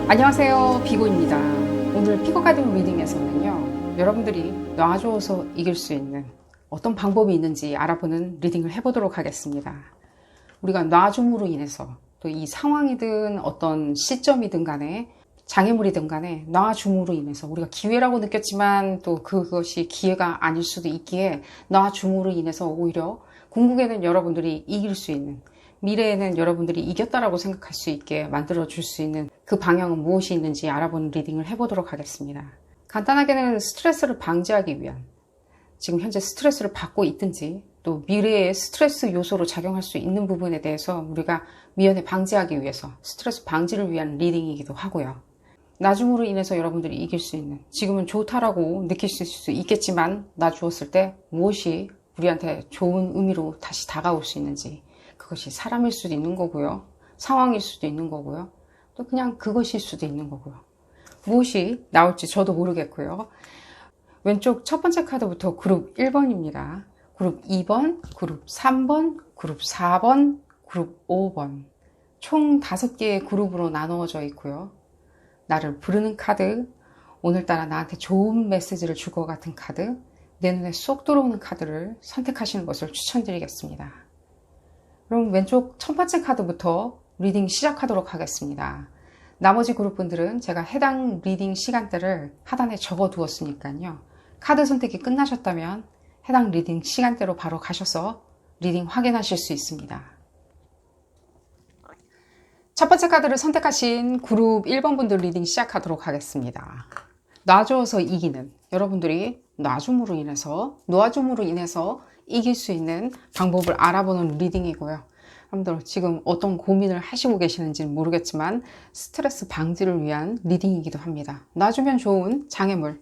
안녕하세요, 비고입니다. 오늘 피고카드 리딩에서는요, 여러분들이 놔줘서 이길 수 있는 어떤 방법이 있는지 알아보는 리딩을 해보도록 하겠습니다. 우리가 놔줌으로 인해서 또 이 상황이든 어떤 시점이든 간에 장애물이든 간에 놔줌으로 인해서 우리가 기회라고 느꼈지만 또 그것이 기회가 아닐 수도 있기에 놔줌으로 인해서 오히려 궁극에는 여러분들이 이길 수 있는, 미래에는 여러분들이 이겼다라고 생각할 수 있게 만들어줄 수 있는 그 방향은 무엇이 있는지 알아보는 리딩을 해보도록 하겠습니다. 간단하게는 스트레스를 방지하기 위한, 지금 현재 스트레스를 받고 있든지 또 미래의 스트레스 요소로 작용할 수 있는 부분에 대해서 우리가 미연에 방지하기 위해서 스트레스 방지를 위한 리딩이기도 하고요. 나중으로 인해서 여러분들이 이길 수 있는, 지금은 좋다라고 느끼실 수 있겠지만 놔주었을 때 무엇이 우리한테 좋은 의미로 다시 다가올 수 있는지, 그것이 사람일 수도 있는 거고요, 상황일 수도 있는 거고요, 또 그냥 그것일 수도 있는 거고요. 무엇이 나올지 저도 모르겠고요. 왼쪽 첫 번째 카드부터 그룹 1번입니다. 그룹 2번, 그룹 3번, 그룹 4번, 그룹 5번. 총 5개의 그룹으로 나누어져 있고요. 나를 부르는 카드, 오늘따라 나한테 좋은 메시지를 줄 것 같은 카드, 내 눈에 쏙 들어오는 카드를 선택하시는 것을 추천드리겠습니다. 그럼 왼쪽 첫 번째 카드부터 리딩 시작하도록 하겠습니다. 나머지 그룹분들은 제가 해당 리딩 시간대를 하단에 적어 두었으니까요. 카드 선택이 끝나셨다면 해당 리딩 시간대로 바로 가셔서 리딩 확인하실 수 있습니다. 첫 번째 카드를 선택하신 그룹 1번 분들 리딩 시작하도록 하겠습니다. 놔줘서 이기는, 여러분들이 놔줌으로 인해서 이길 수 있는 방법을 알아보는 리딩이고요. 여러분들 지금 어떤 고민을 하시고 계시는지는 모르겠지만 스트레스 방지를 위한 리딩이기도 합니다. 놔주면 좋은 장애물,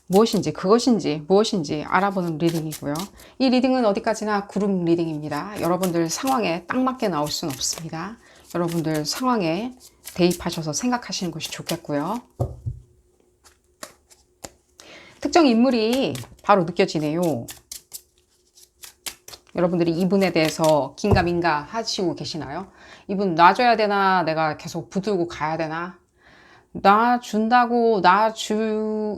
무엇인지 그것인지 무엇인지 알아보는 리딩이고요. 이 리딩은 어디까지나 그룹 리딩입니다. 여러분들 상황에 딱 맞게 나올 수는 없습니다. 여러분들 상황에 대입하셔서 생각하시는 것이 좋겠고요. 특정 인물이 바로 느껴지네요. 여러분들이 이분에 대해서 긴가민가 하시고 계시나요? 이분 놔줘야 되나? 내가 계속 붙들고 가야 되나? 놔준다고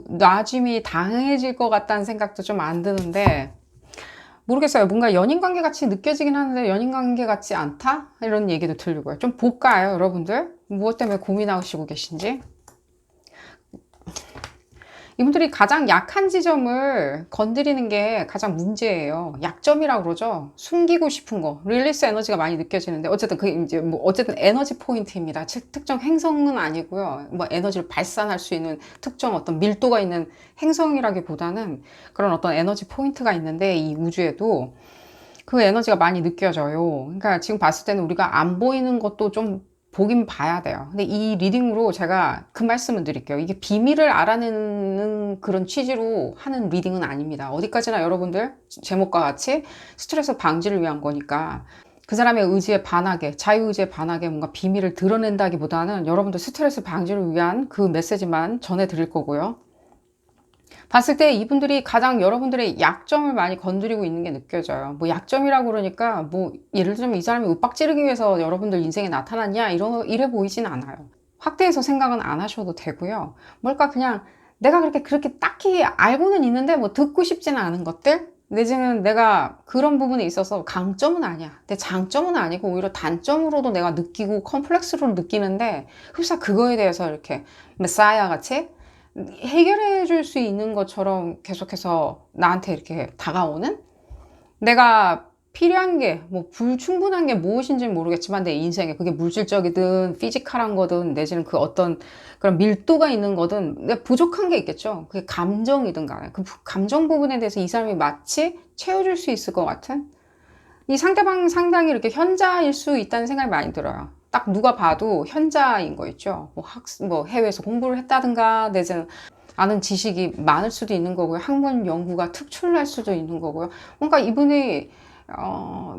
놔짐이 당해질 것 같다는 생각도 좀 안 드는데, 모르겠어요. 뭔가 연인관계 같이 느껴지긴 하는데 연인관계 같지 않다? 이런 얘기도 들리고요. 좀 볼까요, 여러분들? 무엇 때문에 고민하시고 계신지? 이분들이 가장 약한 지점을 건드리는 게 가장 문제예요. 약점이라고 그러죠. 숨기고 싶은 거. 릴리스 에너지가 많이 느껴지는데, 어쨌든 그게 이제 어쨌든 에너지 포인트입니다. 특정 행성은 아니고요. 에너지를 발산할 수 있는 특정 어떤 밀도가 있는 행성이라기보다는 그런 어떤 에너지 포인트가 있는데, 이 우주에도 그 에너지가 많이 느껴져요. 그러니까 지금 봤을 때는 우리가 안 보이는 것도 좀 보긴 봐야 돼요. 근데 이 리딩으로 제가 그 말씀을 드릴게요. 이게 비밀을 알아내는 그런 취지로 하는 리딩은 아닙니다. 어디까지나 여러분들 제목과 같이 스트레스 방지를 위한 거니까 그 사람의 의지에 반하게, 자유의지에 반하게 뭔가 비밀을 드러낸다기보다는 여러분들 스트레스 방지를 위한 그 메시지만 전해드릴 거고요. 봤을 때 이분들이 가장 여러분들의 약점을 많이 건드리고 있는 게 느껴져요. 약점이라고 그러니까 예를 들면 이 사람이 윽박 지르기 위해서 여러분들 인생에 나타났냐 이래 보이진 않아요. 확대해서 생각은 안 하셔도 되고요. 뭘까 그냥 내가 그렇게 딱히 알고는 있는데 듣고 싶지는 않은 것들, 내지는 내가 그런 부분에 있어서 강점은 아니야. 내 장점은 아니고 오히려 단점으로도 내가 느끼고 컴플렉스로 느끼는데 흡사 그거에 대해서 이렇게 메사야 같이 해결해 줄 수 있는 것처럼 계속해서 나한테 이렇게 다가오는, 내가 필요한 게 불충분한 게 무엇인지는 모르겠지만 내 인생에 그게 물질적이든 피지컬한 거든 내지는 그 어떤 그런 밀도가 있는 거든 내가 부족한 게 있겠죠. 그게 감정이든 간에 그 감정 부분에 대해서 이 사람이 마치 채워줄 수 있을 것 같은, 이 상대방 상당히 이렇게 현자일 수 있다는 생각이 많이 들어요. 딱 누가 봐도 현자인 거 있죠. 해외에서 공부를 했다든가, 내지는 아는 지식이 많을 수도 있는 거고요. 학문 연구가 특출날 수도 있는 거고요. 뭔가 이분이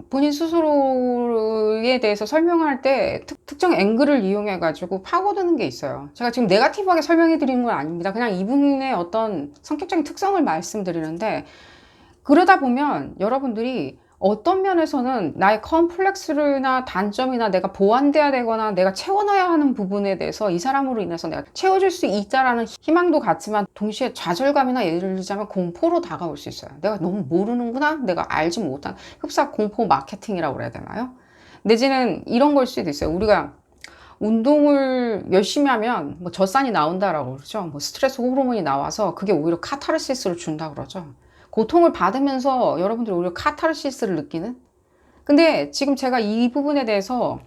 본인 스스로에 대해서 설명할 때 특정 앵글을 이용해 가지고 파고드는 게 있어요. 제가 지금 네거티브하게 설명해 드리는 건 아닙니다. 그냥 이분의 어떤 성격적인 특성을 말씀드리는데, 그러다 보면 여러분들이 어떤 면에서는 나의 컴플렉스나 단점이나 내가 보완돼야 되거나 내가 채워놔야 하는 부분에 대해서 이 사람으로 인해서 내가 채워줄 수 있다라는 희망도 같지만 동시에 좌절감이나 예를 들자면 공포로 다가올 수 있어요. 내가 너무 모르는구나, 내가 알지 못한 흡사 공포 마케팅이라고 그래야 되나요? 내지는 이런 걸 수도 있어요. 우리가 운동을 열심히 하면 뭐 젖산이 나온다라고 그러죠. 뭐 스트레스 호르몬이 나와서 그게 오히려 카타르시스를 준다 그러죠. 고통을 받으면서 여러분들이 오히려 카타르시스를 느끼는? 근데 지금 제가 이 부분에 대해서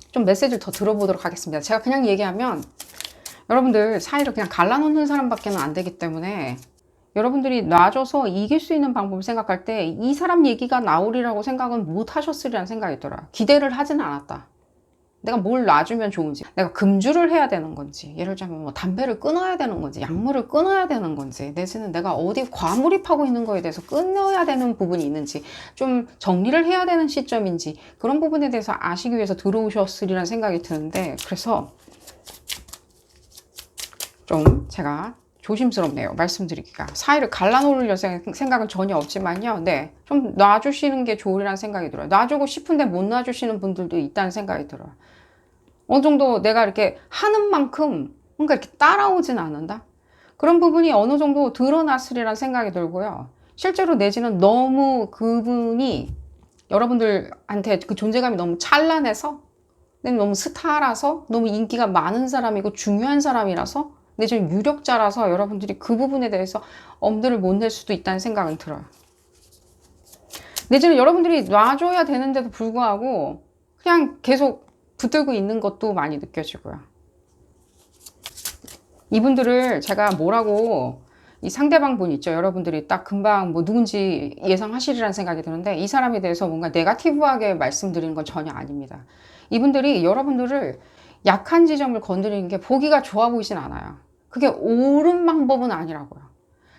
좀 메시지를 더 들어보도록 하겠습니다. 제가 그냥 얘기하면 여러분들 사이를 그냥 갈라놓는 사람밖에 안 되기 때문에 여러분들이 놔줘서 이길 수 있는 방법을 생각할 때 이 사람 얘기가 나오리라고 생각은 못 하셨으리라는 생각이 들어요. 기대를 하지는 않았다. 내가 뭘 놔주면 좋은지, 내가 금주를 해야 되는 건지, 예를 들자면 뭐 담배를 끊어야 되는 건지, 약물을 끊어야 되는 건지, 내지는 내가 어디 과몰입하고 있는 거에 대해서 끊어야 되는 부분이 있는지, 좀 정리를 해야 되는 시점인지, 그런 부분에 대해서 아시기 위해서 들어오셨으리라는 생각이 드는데, 그래서 좀 제가 조심스럽네요. 말씀드리기가. 사이를 갈라놓으려 생각은 전혀 없지만요. 네. 좀 놔주시는 게 좋으리라는 생각이 들어요. 놔주고 싶은데 못 놔주시는 분들도 있다는 생각이 들어요. 어느 정도 내가 이렇게 하는 만큼 뭔가 이렇게 따라오진 않는다? 그런 부분이 어느 정도 드러났으리라는 생각이 들고요. 실제로 내지는 너무 그분이 여러분들한테 그 존재감이 너무 찬란해서, 너무 스타라서, 너무 인기가 많은 사람이고 중요한 사람이라서, 내지는 유력자라서 여러분들이 그 부분에 대해서 엄두를 못 낼 수도 있다는 생각은 들어요. 내지는 여러분들이 놔줘야 되는데도 불구하고 그냥 계속 붙들고 있는 것도 많이 느껴지고요. 이분들을 제가 뭐라고, 이 상대방 분 있죠. 여러분들이 딱 금방 뭐 누군지 예상하시리라는 생각이 드는데 이 사람에 대해서 뭔가 네거티브하게 말씀드리는 건 전혀 아닙니다. 이분들이 여러분들을 약한 지점을 건드리는 게 보기가 좋아 보이진 않아요. 그게 옳은 방법은 아니라고요.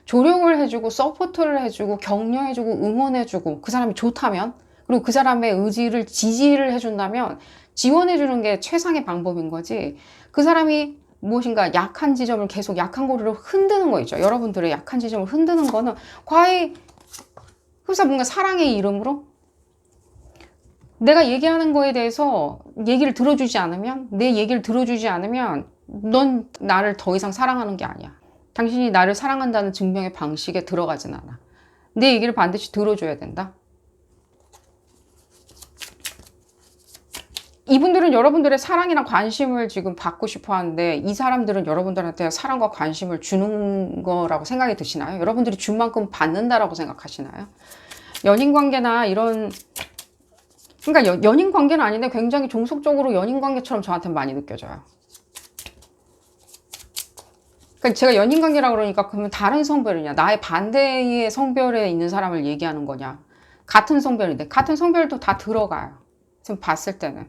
조력을 해주고 서포트를 해주고 격려해주고 응원해주고 그 사람이 좋다면, 그리고 그 사람의 의지를 지지를 해준다면 지원해주는 게 최상의 방법인 거지, 그 사람이 무엇인가 약한 지점을 계속 약한 고리로 흔드는 거 있죠. 여러분들의 약한 지점을 흔드는 거는 과히 흡사 뭔가 사랑의 이름으로 내가 얘기하는 거에 대해서 얘기를 들어주지 않으면, 내 얘기를 들어주지 않으면 넌 나를 더 이상 사랑하는 게 아니야. 당신이 나를 사랑한다는 증명의 방식에 들어가진 않아. 내 얘기를 반드시 들어줘야 된다. 이분들은 여러분들의 사랑이나 관심을 지금 받고 싶어 하는데 이 사람들은 여러분들한테 사랑과 관심을 주는 거라고 생각이 드시나요? 여러분들이 준 만큼 받는다라고 생각하시나요? 연인 관계나 이런, 그러니까 연인 관계는 아닌데 굉장히 종속적으로 연인 관계처럼 저한테는 많이 느껴져요. 그러니까 제가 연인 관계라고 그러니까 그러면 다른 성별이냐, 나의 반대의 성별에 있는 사람을 얘기하는 거냐, 같은 성별인데 같은 성별도 다 들어가요. 지금 봤을 때는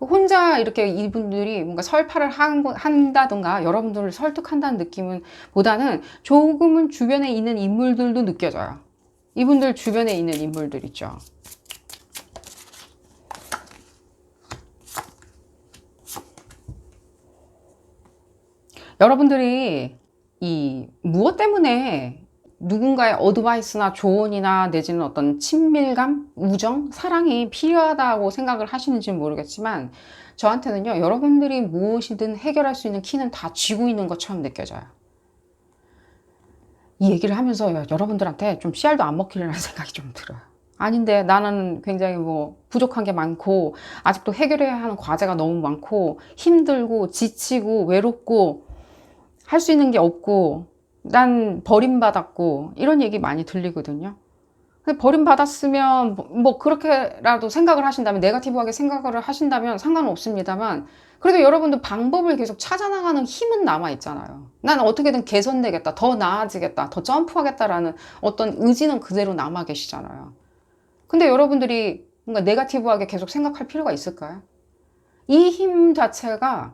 혼자 이렇게 이분들이 뭔가 설파를 한다든가 여러분들을 설득한다는 느낌은 보다는 조금은 주변에 있는 인물들도 느껴져요. 이분들 주변에 있는 인물들 있죠. 여러분들이 이 무엇 때문에 누군가의 어드바이스나 조언이나 내지는 어떤 친밀감, 우정, 사랑이 필요하다고 생각을 하시는지는 모르겠지만 저한테는요, 여러분들이 무엇이든 해결할 수 있는 키는 다 쥐고 있는 것처럼 느껴져요. 이 얘기를 하면서 여러분들한테 좀 씨알도 안 먹히려는 생각이 좀 들어요. 아닌데 나는 굉장히 뭐 부족한 게 많고 아직도 해결해야 하는 과제가 너무 많고 힘들고 지치고 외롭고 할 수 있는 게 없고 난 버림받았고 이런 얘기 많이 들리거든요. 근데 버림받았으면 뭐 그렇게라도 생각을 하신다면, 네거티브하게 생각을 하신다면 상관은 없습니다만 그래도 여러분들 방법을 계속 찾아나가는 힘은 남아 있잖아요. 난 어떻게든 개선되겠다, 더 나아지겠다, 더 점프하겠다라는 어떤 의지는 그대로 남아 계시잖아요. 근데 여러분들이 뭔가 네거티브하게 계속 생각할 필요가 있을까요? 이 힘 자체가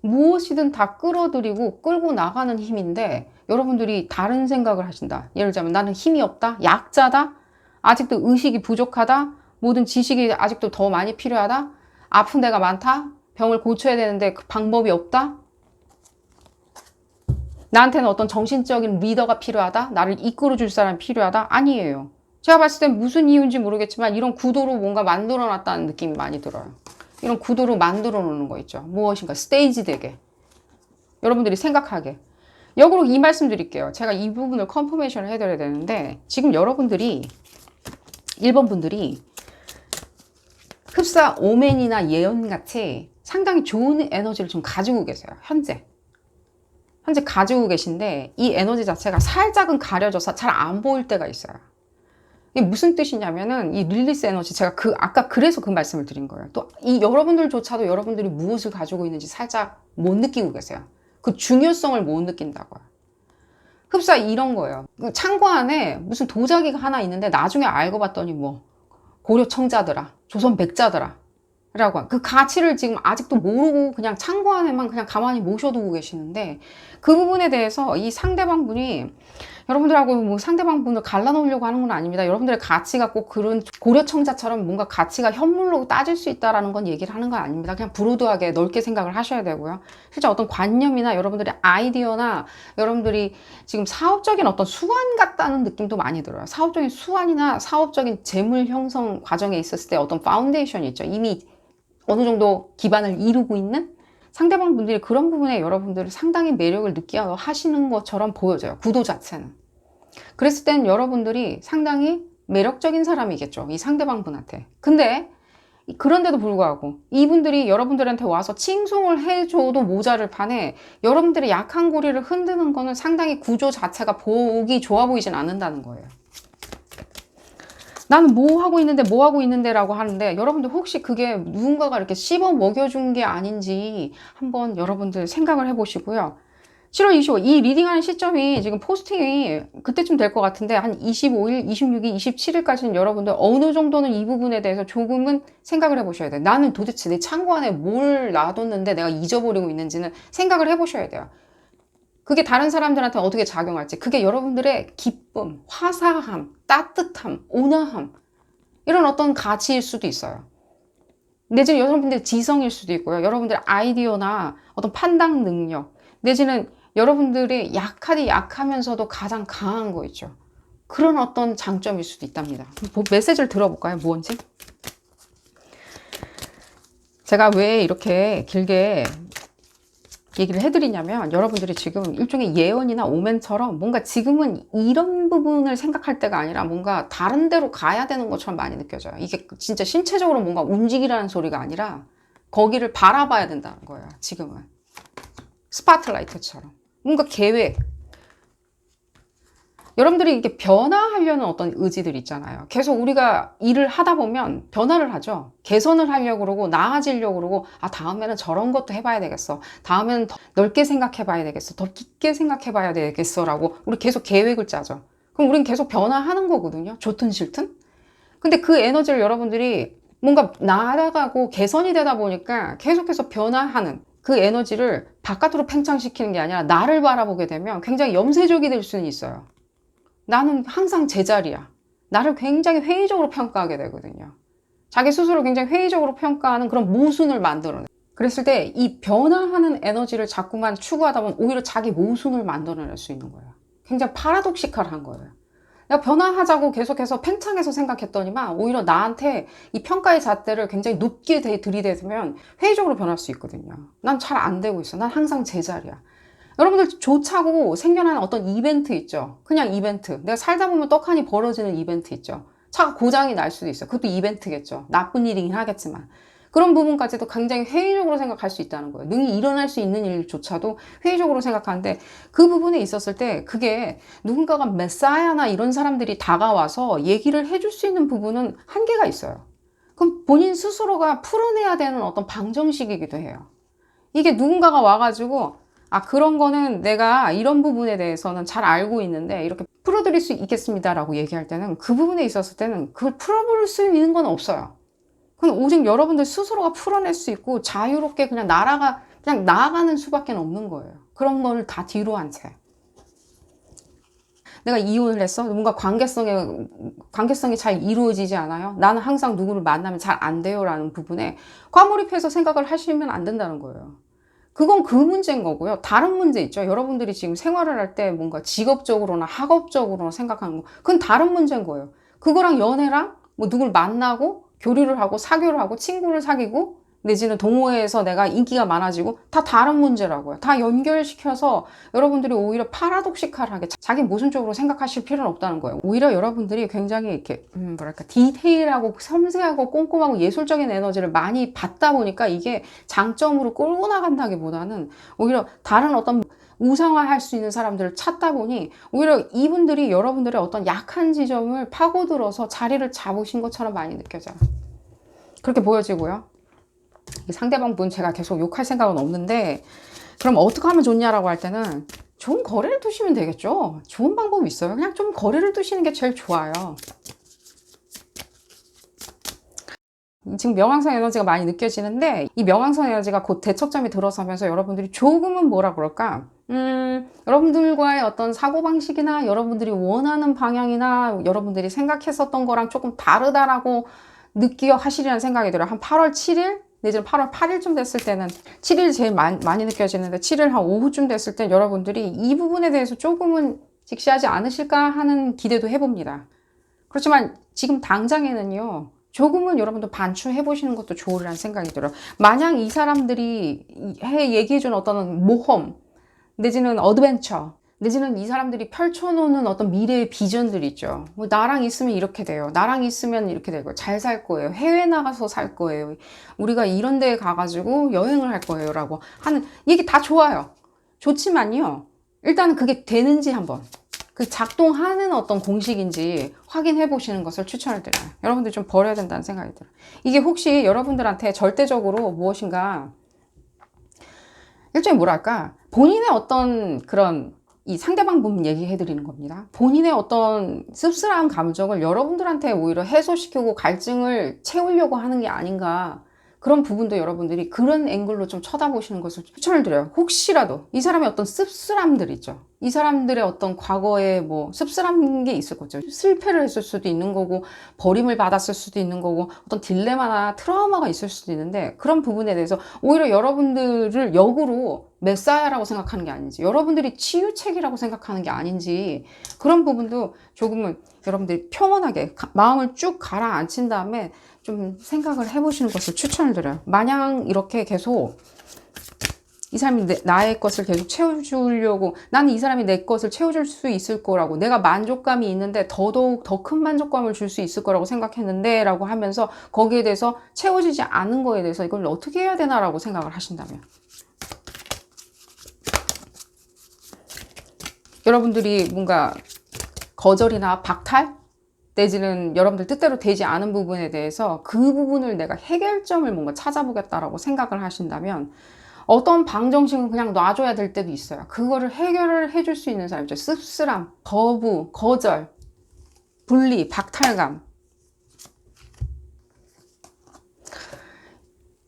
무엇이든 다 끌어들이고 끌고 나가는 힘인데 여러분들이 다른 생각을 하신다. 예를 들자면 나는 힘이 없다, 약자다, 아직도 의식이 부족하다, 모든 지식이 아직도 더 많이 필요하다, 아픈 데가 많다, 병을 고쳐야 되는데 그 방법이 없다, 나한테는 어떤 정신적인 리더가 필요하다, 나를 이끌어 줄 사람이 필요하다. 아니에요. 제가 봤을 땐 무슨 이유인지 모르겠지만 이런 구도로 뭔가 만들어 놨다는 느낌이 많이 들어요. 이런 구도로 만들어 놓는 거 있죠. 무엇인가 스테이지 되게. 여러분들이 생각하게. 역으로 이 말씀 드릴게요. 제가 이 부분을 컨퍼메이션을 해드려야 되는데 지금 여러분들이 1번 분들이 흡사 오맨이나 예언같이 상당히 좋은 에너지를 좀 가지고 계세요. 현재 가지고 계신데 이 에너지 자체가 살짝은 가려져서 잘 안 보일 때가 있어요. 이게 무슨 뜻이냐면은 이 릴리스 에너지 제가 아까 그래서 그 말씀을 드린 거예요. 또 이 여러분들조차도 여러분들이 무엇을 가지고 있는지 살짝 못 느끼고 계세요. 그 중요성을 못 느낀다고요. 흡사 이런 거예요. 창고 안에 무슨 도자기가 하나 있는데 나중에 알고 봤더니 뭐 고려 청자더라, 조선 백자더라 라고 그 가치를 지금 아직도 모르고 그냥 창고 안에만 그냥 가만히 모셔두고 계시는데 그 부분에 대해서 이 상대방 분이 여러분들하고 뭐 상대방 분을 갈라놓으려고 하는 건 아닙니다. 여러분들의 가치가 꼭 그런 고려청자처럼 뭔가 가치가 현물로 따질 수 있다라는 건 얘기를 하는 건 아닙니다. 그냥 브로드하게 넓게 생각을 하셔야 되고요. 실제 어떤 관념이나 여러분들의 아이디어나 여러분들이 지금 사업적인 어떤 수완 같다는 느낌도 많이 들어요. 사업적인 수완이나 사업적인 재물 형성 과정에 있었을 때 어떤 파운데이션이 있죠. 이미 어느 정도 기반을 이루고 있는 상대방 분들이 그런 부분에 여러분들이 상당히 매력을 느끼어 하시는 것처럼 보여져요. 구도 자체는. 그랬을 땐 여러분들이 상당히 매력적인 사람이겠죠. 이 상대방 분한테. 근데 그런데도 불구하고 이분들이 여러분들한테 와서 칭송을 해줘도 모자를 판에 여러분들의 약한 고리를 흔드는 거는 상당히 구조 자체가 보기 좋아 보이진 않는다는 거예요. 나는 뭐 하고 있는데 라고 하는데 여러분들 혹시 그게 누군가가 이렇게 씹어 먹여준 게 아닌지 한번 여러분들 생각을 해보시고요. 7월 25일 이 리딩하는 시점이 지금 포스팅이 그때쯤 될 것 같은데 한 25일, 26일, 27일까지는 여러분들 어느 정도는 이 부분에 대해서 조금은 생각을 해보셔야 돼요. 나는 도대체 내 창고 안에 뭘 놔뒀는데 내가 잊어버리고 있는지는 생각을 해보셔야 돼요. 그게 다른 사람들한테 어떻게 작용할지, 그게 여러분들의 기쁨, 화사함, 따뜻함, 온화함 이런 어떤 가치일 수도 있어요. 내지는 여러분들의 지성일 수도 있고요. 여러분들의 아이디어나 어떤 판단 능력, 내지는 여러분들이 약하면서도 가장 강한 거 있죠. 그런 어떤 장점일 수도 있답니다. 메시지를 들어볼까요? 뭔지? 제가 왜 이렇게 길게 얘기를 해드리냐면 여러분들이 지금 일종의 예언이나 오멘처럼 뭔가 지금은 이런 부분을 생각할 때가 아니라 뭔가 다른 데로 가야 되는 것처럼 많이 느껴져요. 이게 진짜 신체적으로 뭔가 움직이라는 소리가 아니라 거기를 바라봐야 된다는 거예요. 지금은 스파트라이트처럼 뭔가 계획, 여러분들이 이렇게 변화하려는 어떤 의지들이 있잖아요. 계속 우리가 일을 하다 보면 변화를 하죠. 개선을 하려고 그러고 나아지려고 그러고 다음에는 저런 것도 해봐야 되겠어. 다음에는 더 넓게 생각해 봐야 되겠어. 더 깊게 생각해 봐야 되겠어 라고 우리 계속 계획을 짜죠. 그럼 우린 계속 변화하는 거거든요. 좋든 싫든. 근데 그 에너지를 여러분들이 뭔가 나아가고 개선이 되다 보니까 계속해서 변화하는 그 에너지를 바깥으로 팽창시키는 게 아니라 나를 바라보게 되면 굉장히 염세적이 될 수는 있어요. 나는 항상 제자리야. 나를 굉장히 회의적으로 평가하게 되거든요. 자기 스스로 굉장히 회의적으로 평가하는 그런 모순을 만들어내. 그랬을 때 이 변화하는 에너지를 자꾸만 추구하다 보면 오히려 자기 모순을 만들어낼 수 있는 거예요. 굉장히 파라독시칼한 거예요. 내가 변화하자고 계속해서 팽창해서 생각했더니만 오히려 나한테 이 평가의 잣대를 굉장히 높게 들이대면 회의적으로 변할 수 있거든요. 난 잘 안 되고 있어. 난 항상 제자리야. 여러분들 조차고 생겨나는 어떤 이벤트 있죠. 그냥 이벤트. 내가 살다 보면 떡하니 벌어지는 이벤트 있죠. 차가 고장이 날 수도 있어요. 그것도 이벤트겠죠. 나쁜 일이긴 하겠지만. 그런 부분까지도 굉장히 회의적으로 생각할 수 있다는 거예요. 능히 일어날 수 있는 일조차도 회의적으로 생각하는데 그 부분에 있었을 때 그게 누군가가 메사야나 이런 사람들이 다가와서 얘기를 해줄 수 있는 부분은 한계가 있어요. 그럼 본인 스스로가 풀어내야 되는 어떤 방정식이기도 해요. 이게 누군가가 와가지고 그런 거는 내가 이런 부분에 대해서는 잘 알고 있는데 이렇게 풀어드릴 수 있겠습니다 라고 얘기할 때는 그 부분에 있었을 때는 그걸 풀어볼 수 있는 건 없어요. 그건 오직 여러분들 스스로가 풀어낼 수 있고 자유롭게 그냥 나아가는 수밖에 없는 거예요. 그런 거를 다 뒤로 한 채. 내가 이혼을 했어? 뭔가 관계성이 잘 이루어지지 않아요? 나는 항상 누구를 만나면 잘 안 돼요 라는 부분에 과몰입해서 생각을 하시면 안 된다는 거예요. 그건 그 문제인 거고요. 다른 문제 있죠. 여러분들이 지금 생활을 할 때 뭔가 직업적으로나 학업적으로나 생각하는 거. 그건 다른 문제인 거예요. 그거랑 연애랑 뭐 누굴 만나고 교류를 하고 사교를 하고 친구를 사귀고 내지는 동호회에서 내가 인기가 많아지고 다 다른 문제라고요. 다 연결시켜서 여러분들이 오히려 파라독시칼하게 자기 모순적으로 생각하실 필요는 없다는 거예요. 오히려 여러분들이 굉장히 이렇게 뭐랄까 디테일하고 섬세하고 꼼꼼하고 예술적인 에너지를 많이 받다 보니까 이게 장점으로 끌고 나간다기보다는 오히려 다른 어떤 우상화할 수 있는 사람들을 찾다 보니 오히려 이분들이 여러분들의 어떤 약한 지점을 파고들어서 자리를 잡으신 것처럼 많이 느껴져요. 그렇게 보여지고요. 상대방 분 제가 계속 욕할 생각은 없는데 그럼 어떻게 하면 좋냐라고 할 때는 좋은 거리를 두시면 되겠죠. 좋은 방법이 있어요. 그냥 좀 거리를 두시는 게 제일 좋아요. 지금 명왕성 에너지가 많이 느껴지는데 이 명왕성 에너지가 곧 대척점이 들어서면서 여러분들이 조금은 뭐라 그럴까 여러분들과의 어떤 사고방식이나 여러분들이 원하는 방향이나 여러분들이 생각했었던 거랑 조금 다르다라고 느끼어 하시리라는 생각이 들어요. 한 8월 7일 내지는 8월 8일쯤 됐을 때는 7일이 제일 많이 느껴지는데 7일 한 오후쯤 됐을 때 여러분들이 이 부분에 대해서 조금은 직시하지 않으실까 하는 기대도 해봅니다. 그렇지만 지금 당장에는요. 조금은 여러분도 반추해 보시는 것도 좋으리라는 생각이 들어요. 만약 이 사람들이 얘기해준 어떤 모험 내지는 어드벤처 내지는 이 사람들이 펼쳐놓는 어떤 미래의 비전들 있죠. 뭐 나랑 있으면 이렇게 돼요. 나랑 있으면 이렇게 되고 잘 살 거예요. 해외 나가서 살 거예요. 우리가 이런 데에 가가지고 여행을 할 거예요. 라고 하는 얘기 다 좋아요. 좋지만요. 일단은 그게 되는지 한번 그 작동하는 어떤 공식인지 확인해 보시는 것을 추천을 드려요. 여러분들 좀 버려야 된다는 생각이 들어요. 이게 혹시 여러분들한테 절대적으로 무엇인가 일종의 뭐랄까 본인의 어떤 그런 이 상대방 분 얘기해 드리는 겁니다. 본인의 어떤 씁쓸한 감정을 여러분들한테 오히려 해소시키고 갈증을 채우려고 하는 게 아닌가 그런 부분도 여러분들이 그런 앵글로 좀 쳐다보시는 것을 추천을 드려요. 혹시라도 이 사람의 어떤 씁쓸함들 있죠. 이 사람들의 어떤 과거에 뭐 씁쓸한 게 있을 거죠. 실패를 했을 수도 있는 거고 버림을 받았을 수도 있는 거고 어떤 딜레마나 트라우마가 있을 수도 있는데 그런 부분에 대해서 오히려 여러분들을 역으로 메사야라고 생각하는 게 아닌지 여러분들이 치유책이라고 생각하는 게 아닌지 그런 부분도 조금은 여러분들이 평온하게 마음을 쭉 가라앉힌 다음에 좀 생각을 해보시는 것을 추천을 드려요. 마냥 이렇게 계속 이 사람이 나의 것을 계속 채워주려고 나는 이 사람이 내 것을 채워줄 수 있을 거라고 내가 만족감이 있는데 더더욱 더 큰 만족감을 줄 수 있을 거라고 생각했는데 라고 하면서 거기에 대해서 채워지지 않은 거에 대해서 이걸 어떻게 해야 되나 라고 생각을 하신다면 여러분들이 뭔가 거절이나 박탈 내지는 여러분들 뜻대로 되지 않은 부분에 대해서 그 부분을 내가 해결점을 뭔가 찾아보겠다라고 생각을 하신다면 어떤 방정식은 그냥 놔줘야 될 때도 있어요. 그거를 해결을 해줄 수 있는 사람이죠. 씁쓸함, 거부, 거절, 분리, 박탈감.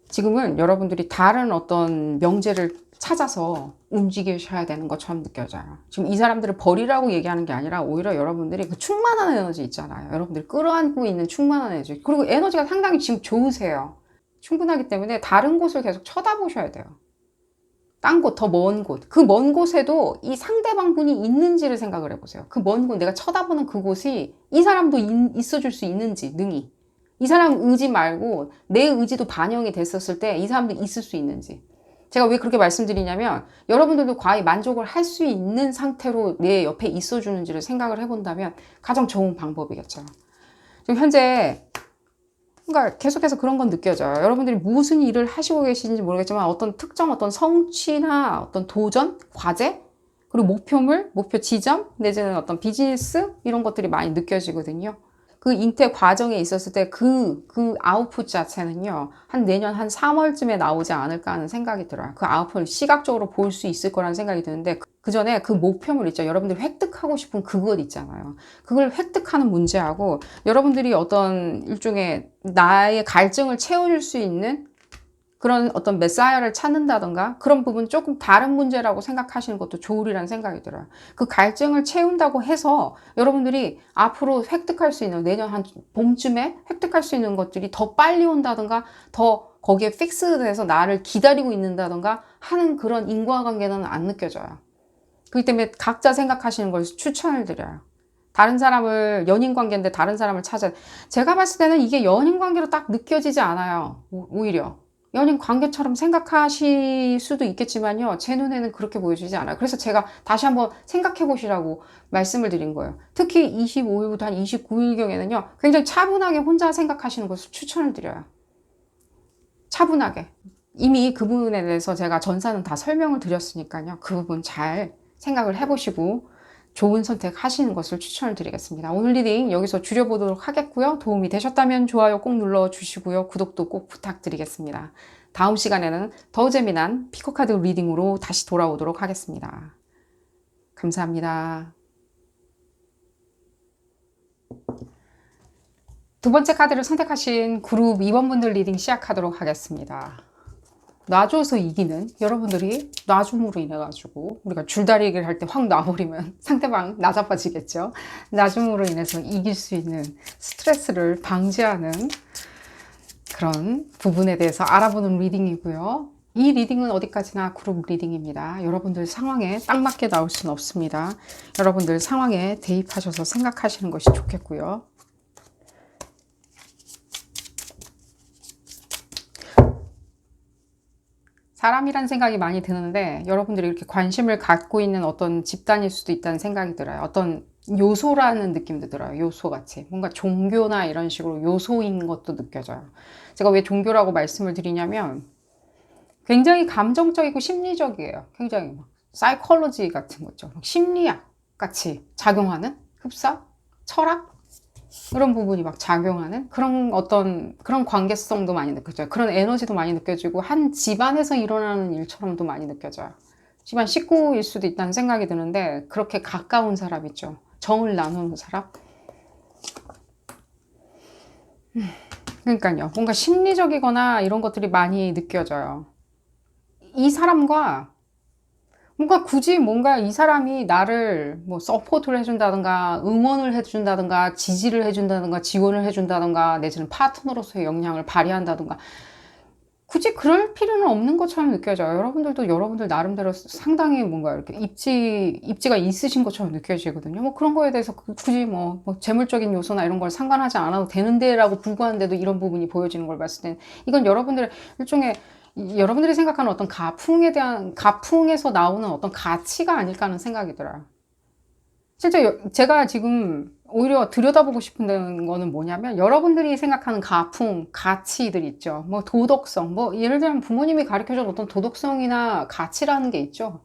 지금은 여러분들이 다른 어떤 명제를 찾아서 움직이셔야 되는 것처럼 느껴져요. 지금 이 사람들을 버리라고 얘기하는 게 아니라 오히려 여러분들이 그 충만한 에너지 있잖아요. 여러분들이 끌어안고 있는 충만한 에너지. 그리고 에너지가 상당히 지금 좋으세요. 충분하기 때문에 다른 곳을 계속 쳐다보셔야 돼요. 딴 곳, 더 먼 곳. 그 먼 곳에도 이 상대방 분이 있는지를 생각을 해보세요. 그 먼 곳, 내가 쳐다보는 그곳이 이 사람도 있어줄 수 있는지, 능히. 이 사람 의지 말고 내 의지도 반영이 됐었을 때 이 사람도 있을 수 있는지. 제가 왜 그렇게 말씀드리냐면 여러분들도 과히 만족을 할 수 있는 상태로 내 옆에 있어주는지를 생각을 해본다면 가장 좋은 방법이겠죠. 지금 현재 그러니까 계속해서 그런 건 느껴져요. 여러분들이 무슨 일을 하시고 계신지 모르겠지만 어떤 특정 어떤 성취나 어떤 도전, 과제, 그리고 목표물, 목표 지점, 내지는 어떤 비즈니스 이런 것들이 많이 느껴지거든요. 그 잉태 과정에 있었을 때 그 아웃풋 자체는요, 한 내년 한 3월쯤에 나오지 않을까 하는 생각이 들어요. 그 아웃풋을 시각적으로 볼 수 있을 거라는 생각이 드는데, 그 전에 그 목표물 있죠. 여러분들이 획득하고 싶은 그것 있잖아요. 그걸 획득하는 문제하고, 여러분들이 어떤 일종의 나의 갈증을 채워줄 수 있는 그런 어떤 메사야를 찾는다던가 그런 부분 조금 다른 문제라고 생각하시는 것도 좋으리라는 생각이 들어요. 그 갈증을 채운다고 해서 여러분들이 앞으로 획득할 수 있는 내년 한 봄쯤에 획득할 수 있는 것들이 더 빨리 온다던가 더 거기에 픽스돼서 나를 기다리고 있는다던가 하는 그런 인과관계는 안 느껴져요. 그렇기 때문에 각자 생각하시는 걸 추천을 드려요. 다른 사람을, 연인 관계인데 다른 사람을 찾아. 제가 봤을 때는 이게 연인 관계로 딱 느껴지지 않아요. 오히려. 연인 관계처럼 생각하실 수도 있겠지만요. 제 눈에는 그렇게 보여지지 않아요. 그래서 제가 다시 한번 생각해 보시라고 말씀을 드린 거예요. 특히 25일부터 한 29일경에는요. 굉장히 차분하게 혼자 생각하시는 것을 추천을 드려요. 차분하게. 이미 그 부분에 대해서 제가 전사는 다 설명을 드렸으니까요. 그 부분 잘 생각을 해보시고 좋은 선택 하시는 것을 추천을 드리겠습니다. 오늘 리딩 여기서 줄여보도록 하겠고요. 도움이 되셨다면 좋아요 꼭 눌러주시고요. 구독도 꼭 부탁드리겠습니다. 다음 시간에는 더 재미난 피코카드 리딩으로 다시 돌아오도록 하겠습니다. 감사합니다. 두 번째 카드를 선택하신 그룹 2번분들 리딩 시작하도록 하겠습니다. 놔줘서 이기는, 여러분들이 놔줌으로 인해 가지고 우리가 줄다리기를 할 때 확 놔버리면 상대방 나자빠지겠죠. 놔줌으로 인해서 이길 수 있는 스트레스를 방지하는 그런 부분에 대해서 알아보는 리딩이고요. 이 리딩은 어디까지나 그룹 리딩입니다. 여러분들 상황에 딱 맞게 나올 수는 없습니다. 여러분들 상황에 대입하셔서 생각하시는 것이 좋겠고요. 사람이란 생각이 많이 드는데 여러분들이 이렇게 관심을 갖고 있는 어떤 집단일 수도 있다는 생각이 들어요. 어떤 요소라는 느낌도 들어요. 요소같이. 뭔가 종교나 이런 식으로 요소인 것도 느껴져요. 제가 왜 종교라고 말씀을 드리냐면 굉장히 감정적이고 심리적이에요. 굉장히 막 사이콜로지 같은 거죠. 심리학 같이 작용하는 흡사, 철학 이런 부분이 막 작용하는 그런 그런 관계성도 많이 느껴져요. 그런 에너지도 많이 느껴지고 한 집안에서 일어나는 일처럼도 많이 느껴져요. 집안 식구일 수도 있다는 생각이 드는데 그렇게 가까운 사람 있죠. 정을 나누는 사람. 그러니까요. 뭔가 심리적이거나 이런 것들이 많이 느껴져요. 이 사람과 뭔가 굳이 뭔가 이 사람이 나를 뭐 서포트를 해준다든가 응원을 해준다든가 지지를 해준다든가 지원을 해준다든가 내지는 파트너로서의 역량을 발휘한다든가 굳이 그럴 필요는 없는 것처럼 느껴져요. 여러분들도 여러분들 나름대로 상당히 뭔가 이렇게 입지가 있으신 것처럼 느껴지거든요. 뭐 그런 거에 대해서 굳이 뭐 재물적인 요소나 이런 걸 상관하지 않아도 되는데라고 불구한데도 이런 부분이 보여지는 걸 봤을 땐 이건 여러분들의 일종의 여러분들이 생각하는 어떤 가풍에서 나오는 어떤 가치가 아닐까 하는 생각이 들어요. 실제 제가 지금 오히려 들여다보고 싶은 거는 뭐냐면 여러분들이 생각하는 가치들 있죠. 뭐 도덕성, 뭐 예를 들면 부모님이 가르쳐준 어떤 도덕성이나 가치라는 게 있죠.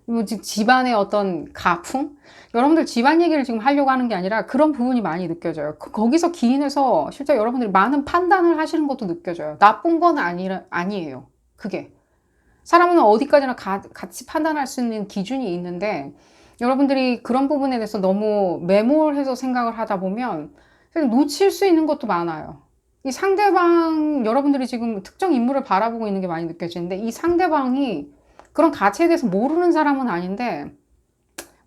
뭐 집안의 어떤 가풍? 여러분들 집안 얘기를 지금 하려고 하는 게 아니라 그런 부분이 많이 느껴져요. 거기서 기인해서 실제 여러분들이 많은 판단을 하시는 것도 느껴져요. 나쁜 건 아니에요. 그게. 사람은 어디까지나 같이 판단할 수 있는 기준이 있는데 여러분들이 그런 부분에 대해서 너무 매몰해서 생각을 하다 보면 놓칠 수 있는 것도 많아요. 이 상대방, 여러분들이 지금 특정 인물을 바라보고 있는 게 많이 느껴지는데 이 상대방이 그런 가치에 대해서 모르는 사람은 아닌데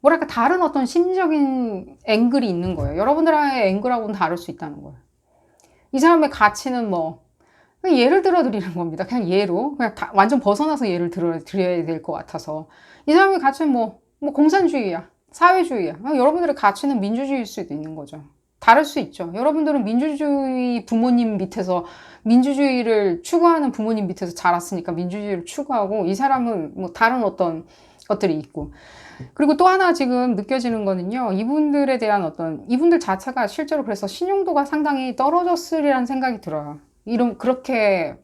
뭐랄까 다른 어떤 심리적인 앵글이 있는 거예요. 여러분들의 앵글하고는 다를 수 있다는 거예요. 이 사람의 가치는 뭐 예를 들어 드리는 겁니다. 그냥 예로 그냥 완전 벗어나서 예를 드려야 될 것 같아서 이 사람의 가치는 뭐 공산주의야, 사회주의야. 여러분들의 가치는 민주주의일 수도 있는 거죠. 다를 수 있죠. 여러분들은 민주주의 부모님 밑에서 민주주의를 추구하는 부모님 밑에서 자랐으니까 민주주의를 추구하고 이 사람은 뭐 다른 어떤 것들이 있고 그리고 또 하나 지금 느껴지는 거는요. 이분들에 대한 이분들 자체가 실제로 그래서 신용도가 상당히 떨어졌으리라는 생각이 들어요. 그렇게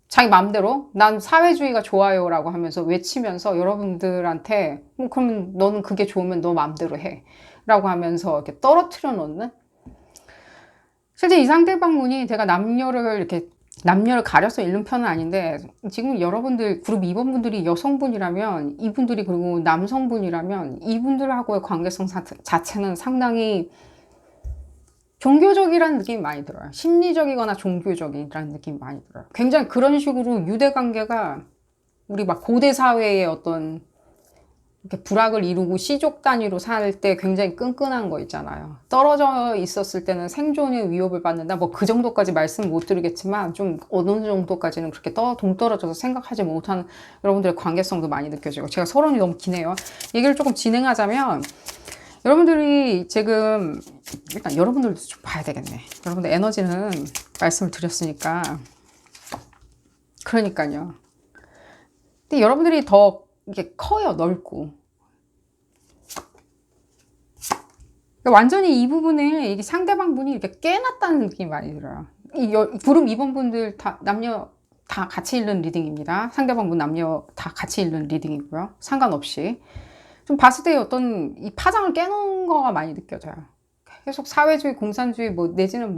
자기 마음대로 난 사회주의가 좋아요 라고 하면서 외치면서 여러분들한테 그러면 너는 그게 좋으면 너 마음대로 해 라고 하면서 이렇게 떨어뜨려 놓는 실제 이 상대방분이 제가 남녀를 가려서 읽는 편은 아닌데 지금 여러분들 그룹 2번 분들이 여성분이라면 이분들이 그리고 남성분이라면 이분들하고의 관계성 자체는 상당히 종교적이라는 느낌이 많이 들어요. 심리적이거나 종교적이라는 느낌이 많이 들어요. 굉장히 그런 식으로 유대관계가 우리 막 고대 사회의 어떤 이렇게 부락을 이루고 시족 단위로 살 때 굉장히 끈끈한 거 있잖아요. 떨어져 있었을 때는 생존의 위협을 받는다. 뭐 그 정도까지 말씀 못 드리겠지만 좀 어느 정도까지는 그렇게 동떨어져서 생각하지 못하는 여러분들의 관계성도 많이 느껴지고 제가 서론이 너무 기네요. 얘기를 조금 진행하자면 여러분들이 지금 일단 여러분들도 좀 봐야 되겠네. 여러분들 에너지는 말씀을 드렸으니까. 그러니까요. 근데 여러분들이 더 이게 커요, 넓고. 그러니까 완전히 이 부분을 이게 상대방 분이 이렇게 깨놨다는 느낌이 많이 들어요. 그룹 2번 분들 다 남녀 다 같이 읽는 리딩입니다. 상대방 분 남녀 다 같이 읽는 리딩이고요. 상관없이. 좀 봤을 때 어떤 이 파장을 깨놓은 거가 많이 느껴져요. 계속 사회주의, 공산주의, 뭐, 내지는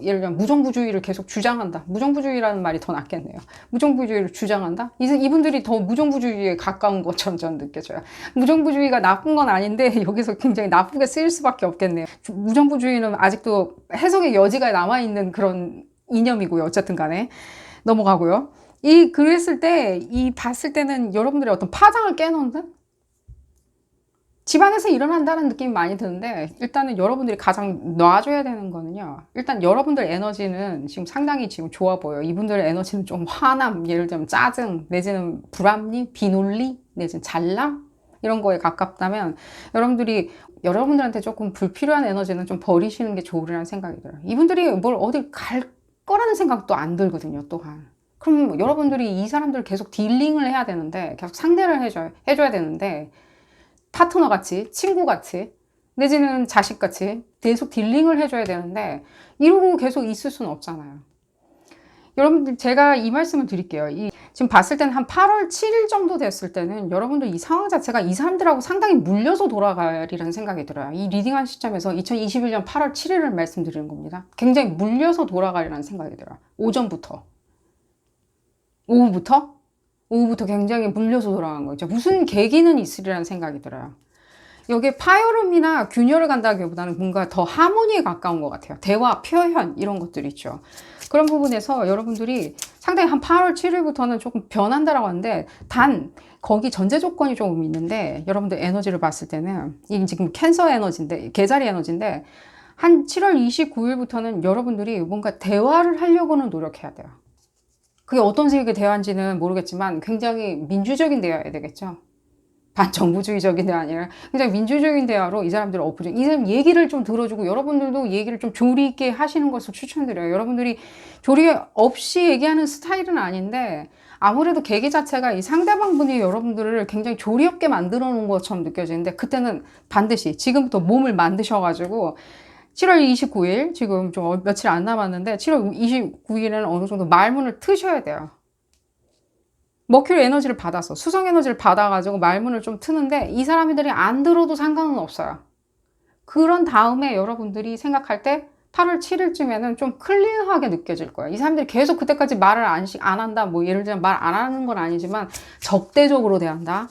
예를 들면 무정부주의를 계속 주장한다. 무정부주의라는 말이 더 낫겠네요. 무정부주의를 주장한다? 이분들이 더 무정부주의에 가까운 것처럼 저는 느껴져요. 무정부주의가 나쁜 건 아닌데, 여기서 굉장히 나쁘게 쓰일 수밖에 없겠네요. 무정부주의는 아직도 해석의 여지가 남아있는 그런 이념이고요. 어쨌든 간에. 넘어가고요. 그랬을 때, 봤을 때는 여러분들의 어떤 파장을 깨놓는? 집안에서 일어난다는 느낌이 많이 드는데 일단은 여러분들이 가장 놔줘야 되는 거는요. 일단 여러분들 에너지는 지금 상당히 지금 좋아 보여요. 이분들의 에너지는 좀 화남, 예를 들면 짜증, 내지는 불합리, 비논리, 내지는 잘남 이런 거에 가깝다면 여러분들한테 조금 불필요한 에너지는 좀 버리시는 게 좋으리라는 생각이 들어요. 이분들이 뭘 어딜 갈 거라는 생각도 안 들거든요, 또한. 그럼 여러분들이 이 사람들을 계속 딜링을 해야 되는데 계속 상대를 해줘야 되는데 파트너 같이, 친구 같이, 내지는 자식 같이 계속 딜링을 해줘야 되는데 이러고 계속 있을 수는 없잖아요. 여러분들 제가 이 말씀을 드릴게요. 지금 봤을 때는 한 8월 7일 정도 됐을 때는 여러분들 이 상황 자체가 이 사람들하고 상당히 물려서 돌아가리라는 생각이 들어요. 이 리딩한 시점에서 2021년 8월 7일을 말씀드리는 겁니다. 굉장히 물려서 돌아가리라는 생각이 들어요. 오전부터. 오후부터 굉장히 물려서 돌아간 거죠. 무슨 계기는 있으리라는 생각이 들어요. 여기에 파열음이나 균열을 간다기보다는 뭔가 더 하모니에 가까운 것 같아요. 대화, 표현 이런 것들 있죠. 그런 부분에서 여러분들이 상당히 한 8월 7일부터는 조금 변한다라고 하는데 단 거기 전제 조건이 조금 있는데 여러분들 에너지를 봤을 때는 이 지금 캔서 에너지인데 개자리 에너지인데 한 7월 29일부터는 여러분들이 뭔가 대화를 하려고는 노력해야 돼요. 그게 어떤 식의 대화인지는 모르겠지만 굉장히 민주적인 대화여야 되겠죠. 반정부주의적인 대화 아니라 굉장히 민주적인 대화로 이 사람들을 이 사람 얘기를 좀 들어주고 여러분들도 얘기를 좀 조리 있게 하시는 것을 추천드려요. 여러분들이 조리 없이 얘기하는 스타일은 아닌데 아무래도 계기 자체가 이 상대방 분이 여러분들을 굉장히 조리 없게 만들어 놓은 것처럼 느껴지는데 그때는 반드시 지금부터 몸을 만드셔가지고 7월 29일, 지금 좀 며칠 안 남았는데 7월 29일에는 어느 정도 말문을 트셔야 돼요. 머큐리 에너지를 받아서 수성 에너지를 받아가지고 말문을 좀 트는데 이 사람들이 안 들어도 상관은 없어요. 그런 다음에 여러분들이 생각할 때 8월 7일쯤에는 좀 클리어하게 느껴질 거예요. 이 사람들이 계속 그때까지 말을 안 한다. 뭐 예를 들면 말 안 하는 건 아니지만 적대적으로 대한다.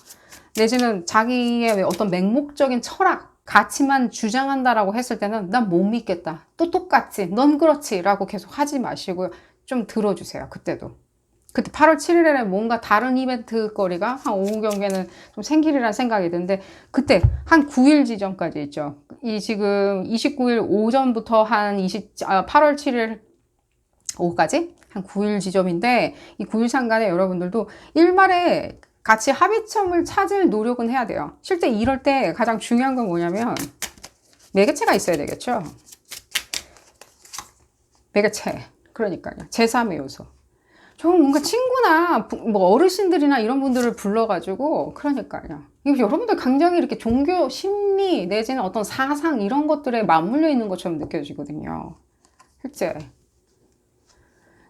내지는 자기의 어떤 맹목적인 철학, 가치만 주장한다라고 했을 때는 난 못 믿겠다. 또 똑같지. 넌 그렇지. 라고 계속 하지 마시고요. 좀 들어주세요. 그때도. 그때 8월 7일에는 뭔가 다른 이벤트 거리가 한 오후 경계는 좀 생기리라는 생각이 드는데 그때 한 9일 지점까지 있죠. 이 지금 29일 오전부터 한 8월 7일 오후까지 한 9일 지점인데 이 9일 상간에 여러분들도 일말에 같이 합의점을 찾을 노력은 해야 돼요. 실제 이럴 때 가장 중요한 건 뭐냐면 매개체가 있어야 되겠죠. 매개체. 그러니까요. 제3의 요소. 좀 뭔가 친구나 뭐 어르신들이나 이런 분들을 불러가지고 그러니까요. 여러분들 굉장히 이렇게 종교, 심리 내지는 어떤 사상 이런 것들에 맞물려 있는 것처럼 느껴지거든요. 실제.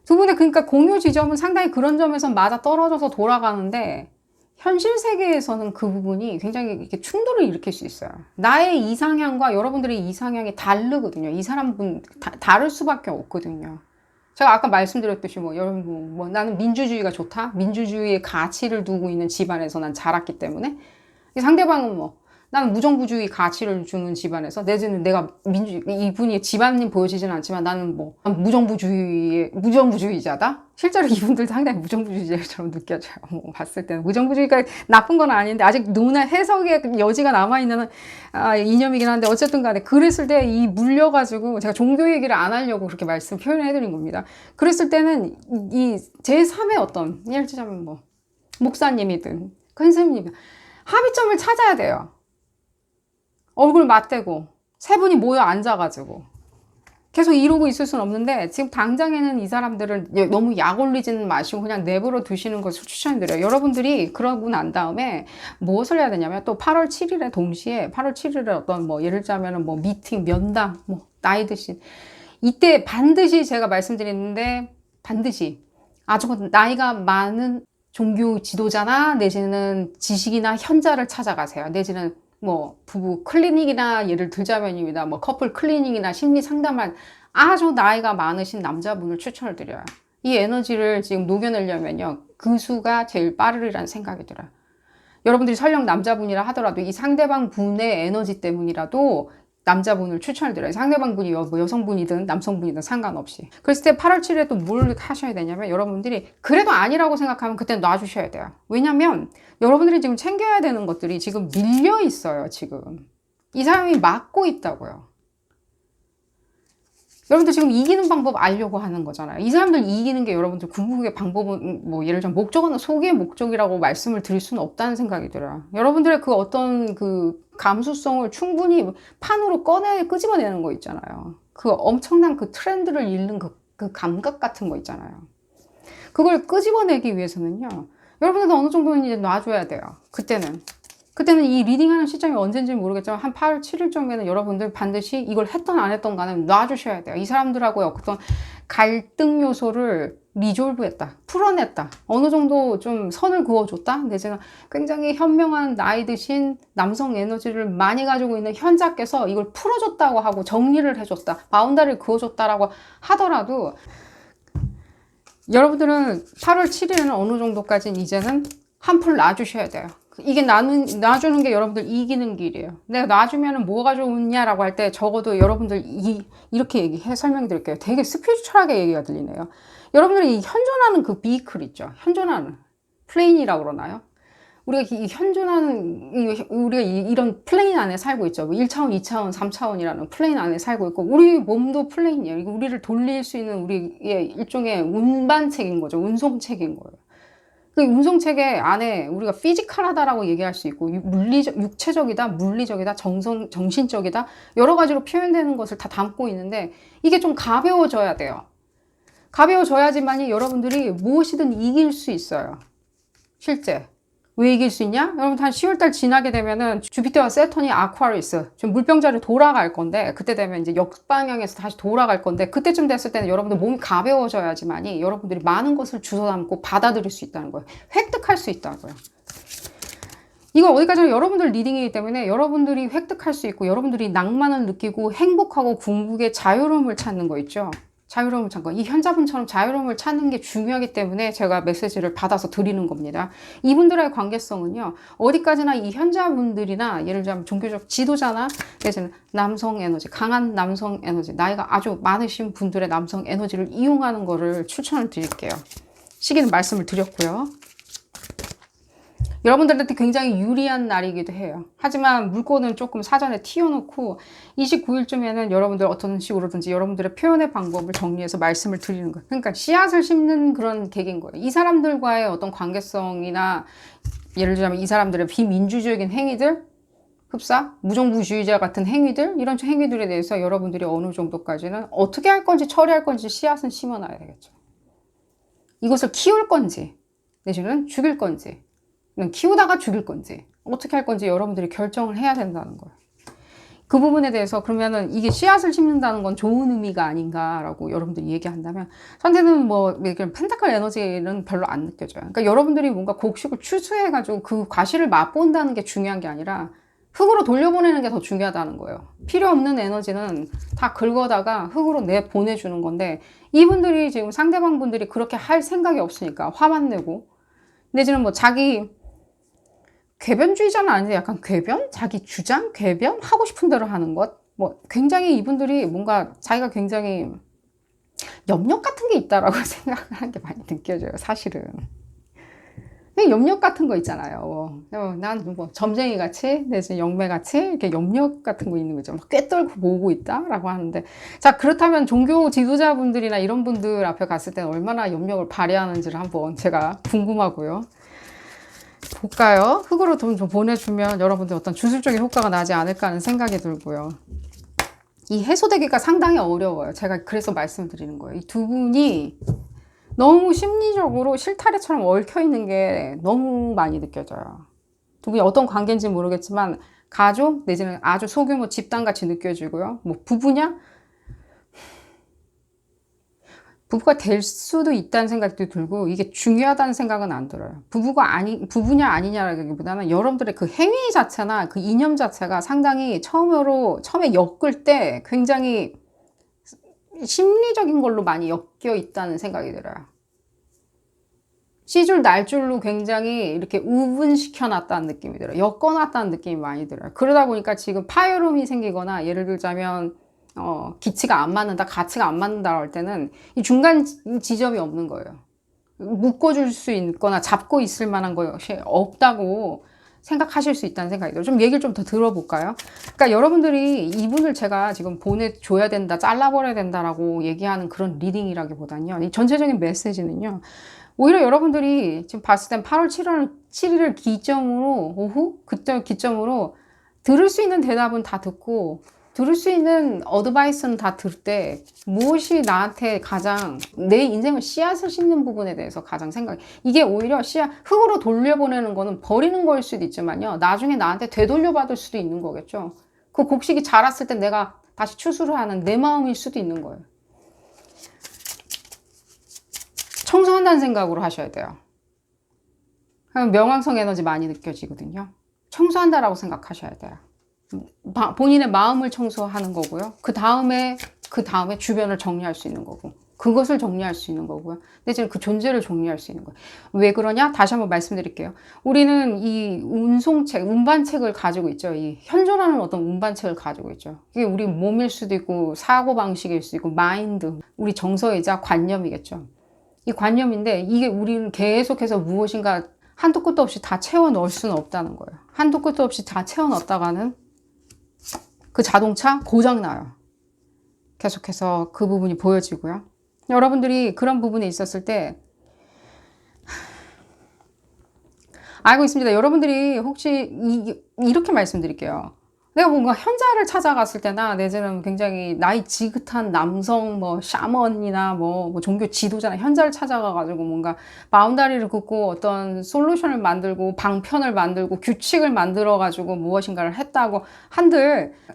두 분의 그러니까 공유 지점은 상당히 그런 점에서 맞아 떨어져서 돌아가는데 현실 세계에서는 그 부분이 굉장히 이렇게 충돌을 일으킬 수 있어요. 나의 이상향과 여러분들의 이상향이 다르거든요. 이 사람분 다를 수밖에 없거든요. 제가 아까 말씀드렸듯이 여러분 나는 민주주의가 좋다. 민주주의의 가치를 두고 있는 집안에서 난 자랐기 때문에 상대방은 나는 무정부주의 가치를 주는 집안에서 내지는 내가 이분이 집안님 보여지지는 않지만 나는 무정부주의자다. 실제로 이분들 상당히 무정부주의자처럼 느껴져요. 봤을 때는 무정부주의가 나쁜 건 아닌데 아직 누나 해석의 여지가 남아있는 이념이긴 한데 어쨌든 간에 그랬을 때 이 물려가지고 제가 종교 얘기를 안 하려고 그렇게 표현해드린 겁니다. 그랬을 때는 이 제3의 어떤 예를 들자면 목사님이든 큰 스님이든 합의점을 찾아야 돼요. 얼굴 맞대고 세 분이 모여 앉아가지고 계속 이러고 있을 수는 없는데 지금 당장에는 이 사람들을 너무 약 올리지는 마시고 그냥 내버려 두시는 것을 추천드려요. 여러분들이 그러고 난 다음에 무엇을 해야 되냐면 또 8월 7일에 동시에 8월 7일에 어떤 뭐 예를 들자면 뭐 미팅, 면담, 뭐 나이 드신 이때 반드시 제가 말씀드리는데 반드시 아주 나이가 많은 종교 지도자나 내지는 지식이나 현자를 찾아가세요. 내지는 뭐 부부 클리닉이나 예를 들자면입니다. 뭐 커플 클리닉이나 심리 상담할 아주 나이가 많으신 남자분을 추천을 드려요. 이 에너지를 지금 녹여내려면요. 그 수가 제일 빠르리라는 생각이 들어요. 여러분들이 설령 남자분이라 하더라도 이 상대방 분의 에너지 때문이라도 남자분을 추천을 드려요. 상대방 분이 뭐 여성분이든 남성분이든 상관없이. 그랬을 때 8월 7일에 또 뭘 하셔야 되냐면 여러분들이 그래도 아니라고 생각하면 그때 놔주셔야 돼요. 왜냐면 여러분들이 지금 챙겨야 되는 것들이 지금 밀려 있어요. 지금. 이 사람이 막고 있다고요. 여러분들 지금 이기는 방법 알려고 하는 거잖아요. 이 사람들 이기는 게 여러분들 궁극의 방법은 뭐 예를 들면 목적은 속의 목적이라고 말씀을 드릴 수는 없다는 생각이 들어요. 여러분들의 그 어떤 그 감수성을 충분히 판으로 끄집어내는 거 있잖아요. 그 엄청난 그 트렌드를 읽는 그 감각 같은 거 있잖아요. 그걸 끄집어내기 위해서는요. 여러분들도 어느 정도는 이제 놔줘야 돼요. 그때는 이 리딩하는 시점이 언젠지 모르겠지만 한 8월 7일쯤에는 여러분들 반드시 이걸 했던 안 했던 간에 놔주셔야 돼요. 이 사람들하고의 어떤 갈등 요소를 리졸브했다, 풀어냈다, 어느 정도 좀 선을 그어줬다. 내지는 굉장히 현명한 나이 드신 남성 에너지를 많이 가지고 있는 현자께서 이걸 풀어줬다고 하고 정리를 해줬다, 바운다리를 그어줬다라고 하더라도 여러분들은 8월 7일에는 어느 정도까지는 이제는 한풀 놔주셔야 돼요. 이게 놔주는 게 여러분들 이기는 길이에요. 내가 놔주면 뭐가 좋냐라고 할 때 적어도 여러분들 이렇게 설명드릴게요. 되게 스피리추얼하게 얘기가 들리네요. 여러분들이 현존하는 그 비클 있죠. 현존하는 플레인이라고 그러나요? 우리가 이 현존하는 우리가 이런 플레인 안에 살고 있죠. 1차원, 2차원, 3차원이라는 플레인 안에 살고 있고 우리 몸도 플레인이에요. 우리를 돌릴 수 있는 우리의 일종의 운반책인 거죠. 운송책인 거예요. 그 운송체계 안에 우리가 피지컬하다라고 얘기할 수 있고 육체적이다, 물리적이다, 정신적이다 여러 가지로 표현되는 것을 다 담고 있는데 이게 좀 가벼워져야 돼요. 가벼워져야지만이 여러분들이 무엇이든 이길 수 있어요. 실제. 왜 이길 수 있냐? 여러분 한 10월달 지나게 되면은 주피터와 세턴이 아쿠아리스 좀 물병자로 돌아갈 건데 그때 되면 이제 역방향에서 다시 돌아갈 건데 그때쯤 됐을 때는 여러분들 몸이 가벼워져야지만이 여러분들이 많은 것을 주워 담고 받아들일 수 있다는 거예요. 획득할 수 있다고요. 이건 어디까지나 여러분들 리딩이기 때문에 여러분들이 획득할 수 있고 여러분들이 낭만을 느끼고 행복하고 궁극의 자유로움을 찾는 거 있죠. 자유로움을 찾는 거. 이 현자분처럼 자유로움을 찾는 게 중요하기 때문에 제가 메시지를 받아서 드리는 겁니다. 이분들의 관계성은요. 어디까지나 이 현자분들이나 예를 들자면 종교적 지도자나 예를 남성 에너지, 강한 남성 에너지, 나이가 아주 많으신 분들의 남성 에너지를 이용하는 거를 추천을 드릴게요. 시기는 말씀을 드렸고요. 여러분들한테 굉장히 유리한 날이기도 해요. 하지만 물건은 조금 사전에 튀어놓고 29일쯤에는 여러분들 어떤 식으로든지 여러분들의 표현의 방법을 정리해서 말씀을 드리는 거예요. 그러니까 씨앗을 심는 그런 계기인 거예요. 이 사람들과의 어떤 관계성이나 예를 들자면 이 사람들의 비민주적인 행위들, 흡사, 무정부주의자 같은 행위들, 이런 행위들에 대해서 여러분들이 어느 정도까지는 어떻게 할 건지 처리할 건지 씨앗은 심어놔야 되겠죠. 이것을 키울 건지 내지는 죽일 건지 키우다가 죽일 건지 어떻게 할 건지 여러분들이 결정을 해야 된다는 거예요. 그 부분에 대해서 그러면은 이게 씨앗을 심는다는 건 좋은 의미가 아닌가라고 여러분들이 얘기한다면 저한테는 뭐 펜타클 에너지는 별로 안 느껴져요. 그러니까 여러분들이 뭔가 곡식을 추수해가지고 그 과실을 맛본다는 게 중요한 게 아니라 흙으로 돌려보내는 게 더 중요하다는 거예요. 필요 없는 에너지는 다 긁어다가 흙으로 내보내주는 건데 이분들이 지금 상대방 분들이 그렇게 할 생각이 없으니까 화만 내고 내지는 뭐 자기 궤변주의자는 아닌데 약간 궤변? 자기 주장? 궤변? 하고 싶은 대로 하는 것? 뭐 굉장히 이분들이 뭔가 자기가 굉장히 염력 같은 게 있다라고 생각하는 게 많이 느껴져요. 사실은. 염력 같은 거 있잖아요. 난 뭐 점쟁이 같이, 내지 영매 같이 이렇게 염력 같은 거 있는 거죠. 막 꿰뚫고 모으고 있다라고 하는데, 자 그렇다면 종교 지도자분들이나 이런 분들 앞에 갔을 때는 얼마나 염력을 발휘하는지를 한번 제가 궁금하고요. 볼까요? 흙으로 돈 좀 보내주면 여러분들 어떤 주술적인 효과가 나지 않을까 하는 생각이 들고요. 이 해소되기가 상당히 어려워요. 제가 그래서 말씀드리는 거예요. 이 두 분이 너무 심리적으로 실타래처럼 얽혀있는 게 너무 많이 느껴져요. 두 분이 어떤 관계인지 모르겠지만 가족 내지는 아주 소규모 집단같이 느껴지고요. 뭐 부부냐? 부부가 될 수도 있다는 생각도 들고 이게 중요하다는 생각은 안 들어요. 부부냐 아니냐라기보다는 여러분들의 그 행위 자체나 그 이념 자체가 상당히 처음에 엮을 때 굉장히 심리적인 걸로 많이 엮여 있다는 생각이 들어요. C줄 날줄로 굉장히 이렇게 우분시켜 놨다는 느낌이 들어요. 엮어 놨다는 느낌이 많이 들어요. 그러다 보니까 지금 파열음이 생기거나 예를 들자면 기치가 안 맞는다, 가치가 안 맞는다 할 때는 이 중간 지점이 없는 거예요. 묶어줄 수 있거나 잡고 있을 만한 것이 없다고 생각하실 수 있다는 생각이 들어요. 좀 얘기를 좀 더 들어볼까요? 그러니까 여러분들이 이분을 제가 지금 보내줘야 된다, 잘라버려야 된다라고 얘기하는 그런 리딩이라기보다는요. 이 전체적인 메시지는요. 오히려 여러분들이 지금 봤을 땐 8월 7일을 기점으로, 오후? 그때 기점으로 들을 수 있는 대답은 다 듣고, 들을 수 있는 어드바이스는 다 들 때, 무엇이 나한테 가장, 내 인생을 씨앗을 심는 부분에 대해서 가장 이게 오히려 흙으로 돌려보내는 거는 버리는 거일 수도 있지만요. 나중에 나한테 되돌려받을 수도 있는 거겠죠. 그 곡식이 자랐을 때 내가 다시 추수를 하는 내 마음일 수도 있는 거예요. 청소한다는 생각으로 하셔야 돼요. 명왕성 에너지 많이 느껴지거든요. 청소한다라고 생각하셔야 돼요. 본인의 마음을 청소하는 거고요. 그 다음에 주변을 정리할 수 있는 거고, 그것을 정리할 수 있는 거고요. 내지는 그 존재를 정리할 수 있는 거예요. 왜 그러냐? 다시 한번 말씀드릴게요. 우리는 이 운반책을 가지고 있죠. 이 현존하는 어떤 운반책을 가지고 있죠. 이게 우리 몸일 수도 있고, 사고방식일 수도 있고, 마인드, 우리 정서이자 관념이겠죠. 이 관념인데 이게 우리는 계속해서 무엇인가 한도 끝도 없이 다 채워 넣을 수는 없다는 거예요. 한도 끝도 없이 다 채워 넣었다가는 그 자동차 고장나요. 계속해서 그 부분이 보여지고요. 여러분들이 그런 부분에 있었을 때 알고 있습니다. 여러분들이 혹시 이렇게 말씀드릴게요. 내가 뭔가 현자를 찾아갔을 때나 내지는 굉장히 나이 지긋한 남성 샤먼이나 종교 지도자나 현자를 찾아가가지고 뭔가 바운다리를 긋고 어떤 솔루션을 만들고 방편을 만들고 규칙을 만들어가지고 무엇인가를 했다고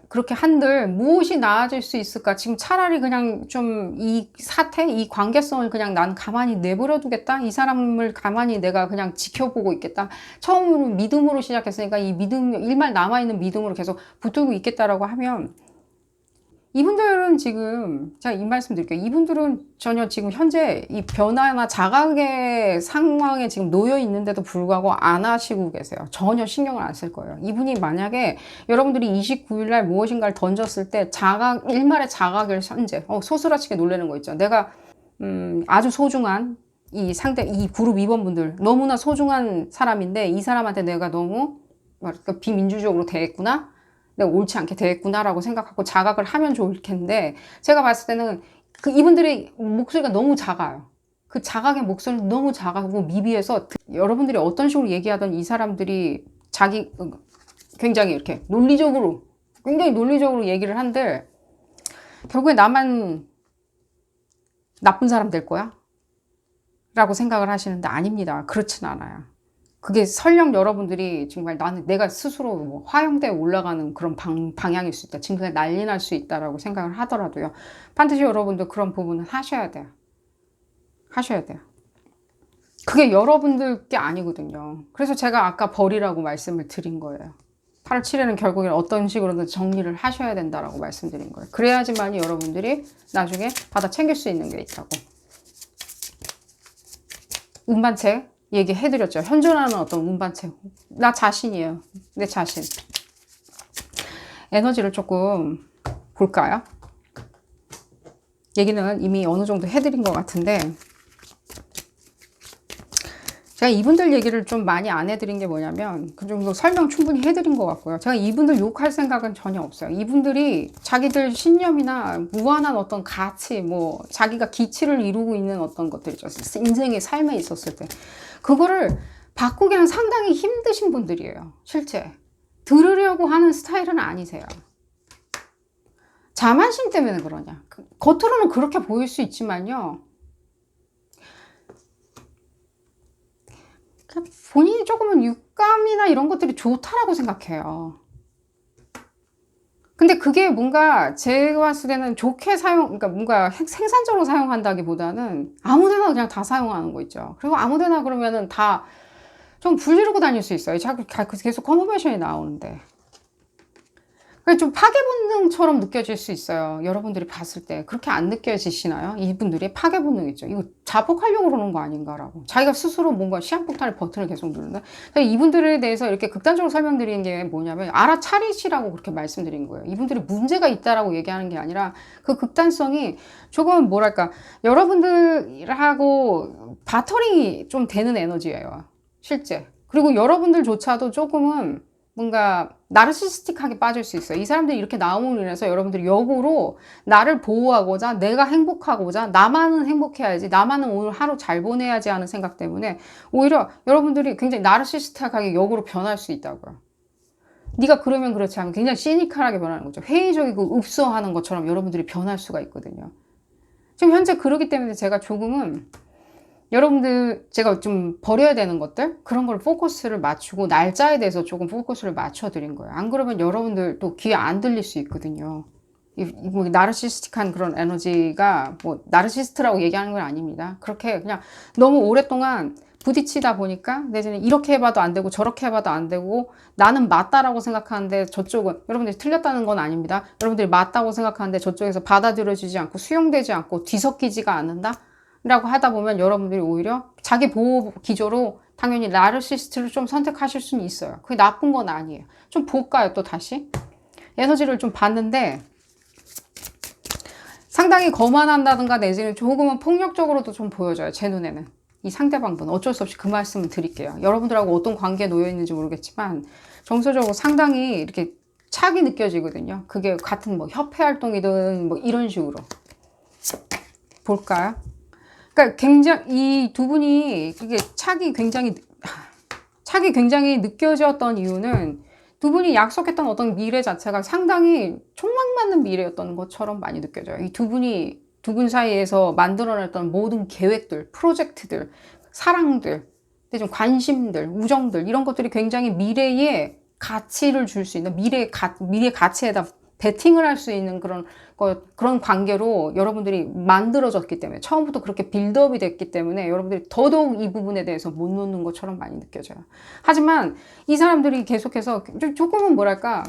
그렇게 한들 무엇이 나아질 수 있을까? 지금 차라리 그냥 좀 이 사태, 이 관계성을 그냥 난 가만히 내버려 두겠다? 이 사람을 가만히 내가 그냥 지켜보고 있겠다? 처음으로 믿음으로 시작했으니까 이 일말 남아있는 믿음으로 계속 붙들고 있겠다라고 하면 이분들은 지금 제가 이 말씀 드릴게요. 이분들은 전혀 지금 현재 이 변화나 자각의 상황에 지금 놓여 있는데도 불구하고 안 하시고 계세요. 전혀 신경을 안 쓸 거예요. 이분이 만약에 여러분들이 29일 날 무엇인가를 던졌을 때 일말의 자각을 현재 소스라치게 놀라는 거 있죠. 내가 아주 소중한 이 그룹 2번분들 너무나 소중한 사람인데 이 사람한테 내가 너무 비민주적으로 대했구나. 내가 옳지 않게 대했구나라고 생각하고 자각을 하면 좋을 텐데 제가 봤을 때는 이분들의 목소리가 너무 작아요. 그 자각의 목소리는 너무 작고 미비해서 여러분들이 어떤 식으로 얘기하던 이 사람들이 굉장히 이렇게 굉장히 논리적으로 얘기를 한들 결국에 나만 나쁜 사람 될 거야? 라고 생각을 하시는데 아닙니다. 그렇진 않아요. 그게 설령 여러분들이 정말 내가 스스로 화형대에 올라가는 그런 방향일 수 있다. 지금 그냥 난리 날 수 있다라고 생각을 하더라도요. 반드시 여러분들 그런 부분은 하셔야 돼요. 하셔야 돼요. 그게 여러분들 게 아니거든요. 그래서 제가 아까 버리라고 말씀을 드린 거예요. 8월 7일은 결국엔 어떤 식으로든 정리를 하셔야 된다라고 말씀드린 거예요. 그래야지만이 여러분들이 나중에 받아 챙길 수 있는 게 있다고. 운반책 얘기해드렸죠. 현존하는 어떤 운반책. 나 자신이에요. 내 자신. 에너지를 조금 볼까요? 얘기는 이미 어느 정도 해드린 것 같은데 제가 이분들 얘기를 좀 많이 안 해드린 게 뭐냐면 그 정도 설명 충분히 해드린 것 같고요. 제가 이분들 욕할 생각은 전혀 없어요. 이분들이 자기들 신념이나 무한한 어떤 가치, 자기가 기치를 이루고 있는 어떤 것들이죠. 인생의 삶에 있었을 때. 그거를 바꾸기는 상당히 힘드신 분들이에요. 실제 들으려고 하는 스타일은 아니세요. 자만심 때문에 그러냐. 겉으로는 그렇게 보일 수 있지만요, 본인이 조금은 육감이나 이런 것들이 좋다라고 생각해요. 근데 그게 뭔가 제가 봤을 때는 좋게 그러니까 뭔가 생산적으로 사용한다기보다는 아무데나 그냥 다 사용하는 거 있죠. 그리고 아무데나 그러면은 다 좀 불리르고 다닐 수 있어요. 자꾸 계속 커뮤니케이션이 나오는데. 좀 파괴 본능처럼 느껴질 수 있어요. 여러분들이 봤을 때. 그렇게 안 느껴지시나요? 이분들이 파괴 본능 있죠. 이거 자폭하려고 그러는 거 아닌가라고. 자기가 스스로 뭔가 시한폭탄의 버튼을 계속 누른다. 이분들에 대해서 이렇게 극단적으로 설명드리는 게 뭐냐면, 알아차리시라고 그렇게 말씀드린 거예요. 이분들이 문제가 있다라고 얘기하는 게 아니라, 그 극단성이 조금 뭐랄까, 여러분들하고 바터링이 좀 되는 에너지예요. 실제. 그리고 여러분들조차도 조금은 뭔가 나르시스틱하게 빠질 수 있어요. 이 사람들이 이렇게 나옴으로 인해서 여러분들이 역으로 나를 보호하고자, 내가 행복하고자, 나만은 행복해야지, 나만은 오늘 하루 잘 보내야지 하는 생각 때문에 오히려 여러분들이 굉장히 나르시스틱하게 역으로 변할 수 있다고요. 네가 그러면 그렇지 않으면 굉장히 시니컬하게 변하는 거죠. 회의적이고 읍소하는 것처럼 여러분들이 변할 수가 있거든요. 지금 현재 그러기 때문에 제가 조금은 여러분들, 제가 좀 버려야 되는 것들, 그런 걸 포커스를 맞추고 날짜에 대해서 조금 포커스를 맞춰 드린 거예요. 안 그러면 여러분들 또 귀에 안 들릴 수 있거든요. 뭐 나르시스틱한 그런 에너지가 뭐 나르시스트라고 얘기하는 건 아닙니다. 그렇게 그냥 너무 오랫동안 부딪히다 보니까 내지는 이렇게 해봐도 안 되고 저렇게 해봐도 안 되고, 나는 맞다라고 생각하는데 저쪽은, 여러분들이 틀렸다는 건 아닙니다. 여러분들이 맞다고 생각하는데 저쪽에서 받아들여지지 않고 수용되지 않고 뒤섞이지가 않는다 라고 하다 보면 여러분들이 오히려 자기 보호 기조로 당연히 나르시스트를 좀 선택하실 수는 있어요. 그게 나쁜 건 아니에요. 좀 볼까요? 또 다시 에너지를 좀 봤는데, 상당히 거만한다든가 내지는 조금은 폭력적으로도 좀 보여져요. 제 눈에는. 이 상대방분 어쩔 수 없이 그 말씀을 드릴게요. 여러분들하고 어떤 관계에 놓여 있는지 모르겠지만 정서적으로 상당히 이렇게 착이 느껴지거든요. 그게 같은 뭐 협회 활동이든 뭐 이런 식으로. 볼까요? 그러니까 굉장히 이 두 분이 그게 착이 굉장히 느껴졌던 이유는, 두 분이 약속했던 어떤 미래 자체가 상당히 촉망맞는 미래였던 것처럼 많이 느껴져요. 이 두 분 사이에서 만들어냈던 모든 계획들, 프로젝트들, 사랑들, 좀 관심들, 우정들, 이런 것들이 굉장히 미래에 가치를 줄 수 있는, 미래 가치에다 베팅을 할 수 있는 그런 관계로 여러분들이 만들어졌기 때문에, 처음부터 그렇게 빌드업이 됐기 때문에 여러분들이 더더욱 이 부분에 대해서 못 놓는 것처럼 많이 느껴져요. 하지만 이 사람들이 계속해서 조금은 뭐랄까,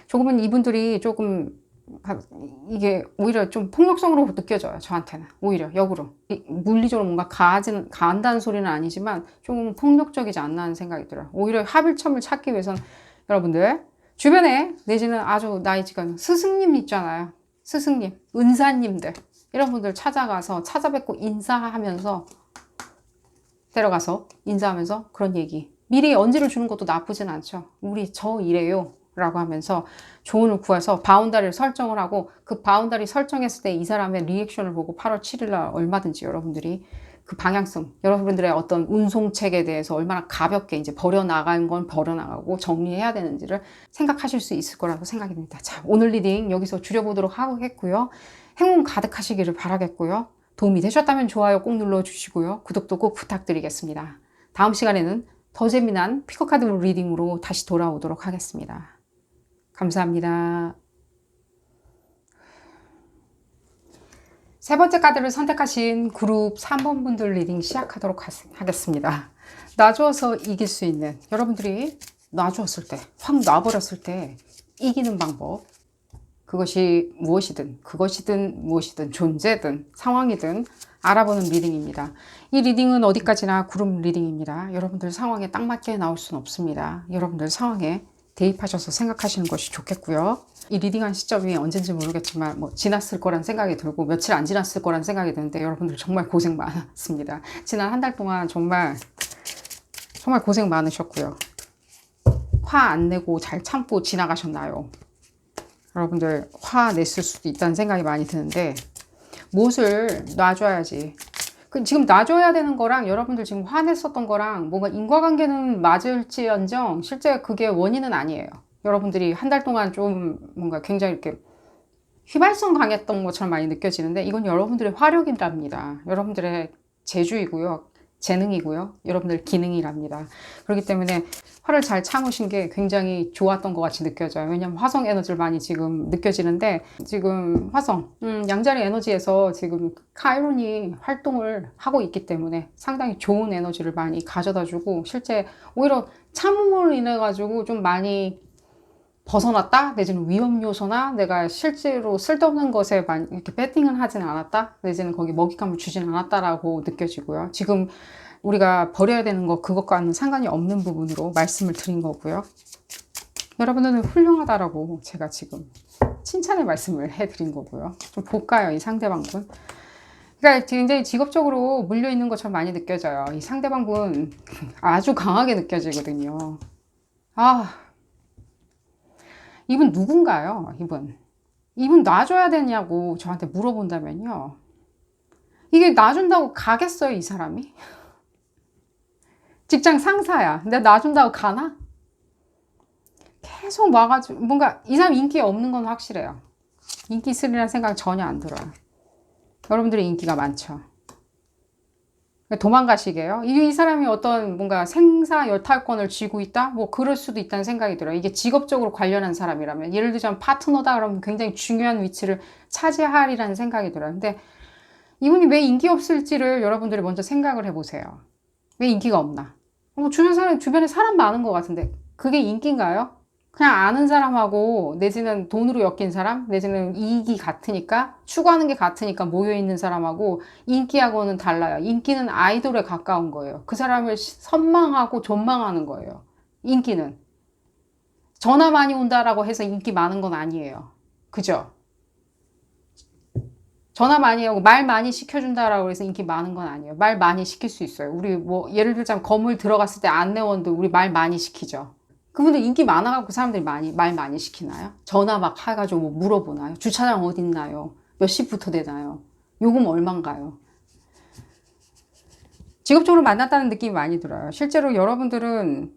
조금은 이분들이 조금 이게 오히려 좀 폭력성으로 느껴져요. 저한테는 오히려 역으로 물리적으로 뭔가 가한다는 소리는 아니지만 조금 폭력적이지 않나 하는 생각이 들어요. 오히려 합일점을 찾기 위해서는 여러분들 주변에 내지는 아주 나이 지금 스승님 있잖아요. 스승님, 은사님들, 이런 분들 찾아뵙고 인사하면서, 데려가서 인사하면서 그런 얘기, 미리 언지를 주는 것도 나쁘진 않죠. 우리 저 이래요 라고 하면서 조언을 구해서 바운다리를 설정을 하고, 그 바운다리 설정했을 때 이 사람의 리액션을 보고 8월 7일 날 얼마든지 여러분들이 그 방향성, 여러분들의 어떤 운송책에 대해서 얼마나 가볍게 이제 버려나간 건 버려나가고 정리해야 되는지를 생각하실 수 있을 거라고 생각이 듭니다. 자, 오늘 리딩 여기서 줄여보도록 하겠고요. 행운 가득하시기를 바라겠고요. 도움이 되셨다면 좋아요 꼭 눌러주시고요. 구독도 꼭 부탁드리겠습니다. 다음 시간에는 더 재미난 피커카드 리딩으로 다시 돌아오도록 하겠습니다. 감사합니다. 세 번째 카드를 선택하신 그룹 3번 분들 리딩 시작하도록 하겠습니다. 놔주어서 이길 수 있는, 여러분들이 놔주었을 때, 확 놔버렸을 때 이기는 방법, 그것이 무엇이든 존재든 상황이든 알아보는 리딩입니다. 이 리딩은 어디까지나 그룹 리딩입니다. 여러분들 상황에 딱 맞게 나올 수는 없습니다. 여러분들 상황에 대입하셔서 생각하시는 것이 좋겠고요. 이 리딩한 시점이 언젠지 모르겠지만 뭐 지났을 거란 생각이 들고 며칠 안 지났을 거란 생각이 드는데, 여러분들 정말 고생 많았습니다. 지난 한 달 동안 정말 고생 많으셨고요. 화 안 내고 잘 참고 지나가셨나요? 여러분들 화 냈을 수도 있다는 생각이 많이 드는데, 무엇을 놔줘야지. 지금 놔줘야 되는 거랑 여러분들 지금 화냈었던 거랑 뭔가 인과관계는 맞을지언정 실제 그게 원인은 아니에요. 여러분들이 한 달 동안 좀 뭔가 굉장히 이렇게 휘발성 강했던 것처럼 많이 느껴지는데 이건 여러분들의 화력이랍니다. 여러분들의 재주이고요. 재능이고요. 여러분들 기능이랍니다. 그렇기 때문에 화를 잘 참으신 게 굉장히 좋았던 것 같이 느껴져요. 왜냐면 화성 에너지를 많이 지금 느껴지는데 지금 화성, 양자리 에너지에서 지금 카이론이 활동을 하고 있기 때문에 상당히 좋은 에너지를 많이 가져다 주고 실제 오히려 참음으로 인해 가지고 좀 많이 벗어났다? 내지는 위험 요소나 내가 실제로 쓸데없는 것에 많이 이렇게 배팅을 하진 않았다? 내지는 거기 먹잇감을 주진 않았다라고 느껴지고요. 지금 우리가 버려야 되는 거 그것과는 상관이 없는 부분으로 말씀을 드린 거고요. 여러분들은 훌륭하다라고 제가 지금 칭찬의 말씀을 해드린 거고요. 좀 볼까요, 이 상대방분? 그러니까 굉장히 직업적으로 물려있는 것처럼 많이 느껴져요. 이 상대방분 아주 강하게 느껴지거든요. 아, 이분 누군가요? 이분 놔줘야 되냐고 저한테 물어본다면요. 이게 놔준다고 가겠어요, 이 사람이? 직장 상사야. 근데 놔준다고 가나? 계속 와가지고 뭔가 이 사람 인기 없는 건 확실해요. 인기 있으리라는 생각 전혀 안 들어요. 여러분들이 인기가 많죠. 도망가시게요? 이 사람이 어떤 뭔가 생사 여탈권을 쥐고 있다? 뭐 그럴 수도 있다는 생각이 들어요. 이게 직업적으로 관련한 사람이라면 예를 들자면 파트너다 그러면 굉장히 중요한 위치를 차지하리라는 생각이 들어요. 근데 이분이 왜 인기 없을지를 여러분들이 먼저 생각을 해보세요. 왜 인기가 없나? 주변에 사람 많은 것 같은데 그게 인기인가요? 그냥 아는 사람하고 내지는 돈으로 엮인 사람 내지는 이익이 같으니까 추구하는 게 같으니까 모여있는 사람하고 인기하고는 달라요. 인기는 아이돌에 가까운 거예요. 그 사람을 선망하고 존망하는 거예요. 인기는 전화 많이 온다라고 해서 인기 많은 건 아니에요. 그죠? 전화 많이 하고 말 많이 시켜준다라고 해서 인기 많은 건 아니에요. 말 많이 시킬 수 있어요. 우리 뭐 예를 들자면 건물 들어갔을 때 안내원도 우리 말 많이 시키죠. 그분들 인기 많아갖고 사람들이 말 많이 시키나요? 전화 막 해가지고 뭐 물어보나요? 주차장 어디 있나요? 몇 시부터 되나요? 요금 얼만가요? 직업적으로 만났다는 느낌이 많이 들어요. 실제로 여러분들은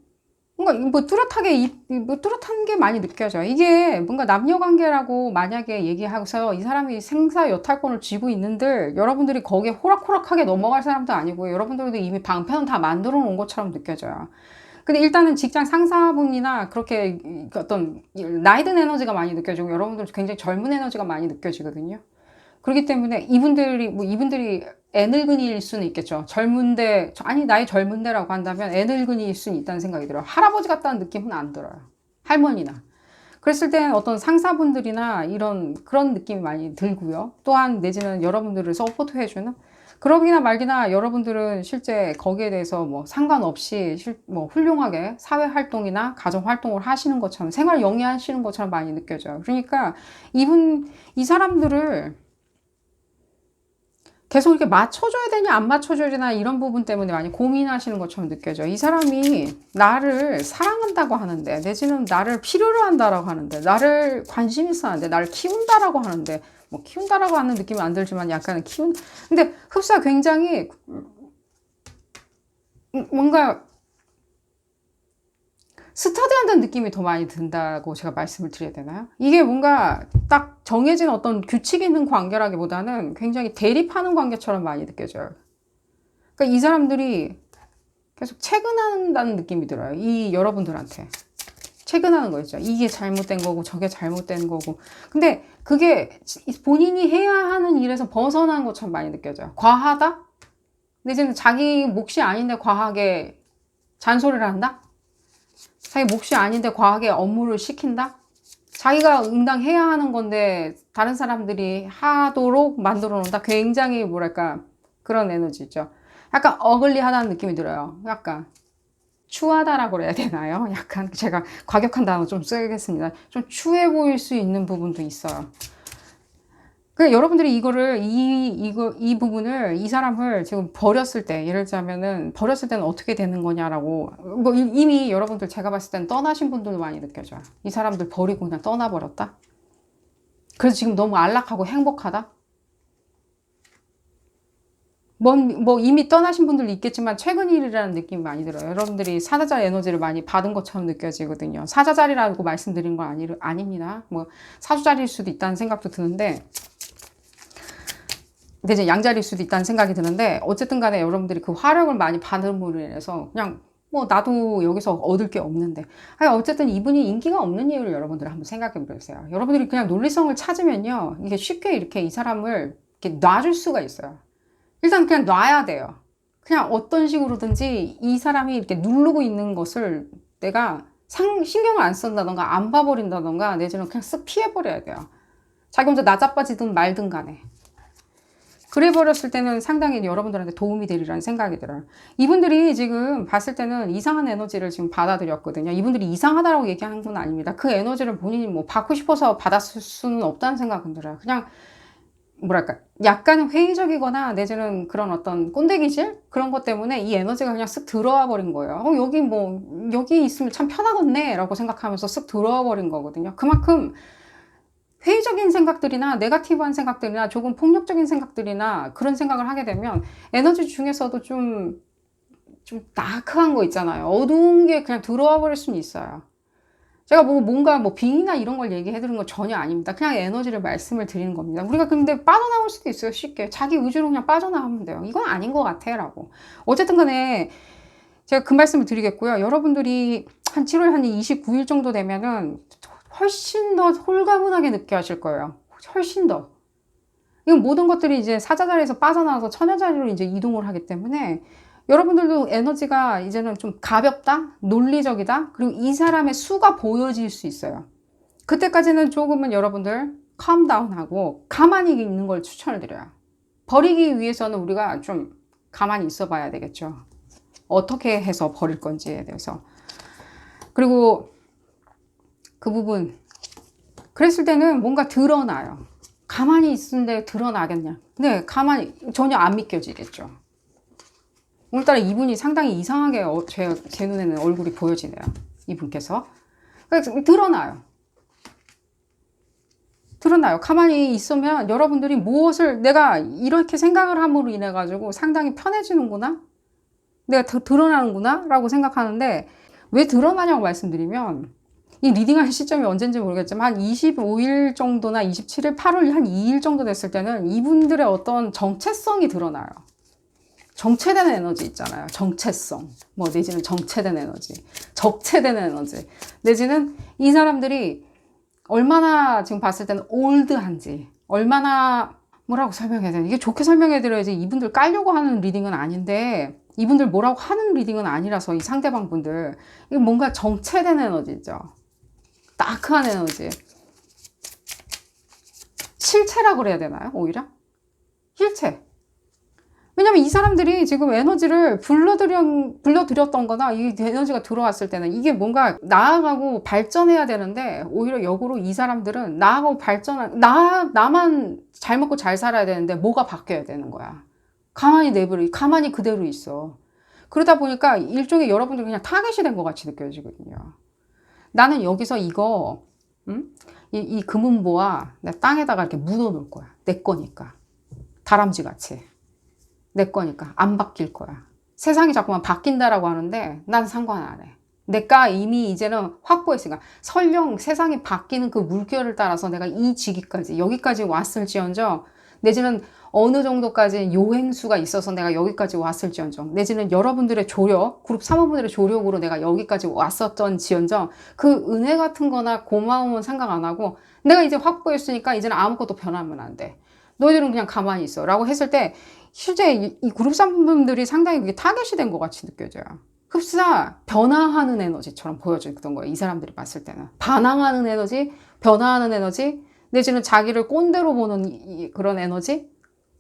뭔가 뭐 뚜렷한 게 많이 느껴져요. 이게 뭔가 남녀 관계라고 만약에 얘기하고서 이 사람이 생사 여탈권을 쥐고 있는데 여러분들이 거기에 호락호락하게 넘어갈 사람도 아니고 여러분들도 이미 방편은 다 만들어 놓은 것처럼 느껴져요. 근데 일단은 직장 상사분이나 그렇게 어떤 나이든 에너지가 많이 느껴지고 여러분들 굉장히 젊은 에너지가 많이 느껴지거든요. 그렇기 때문에 이분들이 애늙은이일 수는 있겠죠. 젊은데, 아니, 나이 젊은데라고 한다면 애늙은이일 수는 있다는 생각이 들어요. 할아버지 같다는 느낌은 안 들어요. 할머니나. 그랬을 때는 어떤 상사분들이나 그런 느낌이 많이 들고요. 또한 내지는 여러분들을 서포트해주는 그러기나 말기나 여러분들은 실제 거기에 대해서 뭐 상관없이 뭐 훌륭하게 사회 활동이나 가정 활동을 하시는 것처럼 생활 영위하시는 것처럼 많이 느껴져요. 그러니까 이 사람들을 계속 이렇게 맞춰줘야 되냐 안 맞춰줘야 되나 이런 부분 때문에 많이 고민하시는 것처럼 느껴져요. 이 사람이 나를 사랑한다고 하는데 내지는 나를 필요로 한다라고 하는데 나를 관심 있어 하는데 나를 키운다라고 하는데 뭐 키운다라고 하는 느낌은 안 들지만 약간은 근데 흡사 굉장히 뭔가 스터디한다는 느낌이 더 많이 든다고 제가 말씀을 드려야 되나요? 이게 뭔가 딱 정해진 어떤 규칙이 있는 관계라기보다는 굉장히 대립하는 관계처럼 많이 느껴져요. 그러니까 이 사람들이 계속 체근한다는 느낌이 들어요. 이 여러분들한테. 체근하는 거 있죠. 이게 잘못된 거고 저게 잘못된 거고. 근데 그게 본인이 해야 하는 일에서 벗어난 것처럼 많이 느껴져요. 과하다? 내지는 자기 몫이 아닌데 과하게 잔소리를 한다? 자기 몫이 아닌데 과하게 업무를 시킨다? 자기가 응당 해야 하는 건데 다른 사람들이 하도록 만들어 놓는다? 굉장히 뭐랄까 그런 에너지 있죠. 약간 어글리하다는 느낌이 들어요. 약간 추하다라고 그래야 되나요? 약간 제가 과격한 단어 좀 쓰겠습니다. 좀 추해 보일 수 있는 부분도 있어요. 그 여러분들이 이 부분을 이 사람을 지금 버렸을 때 예를 들자면은 버렸을 때는 어떻게 되는 거냐라고 뭐 이미 여러분들 제가 봤을 때는 떠나신 분들도 많이 느껴져요. 이 사람들 버리고 그냥 떠나버렸다. 그래서 지금 너무 안락하고 행복하다. 뭐 이미 떠나신 분들도 있겠지만 최근 일이라는 느낌이 많이 들어요. 여러분들이 사자자리 에너지를 많이 받은 것처럼 느껴지거든요. 사자자리라고 말씀드린 건 아닙니다. 뭐 사주자리일 수도 있다는 생각도 드는데, 근데 이제 양자리일 수도 있다는 생각이 드는데, 어쨌든 간에 여러분들이 그 화력을 많이 받음으로 인해서 그냥 뭐 나도 여기서 얻을 게 없는데, 아니 어쨌든 이분이 인기가 없는 이유를 여러분들 한번 생각해 보세요. 여러분들이 그냥 논리성을 찾으면요, 이게 쉽게 이렇게 이 사람을 이렇게 놔줄 수가 있어요. 일단 그냥 놔야 돼요. 그냥 어떤 식으로든지 이 사람이 이렇게 누르고 있는 것을 내가 신경을 안 쓴다던가 안 봐버린다던가 내지는 그냥 쓱 피해버려야 돼요. 자기 혼자 나자빠지든 말든 간에. 그래 버렸을 때는 상당히 여러분들한테 도움이 되리라는 생각이 들어요. 이분들이 지금 봤을 때는 이상한 에너지를 지금 받아들였거든요. 이분들이 이상하다라고 얘기하는 건 아닙니다. 그 에너지를 본인이 뭐 받고 싶어서 받았을 수는 없다는 생각은 들어요. 그냥 뭐랄까 약간 회의적이거나 내지는 그런 어떤 꼰대기질 그런 것 때문에 이 에너지가 그냥 쓱 들어와 버린 거예요. 여기 있으면 참 편하겠네 라고 생각하면서 쓱 들어와 버린 거거든요. 그만큼 회의적인 생각들이나 네거티브한 생각들이나 조금 폭력적인 생각들이나 그런 생각을 하게 되면 에너지 중에서도 좀 다크한 거 있잖아요. 어두운 게 그냥 들어와 버릴 수는 있어요. 제가 뭔가 빙이나 이런 걸 얘기해 드리는 건 전혀 아닙니다. 그냥 에너지를 말씀을 드리는 겁니다. 우리가 근데 빠져나올 수도 있어요. 쉽게. 자기 의지로 그냥 빠져나가면 돼요. 이건 아닌 것 같아 라고. 어쨌든 간에 제가 그 말씀을 드리겠고요. 여러분들이 한 7월 한 29일 정도 되면은 훨씬 더 홀가분하게 느껴하실 거예요. 훨씬 더. 이건 모든 것들이 이제 사자자리에서 빠져나와서 처녀자리로 이제 이동을 하기 때문에 여러분들도 에너지가 이제는 좀 가볍다, 논리적이다, 그리고 이 사람의 수가 보여질 수 있어요. 그때까지는 조금은 여러분들 캄다운하고 가만히 있는 걸 추천을 드려요. 버리기 위해서는 우리가 좀 가만히 있어 봐야 되겠죠. 어떻게 해서 버릴 건지에 대해서. 그리고 그 부분, 그랬을 때는 뭔가 드러나요. 가만히 있는데 드러나겠냐? 네, 가만히 전혀 안 믿겨지겠죠. 오늘따라 이분이 상당히 이상하게 제 눈에는 얼굴이 보여지네요. 이분께서. 드러나요. 드러나요. 가만히 있으면 여러분들이 무엇을 내가 이렇게 생각을 함으로 인해 가지고 상당히 편해지는구나? 내가 드러나는구나? 라고 생각하는데 왜 드러나냐고 말씀드리면 이 리딩할 시점이 언젠지 모르겠지만 한 25일 정도나 27일, 8월 한 2일 정도 됐을 때는 이분들의 어떤 정체성이 드러나요. 정체된 에너지 있잖아요. 정체성. 뭐 내지는 정체된 에너지. 적체된 에너지. 내지는 이 사람들이 얼마나 지금 봤을 때는 올드한지, 얼마나 뭐라고 설명해야 되나? 이게 좋게 설명해 드려야지 이분들 깔려고 하는 리딩은 아닌데 이분들 뭐라고 하는 리딩은 아니라서 이 상대방 분들 이게 뭔가 정체된 에너지죠. 다크한 에너지. 실체라고 그래야 되나요? 오히려? 실체. 왜냐면 이 사람들이 지금 에너지를 불러들였던 거나 이 에너지가 들어왔을 때는 이게 뭔가 나아가고 발전해야 되는데 오히려 역으로 이 사람들은 나아가고 나만 잘 먹고 잘 살아야 되는데 뭐가 바뀌어야 되는 거야. 가만히 그대로 있어. 그러다 보니까 일종의 여러분들 그냥 타겟이 된 것 같이 느껴지거든요. 나는 여기서 이 금은보화 내 땅에다가 이렇게 묻어 놓을 거야. 내 거니까. 다람쥐 같이. 내 거니까 안 바뀔 거야. 세상이 자꾸만 바뀐다라고 하는데 난 상관 안 해. 내가 이미 이제는 확보했으니까 설령 세상이 바뀌는 그 물결을 따라서 내가 이 지기까지 여기까지 왔을지언정 내지는 어느 정도까지 요행수가 있어서 내가 여기까지 왔을지언정 내지는 여러분들의 조력 그룹 사모분들의 조력으로 내가 여기까지 왔었던 지언정 그 은혜 같은 거나 고마움은 생각 안 하고 내가 이제 확보했으니까 이제는 아무것도 변하면 안 돼. 너희들은 그냥 가만히 있어 라고 했을 때 실제 이 그룹 사모분들이 상당히 그게 타겟이 된 것 같이 느껴져요. 흡사 변화하는 에너지처럼 보여졌던 거예요. 이 사람들이 봤을 때는 반항하는 에너지, 변화하는 에너지, 내지는 자기를 꼰대로 보는 그런 에너지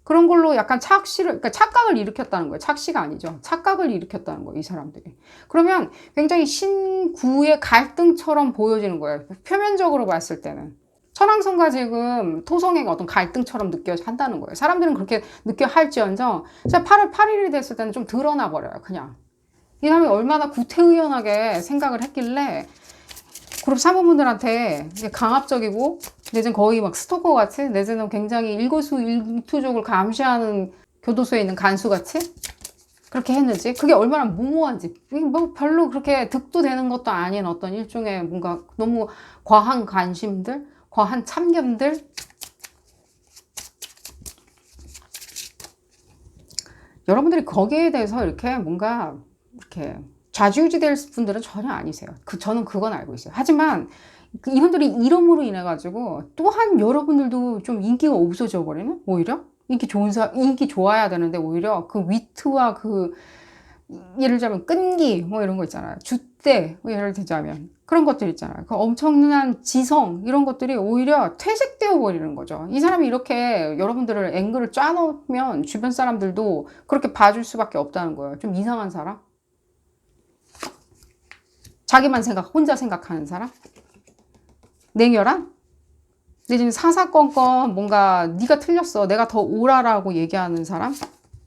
그런 걸로 약간 그러니까 착각을 일으켰다는 거예요. 착시가 아니죠. 착각을 일으켰다는 거예요. 이 사람들이. 그러면 굉장히 신구의 갈등처럼 보여지는 거예요. 표면적으로 봤을 때는. 천왕성과 지금 토성의 어떤 갈등처럼 한다는 거예요. 사람들은 그렇게 느껴 할지언정 8월 8일이 됐을 때는 좀 드러나 버려요. 그냥. 이 사람이 얼마나 구태의연하게 생각을 했길래 그룹 사모분들한테 내지는 거의 막 스토커 같이 내지는 굉장히 일거수일투족을 감시하는 교도소에 있는 간수같이 그렇게 했는지, 그게 얼마나 무모한지, 뭐 별로 그렇게 득도 되는 것도 아닌 어떤 일종의 뭔가 너무 과한 관심들, 과한 참견들. 여러분들이 거기에 대해서 이렇게 뭔가 이렇게 좌지우지 될 분들은 전혀 아니세요. 저는 그건 알고 있어요. 하지만 이분들이 이름으로 인해 가지고 또한 여러분들도 좀 인기가 없어져 버리는, 오히려 인기 좋아야 되는데 오히려 그 위트와 그 예를 들자면 끈기 뭐 이런 거 있잖아요. 줏대 뭐 예를 들자면 그런 것들 있잖아요. 그 엄청난 지성 이런 것들이 오히려 퇴색되어 버리는 거죠. 이 사람이 이렇게 여러분들을 앵글을 짜놓으면 주변 사람들도 그렇게 봐줄 수밖에 없다는 거예요. 좀 이상한 사람, 자기만 혼자 생각하는 사람, 냉혈한, 내지는 사사건건 뭔가 네가 틀렸어, 내가 더 옳아라고 얘기하는 사람.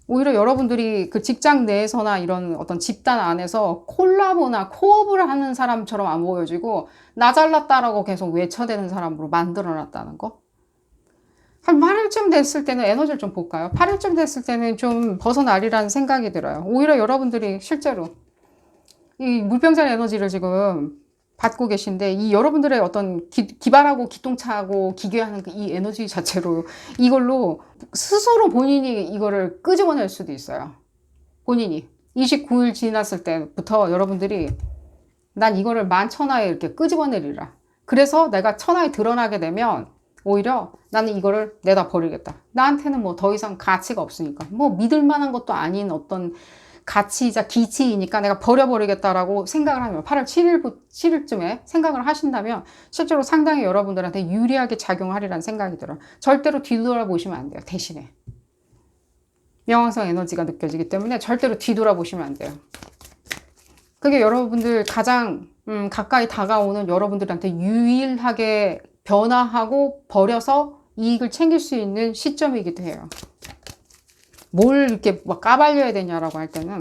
오히려 여러분들이 그 직장 내에서나 이런 어떤 집단 안에서 콜라보나 코업을 하는 사람처럼 안 보여지고 나 잘났다라고 계속 외쳐대는 사람으로 만들어놨다는 거. 한 8일쯤 됐을 때는 에너지를 좀 볼까요? 8일쯤 됐을 때는 좀 벗어나리라는 생각이 들어요. 오히려 여러분들이 실제로 이 물병잔 에너지를 지금 받고 계신데, 이 여러분들의 어떤 기발하고 기똥차고 기괴하는 이 에너지 자체로 이걸로 스스로 본인이 이거를 끄집어낼 수도 있어요. 본인이 29일 지났을 때부터 여러분들이 난 이거를 만천하에 이렇게 끄집어내리라. 그래서 내가 천하에 드러나게 되면 오히려 나는 이거를 내다 버리겠다. 나한테는 뭐 더 이상 가치가 없으니까, 뭐 믿을 만한 것도 아닌 어떤 가치이자 기치이니까 내가 버려버리겠다라고 생각을 하면 8월 7일쯤에 생각을 하신다면 실제로 상당히 여러분들한테 유리하게 작용하리라는 생각이 들어요. 절대로 뒤돌아보시면 안 돼요. 대신에 명왕성 에너지가 느껴지기 때문에 절대로 뒤돌아보시면 안 돼요. 그게 여러분들 가장 가까이 다가오는 여러분들한테 유일하게 변화하고 버려서 이익을 챙길 수 있는 시점이기도 해요. 뭘 이렇게 막 까발려야 되냐라고 할 때는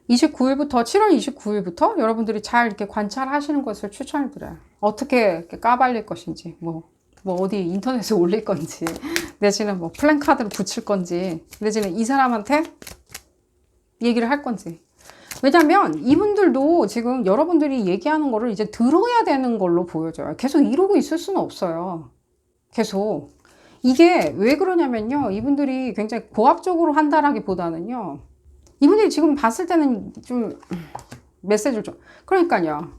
7월 29일부터 여러분들이 잘 이렇게 관찰하시는 것을 추천을 드려요. 어떻게 이렇게 까발릴 것인지, 뭐 어디 인터넷에 올릴 건지, 내지는 뭐 플랜카드를 붙일 건지, 내지는 이 사람한테 얘기를 할 건지. 왜냐면 이분들도 지금 여러분들이 얘기하는 거를 이제 들어야 되는 걸로 보여져요. 계속 이러고 있을 수는 없어요. 계속. 이게 왜 그러냐면요, 이분들이 굉장히 고압적으로 한다라기보다는요, 이분들이 지금 봤을 때는 좀 메시지를 좀, 그러니까요,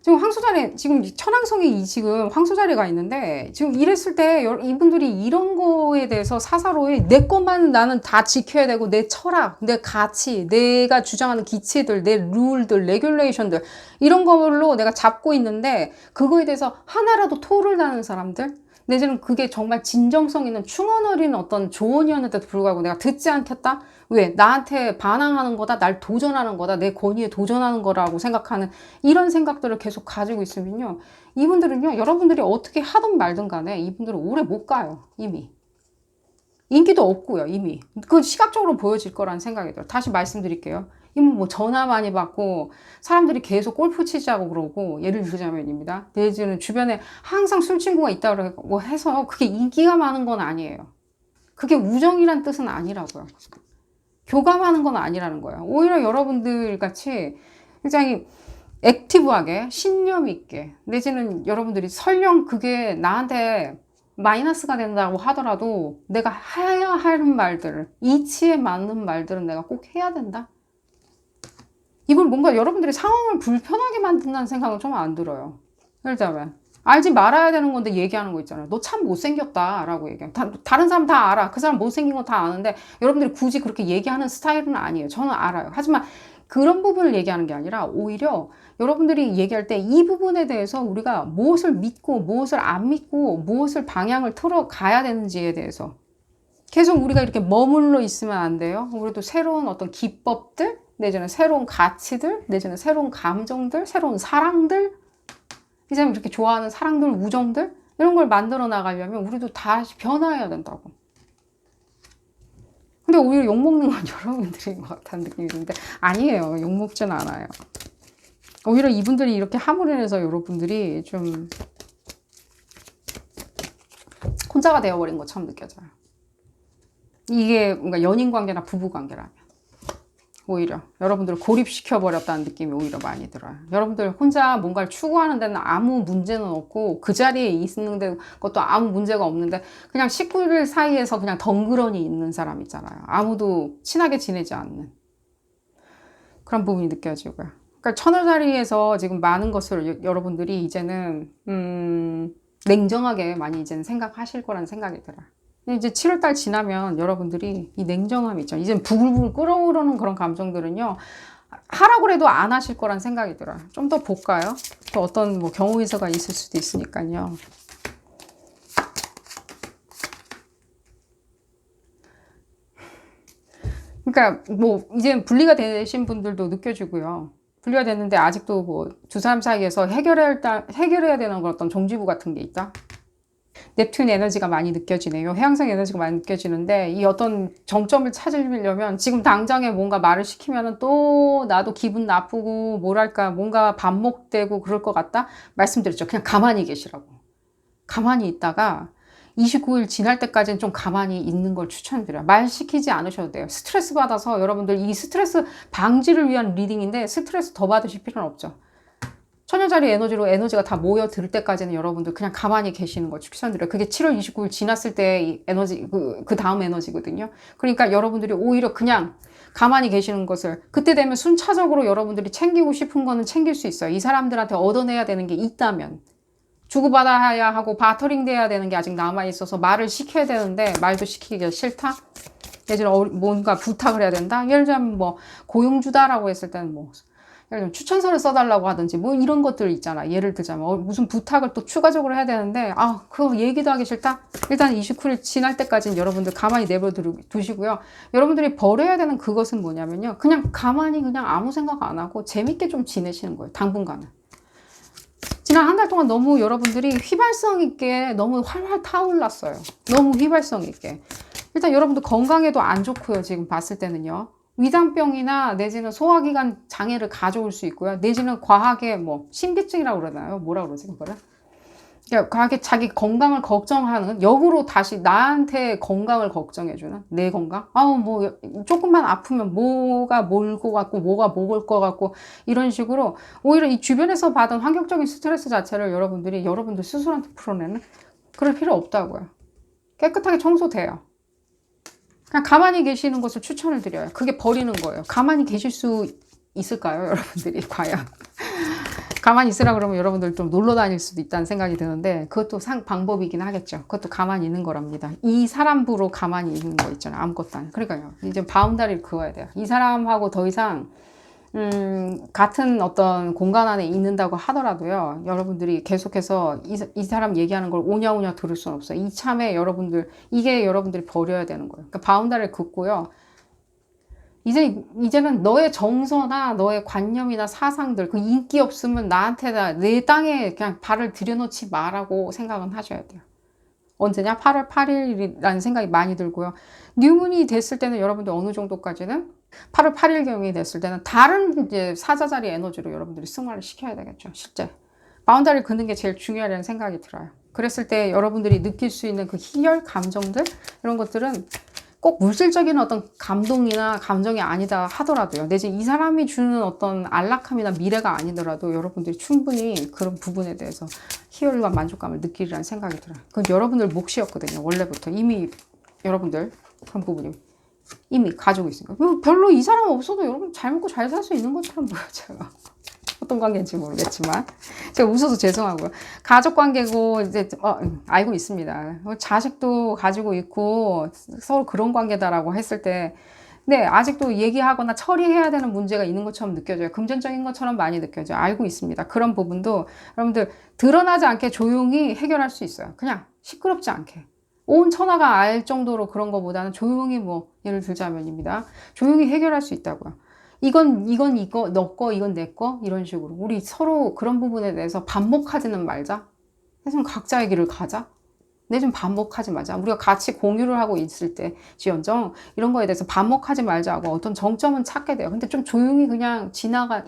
지금 황소자리, 지금 천왕성이 지금 황소자리가 있는데, 지금 이랬을 때 이분들이 이런 거에 대해서 사사로이 내 것만 나는 다 지켜야 되고, 내 철학, 내 가치, 내가 주장하는 기치들, 내 룰들, 레귤레이션들, 이런 걸로 내가 잡고 있는데, 그거에 대해서 하나라도 토를 다는 사람들, 내지는 그게 정말 진정성 있는 충원 어린 어떤 조언이었는데도 불구하고 내가 듣지 않겠다? 왜? 나한테 반항하는 거다, 날 도전하는 거다, 내 권위에 도전하는 거라고 생각하는 이런 생각들을 계속 가지고 있으면요, 이분들은요, 여러분들이 어떻게 하든 말든 간에 이분들은 오래 못 가요. 이미 인기도 없고요. 이미 그 시각적으로 보여질 거라는 생각이 들어요. 다시 말씀드릴게요. 이분 뭐 전화 많이 받고 사람들이 계속 골프 치자고 그러고, 예를 들자면입니다, 내지는 주변에 항상 술 친구가 있다고 해서 그게 인기가 많은 건 아니에요. 그게 우정이란 뜻은 아니라고요. 교감하는 건 아니라는 거예요. 오히려 여러분들 같이 굉장히 액티브하게 신념 있게, 내지는 여러분들이 설령 그게 나한테 마이너스가 된다고 하더라도 내가 해야 하는 말들, 이치에 맞는 말들은 내가 꼭 해야 된다. 이걸 뭔가 여러분들이 상황을 불편하게 만든다는 생각은 좀 안 들어요. 예를 들자면 알지 말아야 되는 건데 얘기하는 거 있잖아요. 너 참 못생겼다 라고 얘기해요. 다른 사람 다 알아. 그 사람 못생긴 거 다 아는데 여러분들이 굳이 그렇게 얘기하는 스타일은 아니에요. 저는 알아요. 하지만 그런 부분을 얘기하는 게 아니라 오히려 여러분들이 얘기할 때 이 부분에 대해서 우리가 무엇을 믿고 무엇을 안 믿고 무엇을 방향을 틀어 가야 되는지에 대해서 계속 우리가 이렇게 머물러 있으면 안 돼요. 우리도 새로운 어떤 기법들, 내지는 새로운 가치들, 내지는 새로운 감정들, 새로운 사랑들, 이 사람이 이렇게 좋아하는 사랑들, 우정들, 이런 걸 만들어 나가려면 우리도 다시 변화해야 된다고. 근데 오히려 욕먹는 건 여러분들인 것 같다는 느낌이 드는데, 아니에요. 욕먹진 않아요. 오히려 이분들이 이렇게 함으로 인해서 여러분들이 좀 혼자가 되어버린 것처럼 느껴져요. 이게 뭔가 연인 관계나 부부 관계라면 오히려 여러분들을 고립시켜버렸다는 느낌이 오히려 많이 들어요. 여러분들 혼자 뭔가를 추구하는 데는 아무 문제는 없고 그 자리에 있는 것도 아무 문제가 없는데 그냥 식구들 사이에서 그냥 덩그러니 있는 사람 있잖아요. 아무도 친하게 지내지 않는 그런 부분이 느껴지고요. 그러니까 천을자리에서 지금 많은 것을 여러분들이 이제는 냉정하게 많이 이제는 생각하실 거라는 생각이 들어요. 이제 7월달 지나면 여러분들이 이 냉정함 있죠. 이제 부글부글 끓어오르는 그런 감정들은요. 하라고 해도 안 하실 거란 생각이 들어요. 좀 더 볼까요? 또 어떤 뭐 경우의사가 있을 수도 있으니까요. 그러니까 뭐 이제 분리가 되신 분들도 느껴지고요. 분리가 됐는데 아직도 뭐 두 사람 사이에서 해결해야 되는 어떤 종지부 같은 게 있다. 넵튠 에너지가 많이 느껴지네요. 해양성 에너지가 많이 느껴지는데 이 어떤 정점을 찾으려면 지금 당장에 뭔가 말을 시키면은 또 나도 기분 나쁘고 뭐랄까 뭔가 반복되고 그럴 것 같다? 말씀드렸죠. 그냥 가만히 계시라고. 가만히 있다가 29일 지날 때까지는 좀 가만히 있는 걸 추천드려요. 말 시키지 않으셔도 돼요. 스트레스 받아서 여러분들 이 스트레스 방지를 위한 리딩인데 스트레스 더 받으실 필요는 없죠. 천여자리 에너지로 에너지가 다 모여들 때까지는 여러분들 그냥 가만히 계시는 걸 추천드려요. 그게 7월 29일 지났을 때 이 에너지, 그 다음 에너지거든요. 그러니까 여러분들이 오히려 그냥 가만히 계시는 것을 그때 되면 순차적으로 여러분들이 챙기고 싶은 거는 챙길 수 있어요. 이 사람들한테 얻어내야 되는 게 있다면. 주고받아야 하고 바터링 돼야 되는 게 아직 남아있어서 말을 시켜야 되는데 말도 시키기가 싫다? 내지는 뭔가 부탁을 해야 된다? 예를 들면 뭐 고용주다라고 했을 때는 뭐 예를 들면 추천서를 써달라고 하든지 뭐 이런 것들 있잖아. 예를 들자면 무슨 부탁을 또 추가적으로 해야 되는데 그거 얘기도 하기 싫다? 일단 29일 지날 때까지는 여러분들 가만히 내버려두시고요. 여러분들이 버려야 되는 그것은 뭐냐면요. 그냥 가만히 그냥 아무 생각 안 하고 재밌게 좀 지내시는 거예요. 당분간은. 지난 한 달 동안 너무 여러분들이 휘발성 있게 너무 활활 타올랐어요. 너무 휘발성 있게. 일단 여러분들 건강에도 안 좋고요. 지금 봤을 때는요. 위장병이나 내지는 소화기관 장애를 가져올 수 있고요. 내지는 과하게 뭐 신비증이라고 그러나요? 뭐라 그러지 그거를? 그러니까 과하게 자기 건강을 걱정하는 역으로 다시 나한테 건강을 걱정해주는 내 건강. 뭐 조금만 아프면 뭐가 몰 것 같고 뭐가 먹을 것 같고 이런 식으로 오히려 이 주변에서 받은 환경적인 스트레스 자체를 여러분들 스스로한테 풀어내는 그럴 필요 없다고요. 깨끗하게 청소돼요. 그냥 가만히 계시는 것을 추천을 드려요. 그게 버리는 거예요. 가만히 계실 수 있을까요? 여러분들이 과연. 가만히 있으라 그러면 여러분들 좀 놀러 다닐 수도 있다는 생각이 드는데 그것도 방법이긴 하겠죠. 그것도 가만히 있는 거랍니다. 이 사람부로 가만히 있는 거 있잖아요. 아무것도 안. 그러니까요. 이제 바운다리를 그어야 돼요. 이 사람하고 더 이상 같은 어떤 공간 안에 있는다고 하더라도요. 여러분들이 계속해서 이 사람 얘기하는 걸 오냐오냐 들을 수는 없어요. 이참에 이게 여러분들이 버려야 되는 거예요. 그러니까 바운다리를 긋고요. 이제는 너의 정서나 너의 관념이나 사상들, 그 인기 없으면 나한테다 내 땅에 그냥 발을 들여놓지 마라고 생각은 하셔야 돼요. 언제냐? 8월 8일이라는 생각이 많이 들고요. 뉴문이 됐을 때는 여러분들 어느 정도까지는 8월 8일경이 됐을 때는 다른 이제 사자자리 에너지로 여러분들이 승화를 시켜야 되겠죠. 실제. 바운다리를 긋는 게 제일 중요하다는 생각이 들어요. 그랬을 때 여러분들이 느낄 수 있는 그 희열, 감정들 이런 것들은 꼭 물질적인 어떤 감동이나 감정이 아니다 하더라도요. 내지 이 사람이 주는 어떤 안락함이나 미래가 아니더라도 여러분들이 충분히 그런 부분에 대해서 희열과 만족감을 느끼리라는 생각이 들어요. 그건 여러분들 몫이었거든요. 원래부터 이미 여러분들 그런 부분이 이미 가지고 있으니까. 별로 이 사람 없어도 여러분 잘 먹고 잘 살 수 있는 것처럼 보여져요. 어떤 관계인지 모르겠지만 제가 웃어서 죄송하고요. 가족 관계고 이제 알고 있습니다. 자식도 가지고 있고 서로 그런 관계다라고 했을 때 네, 아직도 얘기하거나 처리해야 되는 문제가 있는 것처럼 느껴져요. 금전적인 것처럼 많이 느껴져요. 알고 있습니다. 그런 부분도 여러분들 드러나지 않게 조용히 해결할 수 있어요. 그냥 시끄럽지 않게. 온 천하가 알 정도로 그런 것보다는 조용히 예를 들자면입니다. 조용히 해결할 수 있다고요. 이건 이거 너 거, 이건 내 거, 이런 식으로. 우리 서로 그런 부분에 대해서 반복하지는 말자. 좀 각자의 길을 가자. 좀 반복하지 말자. 우리가 같이 공유를 하고 있을 때, 지연정, 이런 거에 대해서 반복하지 말자고 어떤 정점은 찾게 돼요. 근데 좀 조용히 그냥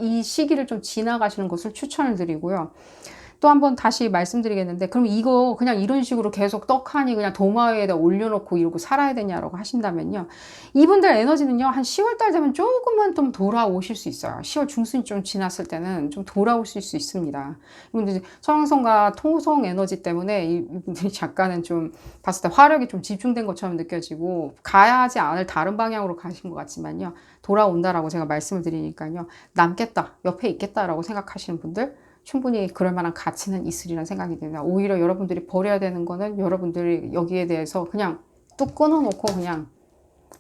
이 시기를 좀 지나가시는 것을 추천을 드리고요. 또 한번 다시 말씀드리겠는데, 그럼 이거 그냥 이런 식으로 계속 떡하니 그냥 도마 위에다 올려놓고 이러고 살아야 되냐라고 하신다면요. 이분들 에너지는요, 한 10월달 되면 조금만 좀 돌아오실 수 있어요. 10월 중순이 좀 지났을 때는 좀 돌아오실 수 있습니다. 이분들 천왕성과 토성 에너지 때문에 이분들이 잠깐은 좀 봤을 때 화력이 좀 집중된 것처럼 느껴지고, 가야 하지 않을 다른 방향으로 가신 것 같지만요. 돌아온다라고 제가 말씀을 드리니까요. 남겠다, 옆에 있겠다라고 생각하시는 분들, 충분히 그럴 만한 가치는 있으리라는 생각이 듭니다. 오히려 여러분들이 버려야 되는 거는 여러분들이 여기에 대해서 그냥 뚝 끊어놓고 그냥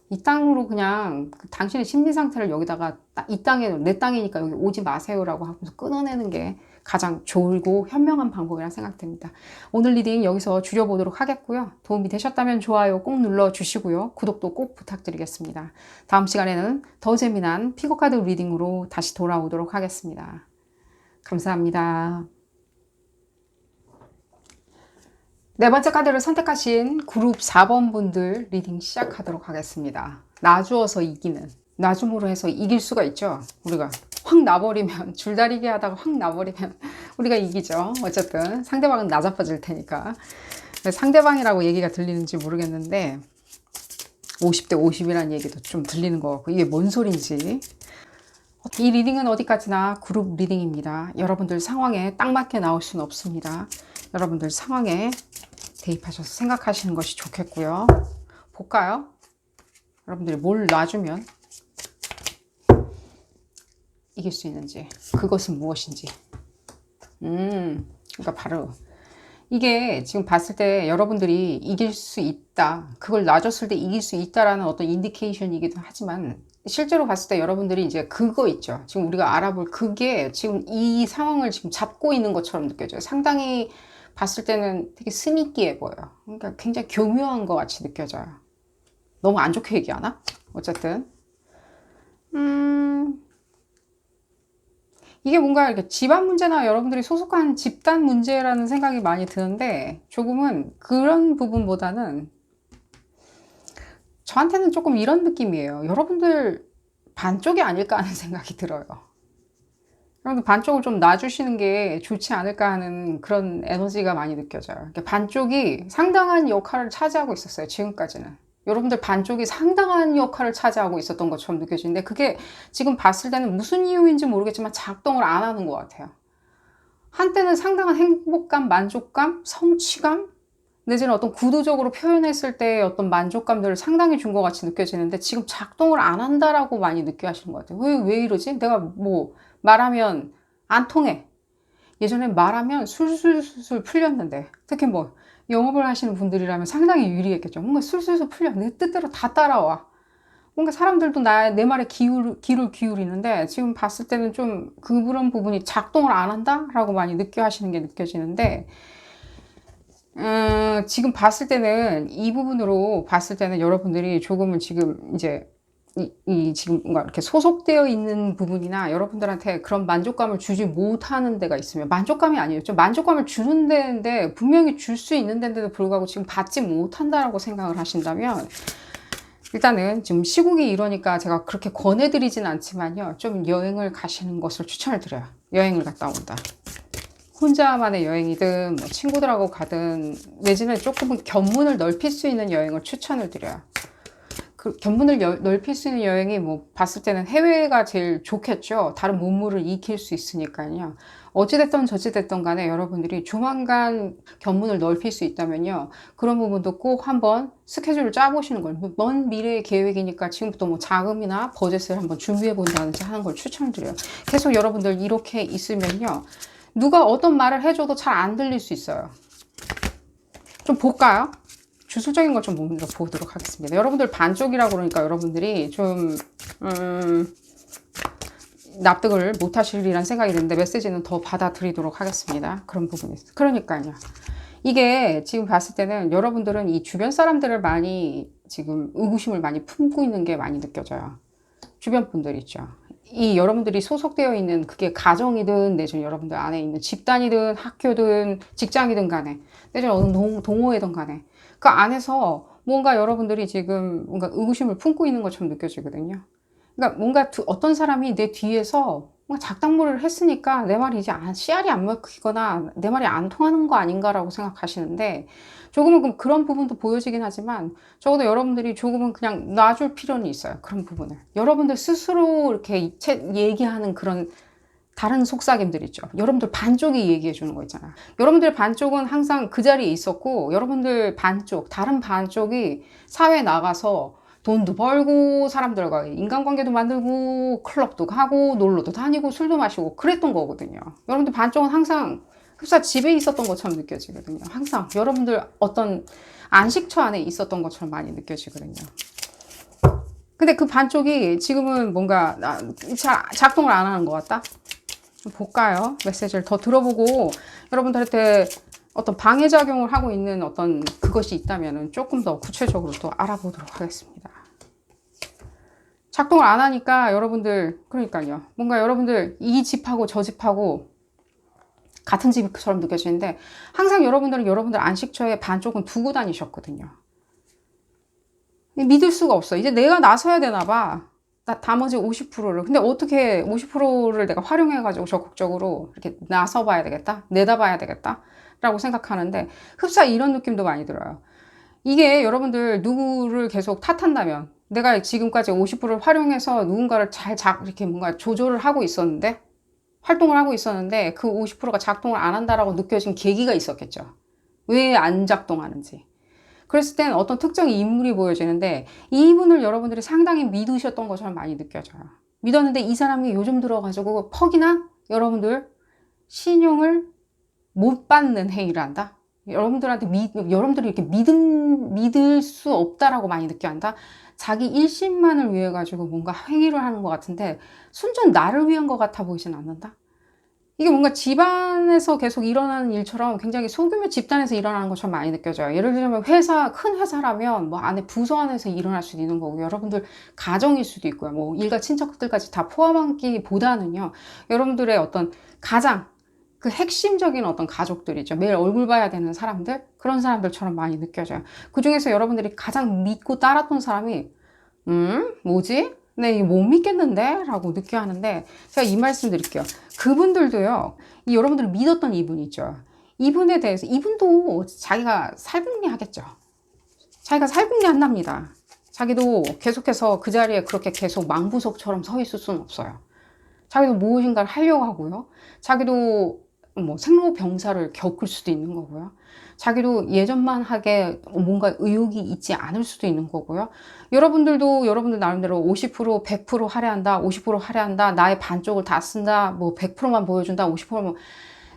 이 땅으로 그냥 당신의 심리 상태를 여기다가 이 땅에 내 땅이니까 여기 오지 마세요라고 하면서 끊어내는 게 가장 좋고 현명한 방법이라 생각됩니다. 오늘 리딩 여기서 줄여보도록 하겠고요. 도움이 되셨다면 좋아요 꼭 눌러주시고요. 구독도 꼭 부탁드리겠습니다. 다음 시간에는 더 재미난 피거카드 리딩으로 다시 돌아오도록 하겠습니다. 감사합니다. 네 번째 카드를 선택하신 그룹 4번 분들 리딩 시작하도록 하겠습니다. 놔주어서 이기는, 놔줌으로 해서 이길 수가 있죠. 우리가 확 놔버리면, 줄다리기 하다가 확 놔버리면 우리가 이기죠. 어쨌든 상대방은 나자빠질 테니까. 상대방이라고 얘기가 들리는지 모르겠는데 50대 50이라는 얘기도 좀 들리는 것 같고, 이게 뭔 소린지. 이 리딩은 어디까지나 그룹 리딩입니다. 여러분들 상황에 딱 맞게 나올 수는 없습니다. 여러분들 상황에 대입하셔서 생각하시는 것이 좋겠고요. 볼까요? 여러분들이 뭘 놔주면 이길 수 있는지, 그것은 무엇인지. 그러니까 바로 이게 지금 봤을 때 여러분들이 이길 수 있다, 그걸 놔줬을 때 이길 수 있다라는 어떤 인디케이션이기도 하지만, 실제로 봤을 때 여러분들이 이제 그거 있죠. 지금 우리가 알아볼 그게 지금 이 상황을 지금 잡고 있는 것처럼 느껴져요. 상당히 봤을 때는 되게 스니키해 보여요. 그러니까 굉장히 교묘한 것 같이 느껴져요. 너무 안 좋게 얘기하나? 어쨌든 이게 뭔가 이렇게 집안 문제나 여러분들이 소속한 집단 문제라는 생각이 많이 드는데, 조금은 그런 부분보다는 저한테는 조금 이런 느낌이에요. 여러분들 반쪽이 아닐까 하는 생각이 들어요. 여러분들 반쪽을 좀 놔주시는 게 좋지 않을까 하는 그런 에너지가 많이 느껴져요. 반쪽이 상당한 역할을 차지하고 있었어요. 지금까지는. 여러분들 반쪽이 상당한 역할을 차지하고 있었던 것처럼 느껴지는데, 그게 지금 봤을 때는 무슨 이유인지 모르겠지만 작동을 안 하는 것 같아요. 한때는 상당한 행복감, 만족감, 성취감, 내지는 어떤 구도적으로 표현했을 때 어떤 만족감들을 상당히 준 것 같이 느껴지는데, 지금 작동을 안 한다라고 많이 느껴하시는 것 같아요. 왜 이러지? 내가 뭐 말하면 안 통해. 예전에 말하면 술술술 풀렸는데, 특히 뭐 영업을 하시는 분들이라면 상당히 유리했겠죠. 뭔가 술술술 풀려. 내 뜻대로 다 따라와. 뭔가 사람들도 내 말에 귀를 기울이는데, 지금 봤을 때는 좀 그런 부분이 작동을 안 한다라고 많이 느껴하시는 게 느껴지는데, 지금 봤을 때는 이 부분으로 봤을 때는 여러분들이 조금은 지금 이제 지금 뭔가 이렇게 소속되어 있는 부분이나 여러분들한테 그런 만족감을 주지 못하는 데가 있으면, 만족감이 아니에요. 좀 만족감을 주는 데인데 분명히 줄 수 있는 데인데도 불구하고 지금 받지 못한다라고 생각을 하신다면, 일단은 지금 시국이 이러니까 제가 그렇게 권해드리진 않지만요. 좀 여행을 가시는 것을 추천을 드려요. 여행을 갔다 온다. 혼자만의 여행이든 뭐 친구들하고 가든, 내지는 조금은 견문을 넓힐 수 있는 여행을 추천을 드려요. 그 견문을 넓힐 수 있는 여행이 뭐 봤을 때는 해외가 제일 좋겠죠. 다른 문물을 익힐 수 있으니까요. 어찌됐든 저찌됐든 간에 여러분들이 조만간 견문을 넓힐 수 있다면요, 그런 부분도 꼭 한번 스케줄을 짜보시는 걸, 먼 미래의 계획이니까 지금부터 뭐 자금이나 버젯을 한번 준비해 본다든지 하는 걸 추천드려요. 계속 여러분들 이렇게 있으면요, 누가 어떤 말을 해줘도 잘 안 들릴 수 있어요. 좀 볼까요? 주술적인 걸 좀 먼저 보도록 하겠습니다. 여러분들 반쪽이라고 그러니까 여러분들이 좀 납득을 못 하시리라는 생각이 드는데, 메시지는 더 받아들이도록 하겠습니다. 그런 부분이 있어요. 그러니까요. 이게 지금 봤을 때는 여러분들은 이 주변 사람들을 많이 지금 의구심을 많이 품고 있는 게 많이 느껴져요. 주변 분들 있죠. 이 여러분들이 소속되어 있는 그게 가정이든, 내지는 여러분들 안에 있는 집단이든 학교든 직장이든 간에, 내지는 어느 동호회든 간에, 그 안에서 뭔가 여러분들이 지금 뭔가 의구심을 품고 있는 것처럼 느껴지거든요. 그러니까 뭔가 어떤 사람이 내 뒤에서 뭔가 작당무리를 했으니까 내 말이 이제 씨알이 안 먹히거나 내 말이 안 통하는 거 아닌가라고 생각하시는데, 조금은 그런 부분도 보여지긴 하지만 적어도 여러분들이 조금은 그냥 놔줄 필요는 있어요. 그런 부분을 여러분들 스스로 이렇게 얘기하는 그런 다른 속삭임들 있죠. 여러분들 반쪽이 얘기해 주는 거 있잖아. 여러분들 반쪽은 항상 그 자리에 있었고, 여러분들 반쪽, 다른 반쪽이 사회에 나가서 돈도 벌고 사람들과 인간관계도 만들고 클럽도 가고 놀러도 다니고 술도 마시고 그랬던 거거든요. 여러분들 반쪽은 항상 흡사 집에 있었던 것처럼 느껴지거든요. 항상 여러분들 어떤 안식처 안에 있었던 것처럼 많이 느껴지거든요. 근데 그 반쪽이 지금은 뭔가 잘 작동을 안 하는 것 같다? 좀 볼까요? 메시지를 더 들어보고 여러분들한테 어떤 방해작용을 하고 있는 어떤 그것이 있다면 조금 더 구체적으로 또 알아보도록 하겠습니다. 작동을 안 하니까 여러분들, 그러니까요. 뭔가 여러분들 이 집하고 저 집하고 같은 집처럼 느껴지는데, 항상 여러분들은 여러분들 안식처에 반쪽은 두고 다니셨거든요. 믿을 수가 없어. 이제 내가 나서야 되나 봐. 나머지 50%를. 근데 어떻게 50%를 내가 활용해가지고 적극적으로 이렇게 나서 봐야 되겠다? 내다봐야 되겠다? 라고 생각하는데, 흡사 이런 느낌도 많이 들어요. 이게 여러분들 누구를 계속 탓한다면, 내가 지금까지 50%를 활용해서 누군가를 이렇게 뭔가 조절을 하고 있었는데, 활동을 하고 있었는데, 그 50%가 작동을 안 한다라고 느껴진 계기가 있었겠죠. 왜 안 작동하는지. 그랬을 땐 어떤 특정 인물이 보여지는데, 이분을 여러분들이 상당히 믿으셨던 것처럼 많이 느껴져요. 믿었는데 이 사람이 요즘 들어가지고 퍽이나 여러분들 신용을 못 받는 행위를 한다? 여러분들한테 여러분들이 이렇게 믿을 수 없다라고 많이 느껴한다? 자기 일심만을 위해 가지고 뭔가 행위를 하는 것 같은데, 순전 나를 위한 것 같아 보이진 않는다? 이게 뭔가 집안에서 계속 일어나는 일처럼 굉장히 소규모 집단에서 일어나는 것처럼 많이 느껴져요. 예를 들면 큰 회사라면 뭐 안에 부서 안에서 일어날 수도 있는 거고, 여러분들 가정일 수도 있고요. 뭐 일가 친척들까지 다 포함하기보다는요, 여러분들의 어떤 가장 그 핵심적인 어떤 가족들이죠. 매일 얼굴 봐야 되는 사람들, 그런 사람들처럼 많이 느껴져요. 그 중에서 여러분들이 가장 믿고 따랐던 사람이 뭐지? 네, 이거 못 믿겠는데? 라고 느껴하는데, 제가 이 말씀 드릴게요. 그분들도요, 여러분들이 믿었던 이분 있죠. 이분에 대해서, 이분도 자기가 살궁리 하겠죠. 자기가 살궁리 한답니다. 자기도 계속해서 그 자리에 그렇게 계속 망부석처럼 서 있을 수는 없어요. 자기도 무엇인가를 하려고 하고요. 자기도 뭐 생로병사를 겪을 수도 있는 거고요. 자기도 예전만하게 뭔가 의욕이 있지 않을 수도 있는 거고요. 여러분들도 여러분들 나름대로 50%, 100% 할애한다, 50% 할애한다, 나의 반쪽을 다 쓴다, 뭐 100%만 보여준다, 50%만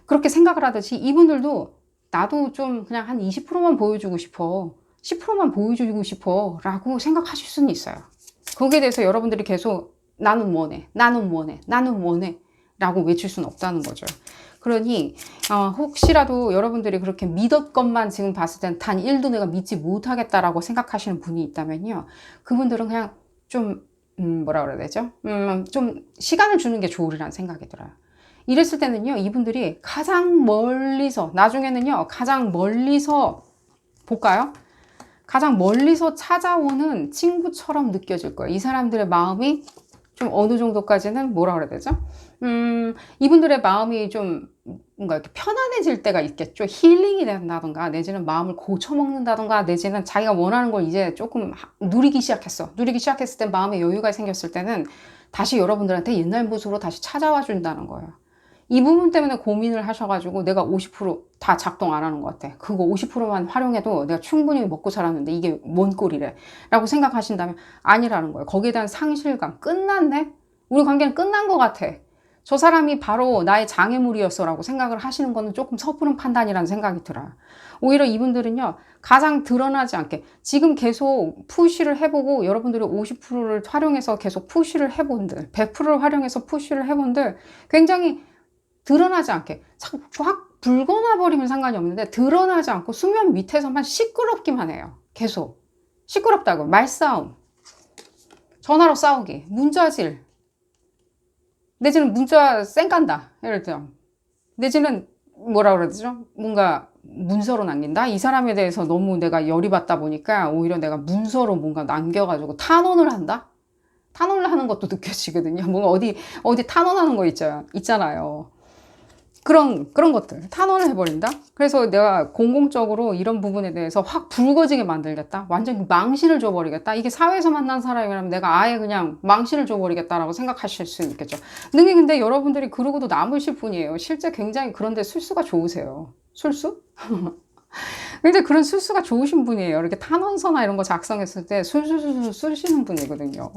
그렇게 생각을 하듯이, 이분들도 나도 좀 그냥 한 20%만 보여주고 싶어, 10%만 보여주고 싶어 라고 생각하실 수는 있어요. 거기에 대해서 여러분들이 계속 나는 원해, 나는 원해, 나는 원해 라고 외칠 수는 없다는 거죠. 그러니 혹시라도 여러분들이 그렇게 믿었건만 지금 봤을 땐 단 1도 내가 믿지 못하겠다라고 생각하시는 분이 있다면요, 그분들은 그냥 좀 뭐라 그래야 되죠? 좀 시간을 주는 게 좋으리라는 생각이 들어요. 이랬을 때는요, 이분들이 가장 멀리서, 나중에는요, 가장 멀리서 볼까요? 가장 멀리서 찾아오는 친구처럼 느껴질 거예요. 이 사람들의 마음이 좀 어느 정도까지는 뭐라 그래야 되죠? 이분들의 마음이 좀 뭔가 이렇게 편안해질 때가 있겠죠. 힐링이 된다던가, 내지는 마음을 고쳐먹는다던가, 내지는 자기가 원하는 걸 이제 조금 누리기 시작했어. 누리기 시작했을 때 마음에 여유가 생겼을 때는 다시 여러분들한테 옛날 모습으로 다시 찾아와 준다는 거예요. 이 부분 때문에 고민을 하셔가지고 내가 50%다 작동 안 하는 것 같아, 그거 50%만 활용해도 내가 충분히 먹고 살았는데 이게 뭔 꼴이래 라고 생각하신다면 아니라는 거예요. 거기에 대한 상실감, 끝났네? 우리 관계는 끝난 것 같아, 저 사람이 바로 나의 장애물이었어 라고 생각을 하시는 거는 조금 섣부른 판단이라는 생각이 들어요. 오히려 이분들은요, 가장 드러나지 않게 지금 계속 푸시를 해보고, 여러분들이 50%를 활용해서 계속 푸시를 해본들, 100%를 활용해서 푸시를 해본들, 굉장히 드러나지 않게 확 붉어나 버리면 상관이 없는데, 드러나지 않고 수면 밑에서만 시끄럽기만 해요. 계속 시끄럽다고, 말싸움, 전화로 싸우기, 문자질, 내지는 문자 쌩간다, 예를 들어. 내지는 뭐라 그러죠? 뭔가 문서로 남긴다? 이 사람에 대해서 너무 내가 열이 받다 보니까 오히려 내가 문서로 뭔가 남겨가지고 탄원을 한다? 탄원을 하는 것도 느껴지거든요. 뭔가 어디 탄원하는 거 있잖아요. 그런 것들 탄원을 해버린다. 그래서 내가 공공적으로 이런 부분에 대해서 확 붉어지게 만들겠다, 완전 망신을 줘버리겠다. 이게 사회에서 만난 사람이라면 내가 아예 그냥 망신을 줘버리겠다라고 생각하실 수 있겠죠. 근데 여러분들이 그러고도 남으실 분이에요. 실제 굉장히 그런데 술수가 좋으세요. 술수? 근데 그런 술수가 좋으신 분이에요. 이렇게 탄원서나 이런 거 작성했을 때 술술술 쓰시는 분이거든요.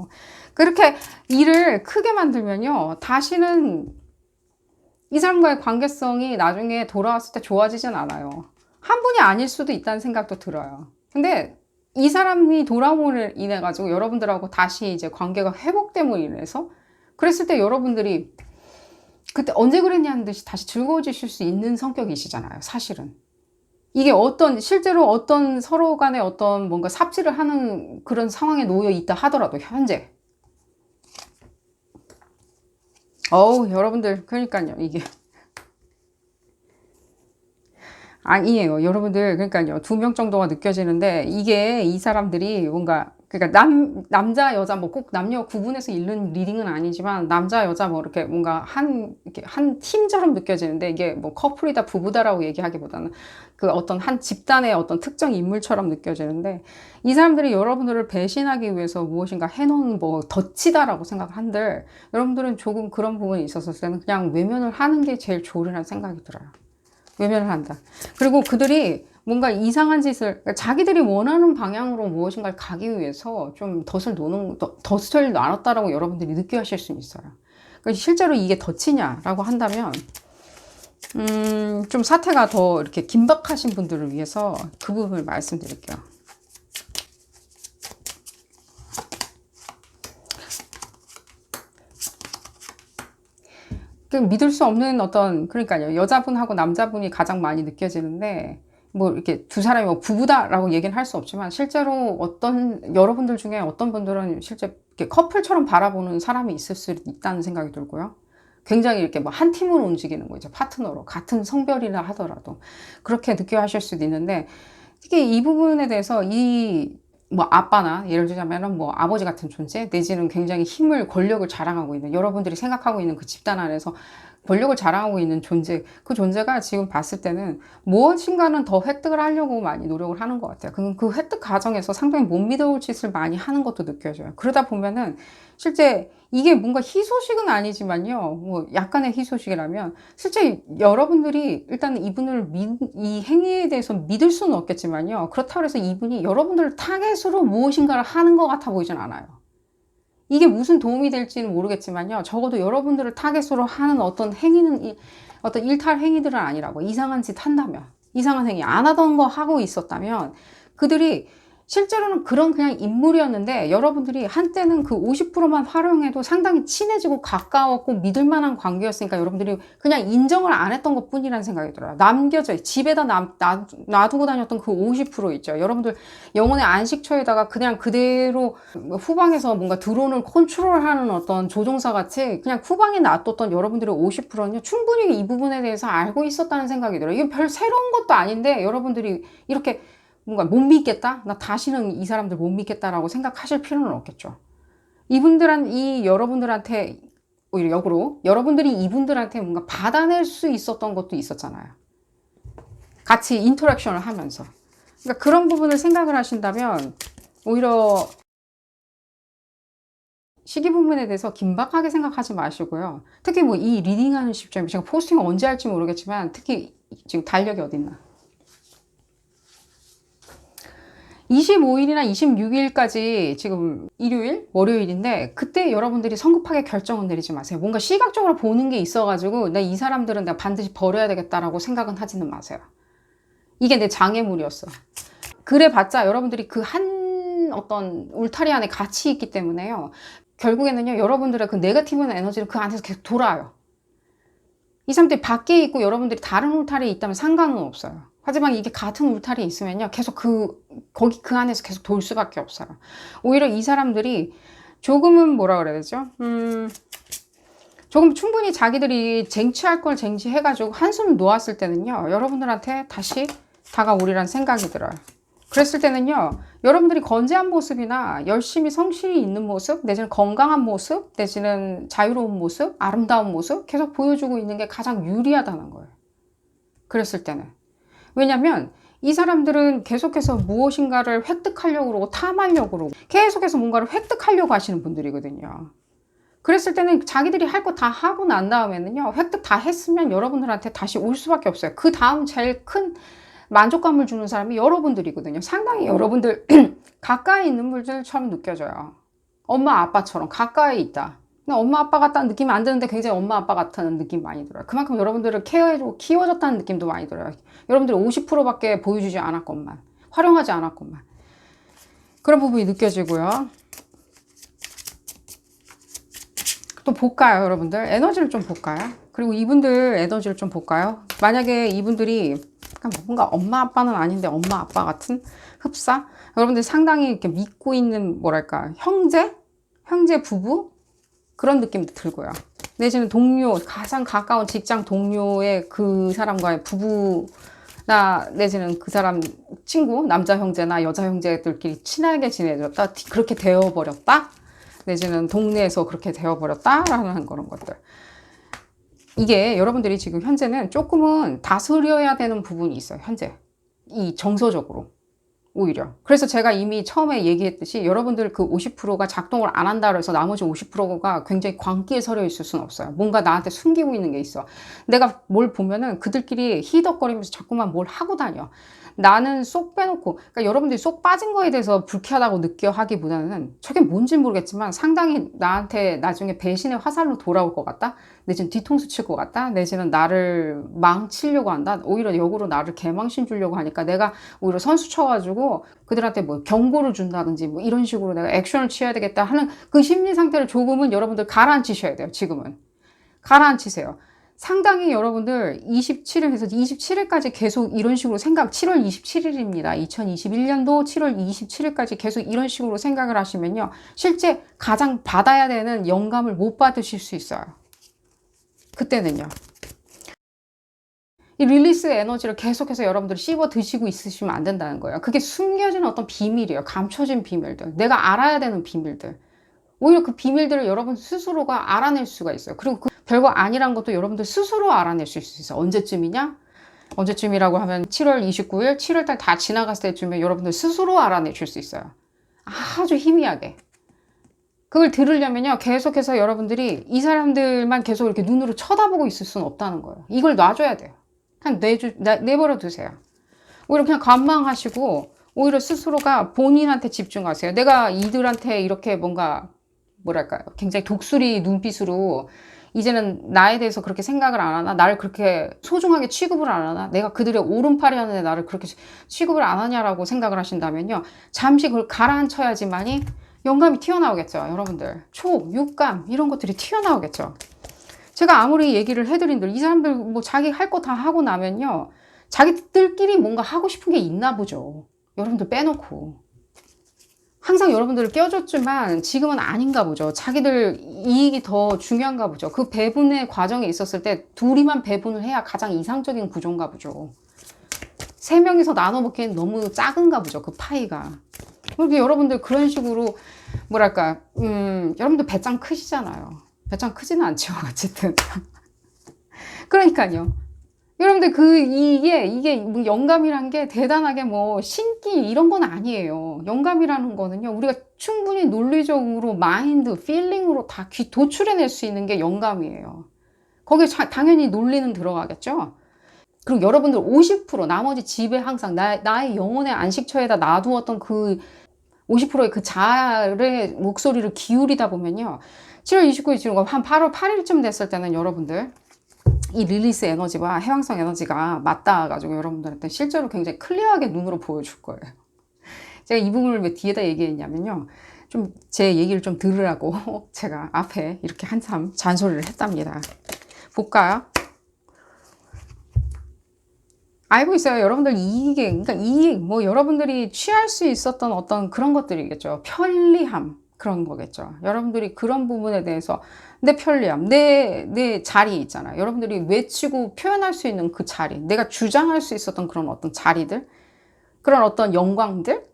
그렇게 일을 크게 만들면요, 다시는 이 사람과의 관계성이 나중에 돌아왔을 때 좋아지진 않아요. 한 분이 아닐 수도 있다는 생각도 들어요. 근데 이 사람이 돌아옴으로 인해 가지고 여러분들하고 다시 이제 관계가 회복됨으로 인해서, 그랬을 때 여러분들이 그때 언제 그랬냐는 듯이 다시 즐거워지실 수 있는 성격이시잖아요, 사실은. 이게 실제로 어떤 서로 간에 어떤 뭔가 삽질을 하는 그런 상황에 놓여 있다 하더라도, 현재. 여러분들, 그러니까요, 이게. 아니에요. 여러분들, 그러니까요. 2명 정도가 느껴지는데, 이게 이 사람들이 뭔가, 그러니까 남자, 여자, 뭐 꼭 남녀 구분해서 읽는 리딩은 아니지만, 남자, 여자 뭐 이렇게 뭔가 이렇게 한 팀처럼 느껴지는데, 이게 뭐 커플이다, 부부다라고 얘기하기보다는 그 어떤 한 집단의 어떤 특정 인물처럼 느껴지는데, 이 사람들이 여러분들을 배신하기 위해서 무엇인가 해놓은 뭐 덫이다라고 생각을 한들, 여러분들은 조금 그런 부분이 있었을 때는 그냥 외면을 하는 게 제일 좋으리라는 생각이 들어요. 외면을 한다. 그리고 그들이 뭔가 이상한 짓을, 그러니까 자기들이 원하는 방향으로 무엇인가를 가기 위해서 좀 덫을 놔놨다라고 여러분들이 느껴하실 수 있어요. 그러니까 실제로 이게 덫이냐라고 한다면, 좀 사태가 더 이렇게 긴박하신 분들을 위해서 그 부분을 말씀드릴게요. 믿을 수 없는 그러니까요. 여자분하고 남자분이 가장 많이 느껴지는데, 뭐 이렇게 두 사람이 뭐 부부다라고 얘기는 할 수 없지만, 실제로 여러분들 중에 어떤 분들은 실제 이렇게 커플처럼 바라보는 사람이 있을 수 있다는 생각이 들고요. 굉장히 이렇게 뭐 한 팀으로 움직이는 거죠. 파트너로. 같은 성별이라 하더라도. 그렇게 느껴하실 수도 있는데, 특히 이 부분에 대해서 뭐 아빠나 예를 들자면은 뭐 아버지 같은 존재, 내지는 굉장히 권력을 자랑하고 있는, 여러분들이 생각하고 있는 그 집단 안에서 권력을 자랑하고 있는 존재, 그 존재가 지금 봤을 때는 무엇인가는 더 획득을 하려고 많이 노력을 하는 것 같아요. 그 획득 과정에서 상당히 못 믿어올 짓을 많이 하는 것도 느껴져요. 그러다 보면은 실제 이게 뭔가 희소식은 아니지만요, 뭐 약간의 희소식이라면, 실제 여러분들이 일단 이 행위에 대해서 믿을 수는 없겠지만요, 그렇다고 해서 이분이 여러분들을 타겟으로 무엇인가를 하는 것 같아 보이진 않아요. 이게 무슨 도움이 될지는 모르겠지만요, 적어도 여러분들을 타겟으로 하는 어떤 행위는, 어떤 일탈 행위들은 아니라고. 이상한 짓 한다면, 이상한 행위 안 하던 거 하고 있었다면, 그들이 실제로는 그런 그냥 인물이었는데, 여러분들이 한때는 그 50%만 활용해도 상당히 친해지고 가까웠고 믿을 만한 관계였으니까 여러분들이 그냥 인정을 안 했던 것 뿐이라는 생각이 들어요. 집에다 놔두고 다녔던 그 50% 있죠. 여러분들 영혼의 안식처에다가 그냥 그대로 후방에서 뭔가 드론을 컨트롤하는 어떤 조종사 같이 그냥 후방에 놔뒀던 여러분들의 50%는요, 충분히 이 부분에 대해서 알고 있었다는 생각이 들어요. 이게 별 새로운 것도 아닌데, 여러분들이 이렇게 뭔가 못 믿겠다? 나 다시는 이 사람들 못 믿겠다라고 생각하실 필요는 없겠죠. 여러분들한테, 오히려 역으로, 여러분들이 이분들한테 뭔가 받아낼 수 있었던 것도 있었잖아요. 같이 인터랙션을 하면서. 그러니까 그런 부분을 생각을 하신다면, 오히려 시기 부분에 대해서 긴박하게 생각하지 마시고요. 특히 뭐 이 리딩하는 시점이, 제가 포스팅을 언제 할지 모르겠지만, 특히 지금 달력이 어딨나. 25일이나 26일까지 지금 일요일, 월요일인데, 그때 여러분들이 성급하게 결정은 내리지 마세요. 뭔가 시각적으로 보는 게 있어가지고 이 사람들은 내가 반드시 버려야 되겠다라고 생각은 하지는 마세요. 이게 내 장애물이었어. 그래봤자 여러분들이 그 한 어떤 울타리 안에 갇히 있기 때문에요, 결국에는요, 여러분들의 그 네거티브한 에너지를 그 안에서 계속 돌아요. 이 사람들이 밖에 있고 여러분들이 다른 울타리에 있다면 상관은 없어요. 하지만 이게 같은 울타리에 있으면요, 계속 그 안에서 계속 돌 수밖에 없어요. 오히려 이 사람들이 조금은 뭐라 그래야 되죠? 조금 충분히 자기들이 쟁취할 걸 쟁취해가지고 한숨을 놓았을 때는요, 여러분들한테 다시 다가오리란 생각이 들어요. 그랬을 때는요, 여러분들이 건재한 모습이나 열심히 성실히 있는 모습, 내지는 건강한 모습, 내지는 자유로운 모습, 아름다운 모습 계속 보여주고 있는 게 가장 유리하다는 거예요. 그랬을 때는. 왜냐면 이 사람들은 계속해서 무엇인가를 획득하려고 그러고 탐하려고 그러고 계속해서 뭔가를 획득하려고 하시는 분들이거든요. 그랬을 때는 자기들이 할 거 다 하고 난 다음에는요, 획득 다 했으면 여러분들한테 다시 올 수밖에 없어요. 그 다음 제일 큰 만족감을 주는 사람이 여러분들이거든요. 상당히 여러분들 가까이 있는 분들처럼 느껴져요. 엄마 아빠처럼 가까이 있다. 근데 엄마 아빠 같다는 느낌이 안 드는데 굉장히 엄마 아빠 같다는 느낌 많이 들어요. 그만큼 여러분들을 케어해주고 키워줬다는 느낌도 많이 들어요. 여러분들이 50%밖에 보여주지 않았건만, 활용하지 않았건만, 그런 부분이 느껴지고요. 또 볼까요, 여러분들? 에너지를 좀 볼까요? 그리고 이분들 에너지를 좀 볼까요? 만약에 이분들이 뭔가 엄마 아빠는 아닌데 엄마 아빠 같은 흡사? 여러분들 상당히 이렇게 믿고 있는 뭐랄까 형제 부부 그런 느낌도 들고요. 내지는 동료, 가장 가까운 직장 동료의 그 사람과의 부부나 내지는 그 사람 친구, 남자 형제나 여자 형제들끼리 친하게 지내졌다, 그렇게 되어버렸다, 내지는 동네에서 그렇게 되어버렸다라는 그런 것들. 이게 여러분들이 지금 현재는 조금은 다스려야 되는 부분이 있어요. 현재 이 정서적으로 오히려. 그래서 제가 이미 처음에 얘기했듯이 여러분들 그 50%가 작동을 안 한다 그래서 나머지 50%가 굉장히 광기에 서려 있을 수는 없어요. 뭔가 나한테 숨기고 있는 게 있어. 내가 뭘 보면은 그들끼리 히덕거리면서 자꾸만 뭘 하고 다녀. 나는 쏙 빼놓고, 그러니까 여러분들이 쏙 빠진 거에 대해서 불쾌하다고 느껴 하기보다는 저게 뭔지 모르겠지만 상당히 나한테 나중에 배신의 화살로 돌아올 것 같다, 내지는 뒤통수 칠 것 같다, 내지는 나를 망치려고 한다, 오히려 역으로 나를 개망신 주려고 하니까 내가 오히려 선수 쳐가지고 그들한테 뭐 경고를 준다든지 뭐 이런 식으로 내가 액션을 취해야 되겠다 하는 그 심리 상태를 조금은 여러분들 가라앉히셔야 돼요. 지금은 가라앉히세요. 상당히 여러분들 27일에서 27일까지 계속 이런 식으로 생각, 7월 27일입니다. 2021년도 7월 27일까지 계속 이런 식으로 생각을 하시면요, 실제 가장 받아야 되는 영감을 못 받으실 수 있어요. 그때는요. 이 릴리스 에너지를 계속해서 여러분들이 씹어 드시고 있으시면 안 된다는 거예요. 그게 숨겨진 어떤 비밀이에요. 감춰진 비밀들. 내가 알아야 되는 비밀들. 오히려 그 비밀들을 여러분 스스로가 알아낼 수가 있어요. 그리고 그 별거 아니란 것도 여러분들 스스로 알아내실 수 있어요. 언제쯤이냐? 언제쯤이라고 하면 7월 29일, 7월달 다 지나갔을 때쯤에 여러분들 스스로 알아내실 수 있어요. 아주 희미하게. 그걸 들으려면요, 계속해서 여러분들이 이 사람들만 계속 이렇게 눈으로 쳐다보고 있을 수는 없다는 거예요. 이걸 놔줘야 돼요. 그냥 내버려 두세요. 오히려 그냥 관망하시고 오히려 스스로가 본인한테 집중하세요. 내가 이들한테 이렇게 뭔가 뭐랄까요, 굉장히 독수리 눈빛으로 이제는 나에 대해서 그렇게 생각을 안 하나, 나를 그렇게 소중하게 취급을 안 하나, 내가 그들의 오른팔이 하는데 나를 그렇게 취급을 안 하냐라고 생각을 하신다면요, 잠시 그걸 가라앉혀야지만이 영감이 튀어나오겠죠. 여러분들 육감 이런 것들이 튀어나오겠죠. 제가 아무리 얘기를 해드린들 이 사람들 뭐 자기 할 거 다 하고 나면요, 자기들끼리 뭔가 하고 싶은 게 있나 보죠. 여러분들 빼놓고 항상 여러분들을 껴줬지만 지금은 아닌가 보죠. 자기들 이익이 더 중요한가 보죠. 그 배분의 과정에 있었을 때 둘이만 배분을 해야 가장 이상적인 구조인가 보죠. 세 명이서 나눠 먹기엔 너무 작은가 보죠. 그 파이가. 그렇게 여러분들 그런 식으로 뭐랄까, 여러분들 배짱 크시잖아요. 배짱 크지는 않죠. 어쨌든. 그러니까요. 여러분들 이게 뭐 영감이란 게 대단하게 뭐 신기 이런 건 아니에요. 영감이라는 거는요, 우리가 충분히 논리적으로 마인드, 필링으로 다 도출해낼 수 있는 게 영감이에요. 거기에 당연히 논리는 들어가겠죠. 그리고 여러분들 50%, 나머지 집에 항상 나의 영혼의 안식처에다 놔두었던 그 50%의 그 자아의 목소리를 기울이다 보면요, 7월 29일 지금 한 8월 8일쯤 됐을 때는 여러분들 이 릴리스 에너지와 해왕성 에너지가 맞닿아가지고 여러분들한테 실제로 굉장히 클리어하게 눈으로 보여줄 거예요. 제가 이 부분을 왜 뒤에다 얘기했냐면요, 좀 제 얘기를 좀 들으라고 제가 앞에 이렇게 한참 잔소리를 했답니다. 볼까요? 알고 있어요. 여러분들 그러니까 이익, 뭐 여러분들이 취할 수 있었던 어떤 그런 것들이겠죠. 편리함, 그런 거겠죠. 여러분들이 그런 부분에 대해서 내 편리함, 내 자리 있잖아요. 여러분들이 외치고 표현할 수 있는 그 자리, 내가 주장할 수 있었던 그런 어떤 자리들, 그런 어떤 영광들,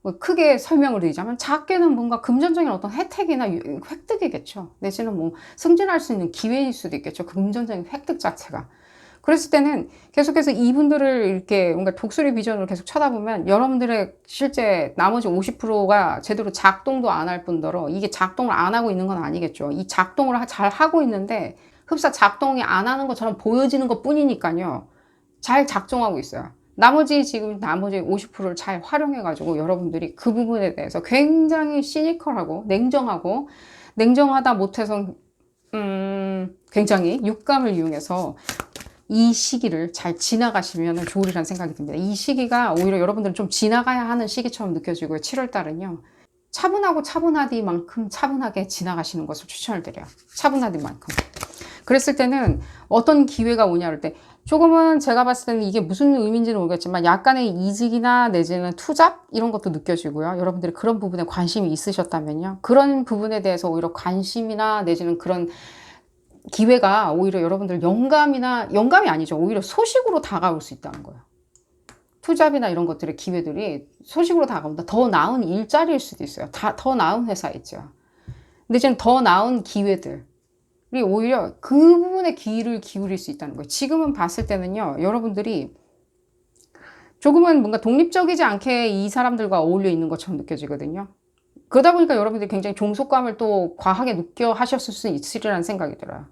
뭐 크게 설명을 드리자면 작게는 뭔가 금전적인 어떤 혜택이나 획득이겠죠. 내지는 뭐 승진할 수 있는 기회일 수도 있겠죠. 그 금전적인 획득 자체가. 그랬을 때는 계속해서 이분들을 이렇게 뭔가 독수리 비전으로 계속 쳐다보면 여러분들의 실제 나머지 50%가 제대로 작동도 안 할 뿐더러 이게 작동을 안 하고 있는 건 아니겠죠. 이 작동을 잘 하고 있는데 흡사 작동이 안 하는 것처럼 보여지는 것 뿐이니까요. 잘 작동하고 있어요. 나머지 50%를 잘 활용해가지고 여러분들이 그 부분에 대해서 굉장히 시니컬하고 냉정하다 못해서, 굉장히 육감을 이용해서 이 시기를 잘 지나가시면 좋으리란 생각이 듭니다. 이 시기가 오히려 여러분들은 좀 지나가야 하는 시기처럼 느껴지고요. 7월달은요. 차분하디만큼 차분하게 지나가시는 것을 추천을 드려요. 차분하디만큼. 그랬을 때는 어떤 기회가 오냐 할 때 조금은 제가 봤을 때는 이게 무슨 의미인지는 모르겠지만 약간의 이직이나 내지는 투잡 이런 것도 느껴지고요. 여러분들이 그런 부분에 관심이 있으셨다면요. 그런 부분에 대해서 오히려 관심이나 내지는 그런 기회가 오히려 여러분들 영감이 아니죠. 오히려 소식으로 다가올 수 있다는 거예요. 투잡이나 이런 것들의 기회들이 소식으로 다가온다. 더 나은 일자리일 수도 있어요. 더 나은 회사 있죠. 근데 지금 더 나은 기회들 오히려 그 부분에 귀를 기울일 수 있다는 거예요. 지금은 봤을 때는요, 여러분들이 조금은 뭔가 독립적이지 않게 이 사람들과 어울려 있는 것처럼 느껴지거든요. 그러다 보니까 여러분들이 굉장히 종속감을 또 과하게 느껴 하셨을 수 있으리라는 생각이 들어요.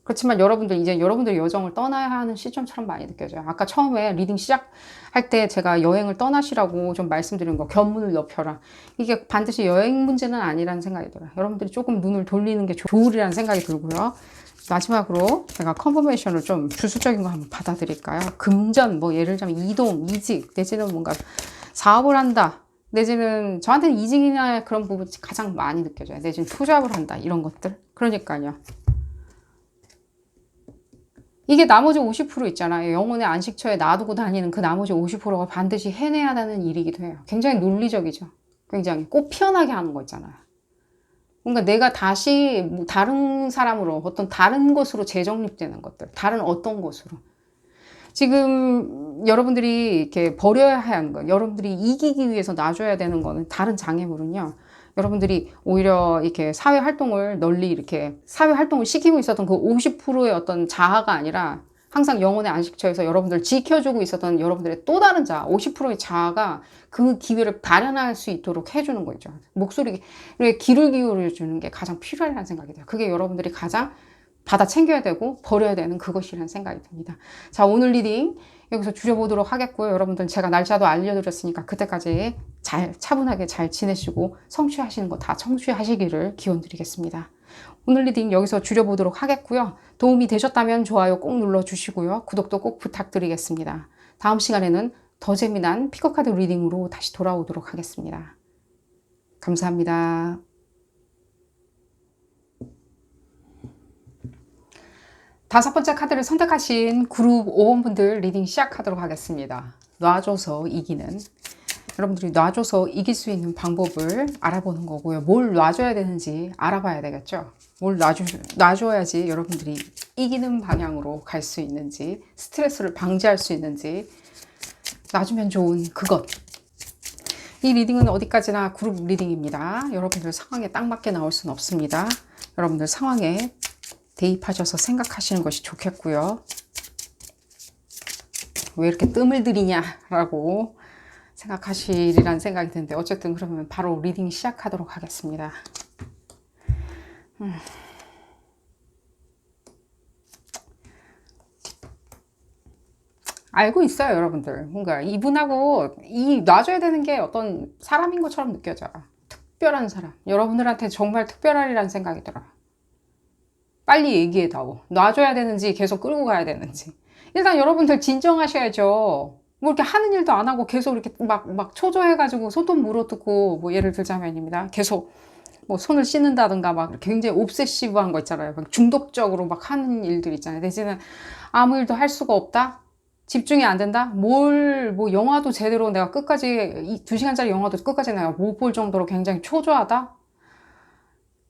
그렇지만 이제 여러분들의 여정을 떠나야 하는 시점처럼 많이 느껴져요. 아까 처음에 리딩 시작할 때 제가 여행을 떠나시라고 좀 말씀드린 거, 견문을 넓혀라. 이게 반드시 여행 문제는 아니라는 생각이 들어요. 여러분들이 조금 눈을 돌리는 게 좋으리라는 생각이 들고요. 마지막으로 제가 컨퍼메이션을 좀 주술적인 거 한번 받아드릴까요? 금전, 뭐 예를 들자면 이동, 이직, 내지는 뭔가 사업을 한다. 내지는 저한테는 이직이나 그런 부분이 가장 많이 느껴져요. 내지는 투잡을 한다. 이런 것들. 그러니까요. 이게 나머지 50% 있잖아요. 영혼의 안식처에 놔두고 다니는 그 나머지 50%가 반드시 해내야 하는 일이기도 해요. 굉장히 논리적이죠. 굉장히 꼭 피어나게 하는 거 있잖아요. 뭔가 내가 다시 다른 사람으로 어떤 다른 것으로 재정립되는 것들. 다른 어떤 것으로. 지금 여러분들이 이렇게 버려야 하는 거, 여러분들이 이기기 위해서 놔줘야 되는 거는 다른 장애물은요. 여러분들이 오히려 이렇게 사회 활동을 널리 이렇게 사회 활동을 시키고 있었던 그 50%의 어떤 자아가 아니라 항상 영혼의 안식처에서 여러분들 지켜주고 있었던 여러분들의 또 다른 자아, 50%의 자아가 그 기회를 발현할 수 있도록 해주는 거 있죠. 목소리에 귀를 기울여주는 게 가장 필요하다는 생각이 들어요. 그게 여러분들이 가장 받아 챙겨야 되고 버려야 되는 그것이라는 생각이 듭니다. 자, 오늘 리딩 여기서 줄여보도록 하겠고요. 여러분들 제가 날짜도 알려드렸으니까 그때까지 차분하게 잘 지내시고 성취하시는 거 다 성취하시기를 기원드리겠습니다. 오늘 리딩 여기서 줄여보도록 하겠고요. 도움이 되셨다면 좋아요 꼭 눌러주시고요. 구독도 꼭 부탁드리겠습니다. 다음 시간에는 더 재미난 피커카드 리딩으로 다시 돌아오도록 하겠습니다. 감사합니다. 다섯 번째 카드를 선택하신 그룹 5번분들 리딩 시작하도록 하겠습니다. 놔줘서 이기는, 여러분들이 놔줘서 이길 수 있는 방법을 알아보는 거고요. 뭘 놔줘야 되는지 알아봐야 되겠죠. 뭘 놔줘야지 여러분들이 이기는 방향으로 갈 수 있는지, 스트레스를 방지할 수 있는지, 놔주면 좋은 그것. 이 리딩은 어디까지나 그룹 리딩입니다. 여러분들 상황에 딱 맞게 나올 수는 없습니다. 여러분들 상황에 대입하셔서 생각하시는 것이 좋겠고요. 왜 이렇게 뜸을 들이냐라고 생각하시리란 생각이 드는데 어쨌든 그러면 바로 리딩 시작하도록 하겠습니다. 알고 있어요, 여러분들. 뭔가 이분하고 놔줘야 되는 게 어떤 사람인 것처럼 느껴져요. 특별한 사람. 여러분들한테 정말 특별하리란 생각이 들어요. 빨리 얘기해다오. 놔줘야 되는지 계속 끌고 가야 되는지. 일단 여러분들 진정하셔야죠. 뭐 이렇게 하는 일도 안 하고 계속 이렇게 막 초조해가지고 손톱 물어뜯고 뭐 예를 들자면입니다. 계속 뭐 손을 씻는다든가 막 굉장히 옵세시브한 거 있잖아요. 막 중독적으로 막 하는 일들 있잖아요. 내지는 아무 일도 할 수가 없다? 집중이 안 된다? 뭐 영화도 제대로 내가 끝까지 2시간짜리 영화도 끝까지 내가 못 볼 정도로 굉장히 초조하다?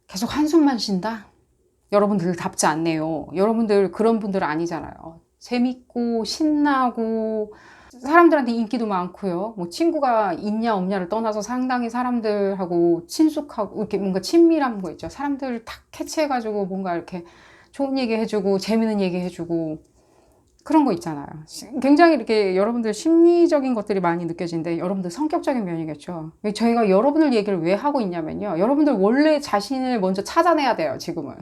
계속 한숨만 쉰다? 여러분들답지 않네요. 여러분들 그런 분들 아니잖아요. 재밌고 신나고 사람들한테 인기도 많고요. 뭐 친구가 있냐 없냐를 떠나서 상당히 사람들하고 친숙하고 이렇게 뭔가 친밀한 거 있죠. 사람들 탁 캐치해가지고 뭔가 이렇게 좋은 얘기 해주고 재밌는 얘기 해주고 그런 거 있잖아요. 굉장히 이렇게 여러분들 심리적인 것들이 많이 느껴지는데 여러분들 성격적인 면이겠죠. 저희가 여러분들 얘기를 왜 하고 있냐면요. 여러분들 원래 자신을 먼저 찾아내야 돼요, 지금은.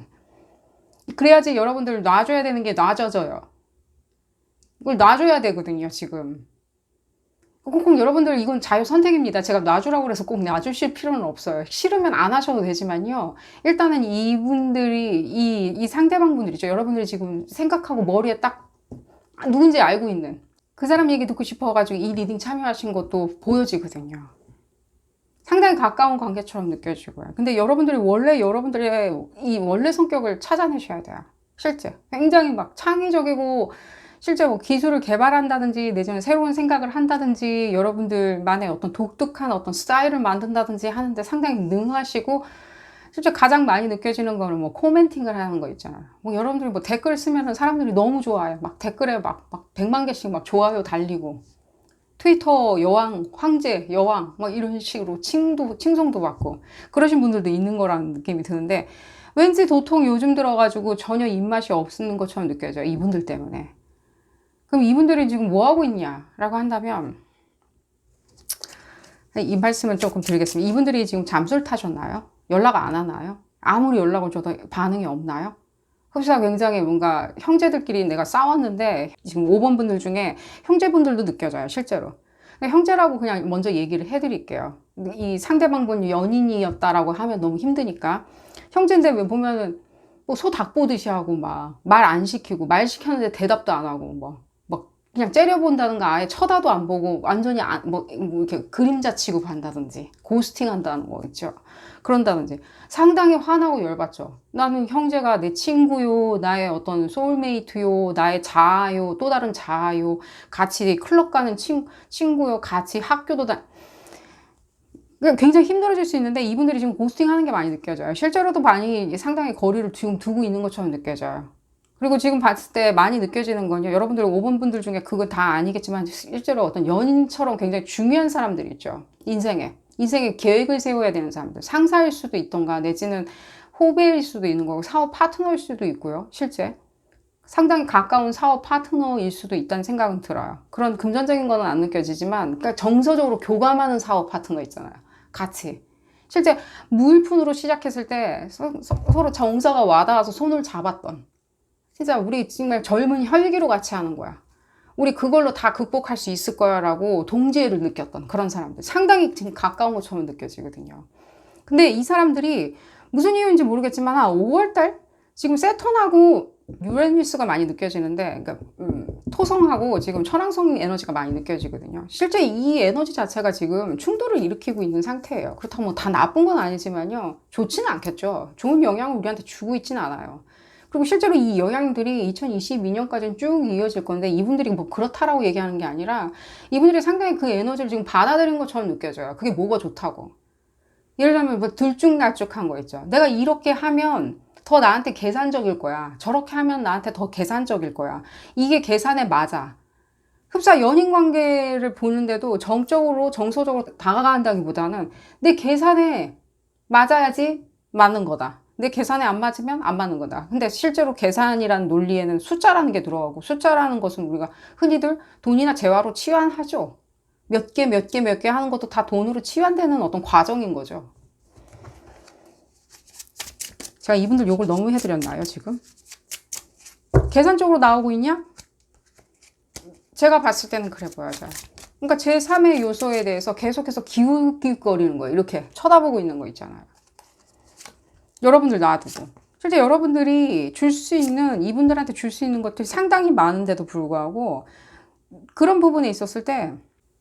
그래야지 여러분들 놔줘야 되는 게 놔져져요. 이걸 놔줘야 되거든요, 지금. 꼭 여러분들 이건 자유 선택입니다. 제가 놔주라고 그래서 꼭 놔주실 필요는 없어요. 싫으면 안 하셔도 되지만요. 일단은 이분들이, 이 상대방 분들이죠. 여러분들이 지금 생각하고 머리에 딱 누군지 알고 있는 그 사람 얘기 듣고 싶어가지고 이 리딩 참여하신 것도 보여지거든요. 상당히 가까운 관계처럼 느껴지고요. 근데 여러분들이 원래 여러분들의 이 원래 성격을 찾아내셔야 돼요. 실제. 굉장히 막 창의적이고 실제 뭐 기술을 개발한다든지 내지는 새로운 생각을 한다든지 여러분들만의 어떤 독특한 어떤 스타일을 만든다든지 하는데 상당히 능하시고 실제 가장 많이 느껴지는 거는 뭐 코멘팅을 하는 거 있잖아요. 뭐 여러분들이 뭐 댓글 쓰면은 사람들이 너무 좋아해요. 막 댓글에 막 100만 개씩 막 좋아요 달리고 트위터 여왕, 황제, 여왕 막 이런 식으로 칭송도 받고 그러신 분들도 있는 거라는 느낌이 드는데 왠지 도통 요즘 들어가지고 전혀 입맛이 없는 것처럼 느껴져요. 이분들 때문에. 그럼 이분들이 지금 뭐 하고 있냐라고 한다면 이 말씀은 조금 드리겠습니다. 이분들이 지금 잠수를 타셨나요? 연락 안 하나요? 아무리 연락을 줘도 반응이 없나요? 흡사가 굉장히 뭔가 형제들끼리 내가 싸웠는데 지금 5번 분들 중에 형제분들도 느껴져요, 실제로. 형제라고 그냥 먼저 얘기를 해드릴게요. 이 상대방 분이 연인이었다라고 하면 너무 힘드니까. 형제인데 왜 보면은 뭐 소 닭 보듯이 하고 막 말 안 시키고 말 시켰는데 대답도 안 하고 뭐 그냥 째려본다든가 아예 쳐다도 안 보고 완전히 뭐 이렇게 그림자 취급한다든지 고스팅 한다는 거 있죠. 그런다든지 상당히 화나고 열받죠. 나는 형제가 내 친구요, 나의 어떤 소울메이트요, 나의 자아요, 또 다른 자아요, 같이 클럽 가는 친구요, 같이 학교도 굉장히 힘들어질 수 있는데 이분들이 지금 고스팅 하는 게 많이 느껴져요. 실제로도 많이 상당히 거리를 지금 두고 있는 것처럼 느껴져요. 그리고 지금 봤을 때 많이 느껴지는 건요. 여러분들 5번 분들 중에 그거 다 아니겠지만 실제로 어떤 연인처럼 굉장히 중요한 사람들이 있죠. 인생에 계획을 세워야 되는 사람들. 상사일 수도 있던가 내지는 후배일 수도 있는 거고 사업 파트너일 수도 있고요. 실제. 상당히 가까운 사업 파트너일 수도 있다는 생각은 들어요. 그런 금전적인 거는 안 느껴지지만 그러니까 정서적으로 교감하는 사업 파트너 있잖아요. 같이. 실제 무일푼으로 시작했을 때 서로 정서가 와닿아서 손을 잡았던 진짜 우리 정말 젊은 혈기로 같이 하는 거야. 우리 그걸로 다 극복할 수 있을 거야 라고 동지애를 느꼈던 그런 사람들. 상당히 지금 가까운 것처럼 느껴지거든요. 근데 이 사람들이 무슨 이유인지 모르겠지만 한 5월달? 지금 세턴하고 유레니스가 많이 느껴지는데 그러니까 토성하고 지금 천왕성 에너지가 많이 느껴지거든요. 실제 이 에너지 자체가 지금 충돌을 일으키고 있는 상태예요. 그렇다고 뭐 다 나쁜 건 아니지만요. 좋지는 않겠죠. 좋은 영향을 우리한테 주고 있지는 않아요. 그리고 실제로 이 영향들이 2022년까지는 쭉 이어질 건데 이분들이 뭐 그렇다라고 얘기하는 게 아니라 이분들이 상당히 그 에너지를 지금 받아들인 것처럼 느껴져요. 그게 뭐가 좋다고. 예를 들면 뭐 들쭉날쭉한 거 있죠. 내가 이렇게 하면 더 나한테 계산적일 거야. 저렇게 하면 나한테 더 계산적일 거야. 이게 계산에 맞아. 흡사 연인 관계를 보는데도 정적으로 정서적으로 다가간다기보다는 내 계산에 맞아야지 맞는 거다. 내 계산에 안 맞으면 안 맞는 거다. 근데 실제로 계산이라는 논리에는 숫자라는 게 들어가고 숫자라는 것은 우리가 흔히들 돈이나 재화로 치환하죠. 몇 개 하는 것도 다 돈으로 치환되는 어떤 과정인 거죠. 제가 이분들 욕을 너무 해드렸나요, 지금? 계산적으로 나오고 있냐? 제가 봤을 때는 그래 보여져요. 그러니까 제3의 요소에 대해서 계속해서 기웃기웃거리는 거예요. 이렇게 쳐다보고 있는 거 있잖아요. 여러분들 놔두고. 실제 여러분들이 줄 수 있는, 이분들한테 줄 수 있는 것들이 상당히 많은데도 불구하고 그런 부분에 있었을 때